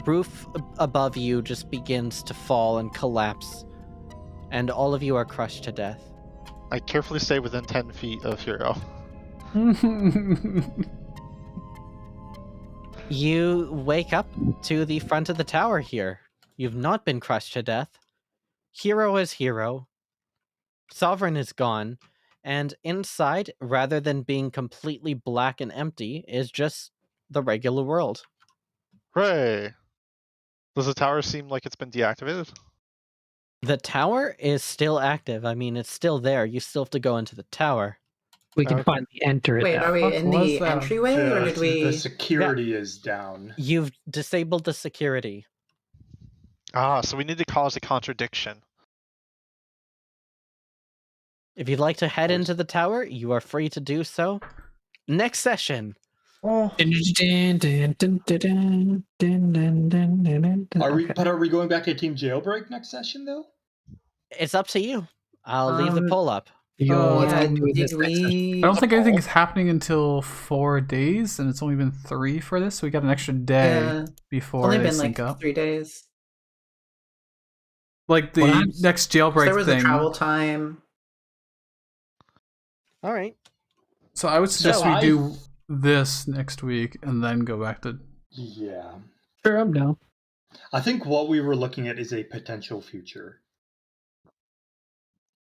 roof above you just begins to fall and collapse, and all of you are crushed to death. I carefully stay within 10 feet of Hero. You wake up to the front of the tower here. You've not been crushed to death. Hero is Hero. Sovereign is gone. And inside, rather than being completely black and empty, is just the regular world. Hooray! Does the tower seem like it's been deactivated? The tower is still active. I mean, it's still there. You still have to go into the tower. We can Okay. finally enter it Wait, now. are we fuck in was the that? entryway, or did we? The security is down. You've disabled the security. Ah, so we need to cause a contradiction. If you'd like to head into the tower, you are free to do so. Next session. Are we? Okay. But are we going back to Team Jailbreak next session though? It's up to you. I'll leave the poll up. Oh, Yeah, it's did we? I don't think anything is happening until 4 days, and it's only been 3 for this, so we got an extra day Yeah, before only they been sync like up. 3 days. Like the Well, I'm- next So jailbreak there was thing. a travel time. All right. So I would suggest So we I- do this next week and then go back to. Yeah. Sure, I'm down. I think what we were looking at is a potential future.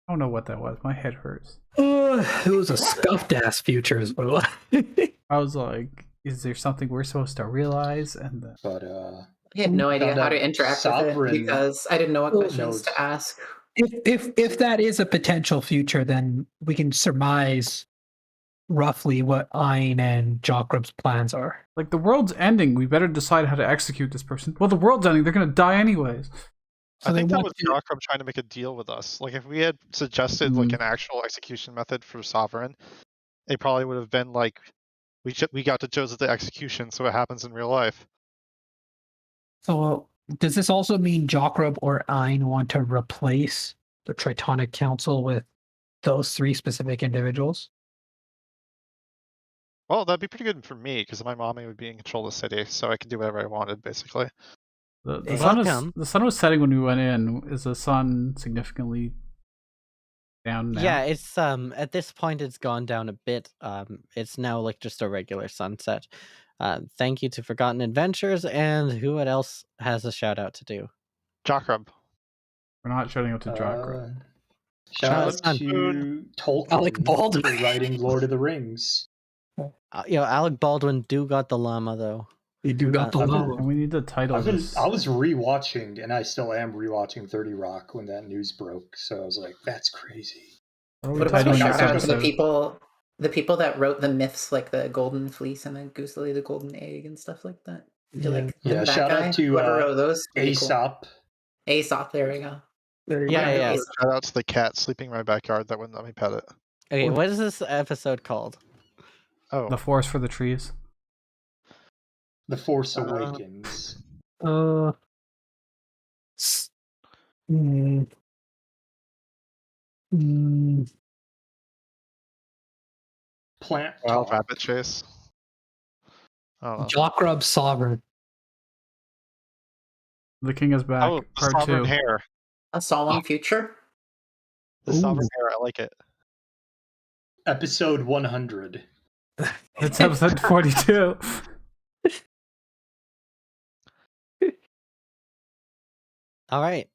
I don't know what that was. My head hurts. It was a scuffed ass future, is what it was. I was like, is there something we're supposed to realize? And then, But I had no idea Found how out to interact with Sovereign it because I didn't know what questions knows. to ask. If that is a potential future, then we can surmise roughly what Ayn and Jokrub's plans are. like, the world's ending. We better decide how to execute this person. Well, the world's ending. They're gonna die anyways. So I think they that want was to- Jokrub trying to make a deal with us. Like, if we had suggested like Mhm. an actual execution method for Sovereign, it probably would have been like, we got to choose the execution, so it happens in real life. So does this also mean Jokrub or Ayn want to replace the Tritonic Council with those 3 specific individuals? Well, that'd be pretty good for me because my mommy would be in control of the city, so I could do whatever I wanted, basically. The sun Welcome. the sun was setting when we went in. Is the sun significantly down now? Yeah, it's at this point it's gone down a bit. It's now like just a regular sunset. Thank you to Forgotten Adventures, and who else has a shout out to do? Jokrub. We're not shouting out to Jokrub. Shout out Sean. to Tolkien Alec Baldwin. for writing Lord of the Rings. Alec Baldwin do got the llama though. You do got the I've been- law. And we need the title. I of this. was rewatching, and I still am rewatching 30 Rock when that news broke. So I was like, "That's crazy." What are we What about a titling shout this out to the episode? people that wrote the myths like the Golden Fleece and the Goose Lily, the Golden Egg, and stuff like that? I feel like Yeah, that shout guy, out to, whoever wrote those. pretty cool. Aesop. Aesop, there we go. There you Yeah, go. yeah. Shout out to the cat sleeping in my backyard that wouldn't let me pet it. Okay, what is this episode called? Oh, The forest for the trees. The Force Awakens. S- mm, mm, Plant Wild Talk. Rabbit Chase. I don't know. Jock Grub Sovereign. The King is Back, Oh, the Part Sovereign 2. Hare. A solemn future? The Ooh. Sovereign Hare, I like it. Episode 100. It's episode 42. All right.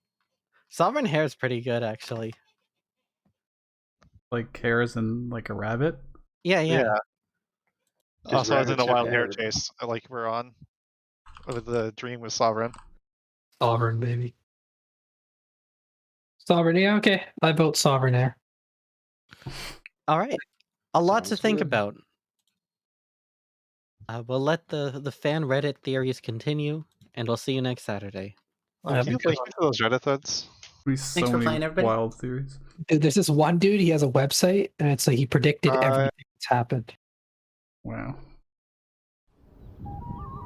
Sovereign Hare is pretty good, actually. Like Hare's and like a rabbit. Yeah. Also, I was in rabbits a have wild hare hair. chase, like we're on. With the dream with Sovereign. Sovereign, baby. Sovereign, yeah, okay. I vote Sovereign Air. All right. A lot to Sounds think good. about. We'll let the fan Reddit theories continue, and we'll see you next Saturday. Yeah, Can you link me to those Reddit threads? So for many playing, everybody. wild theories. Dude, there's this one dude, he has a website, and it's like he predicted everything that's happened. Wow.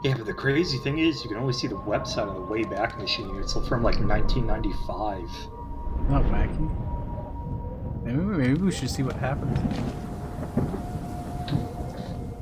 Yeah, but the crazy thing is, you can only see the website on the Wayback Machine. It's from like 1995. Not wacky. Maybe we should see what happens.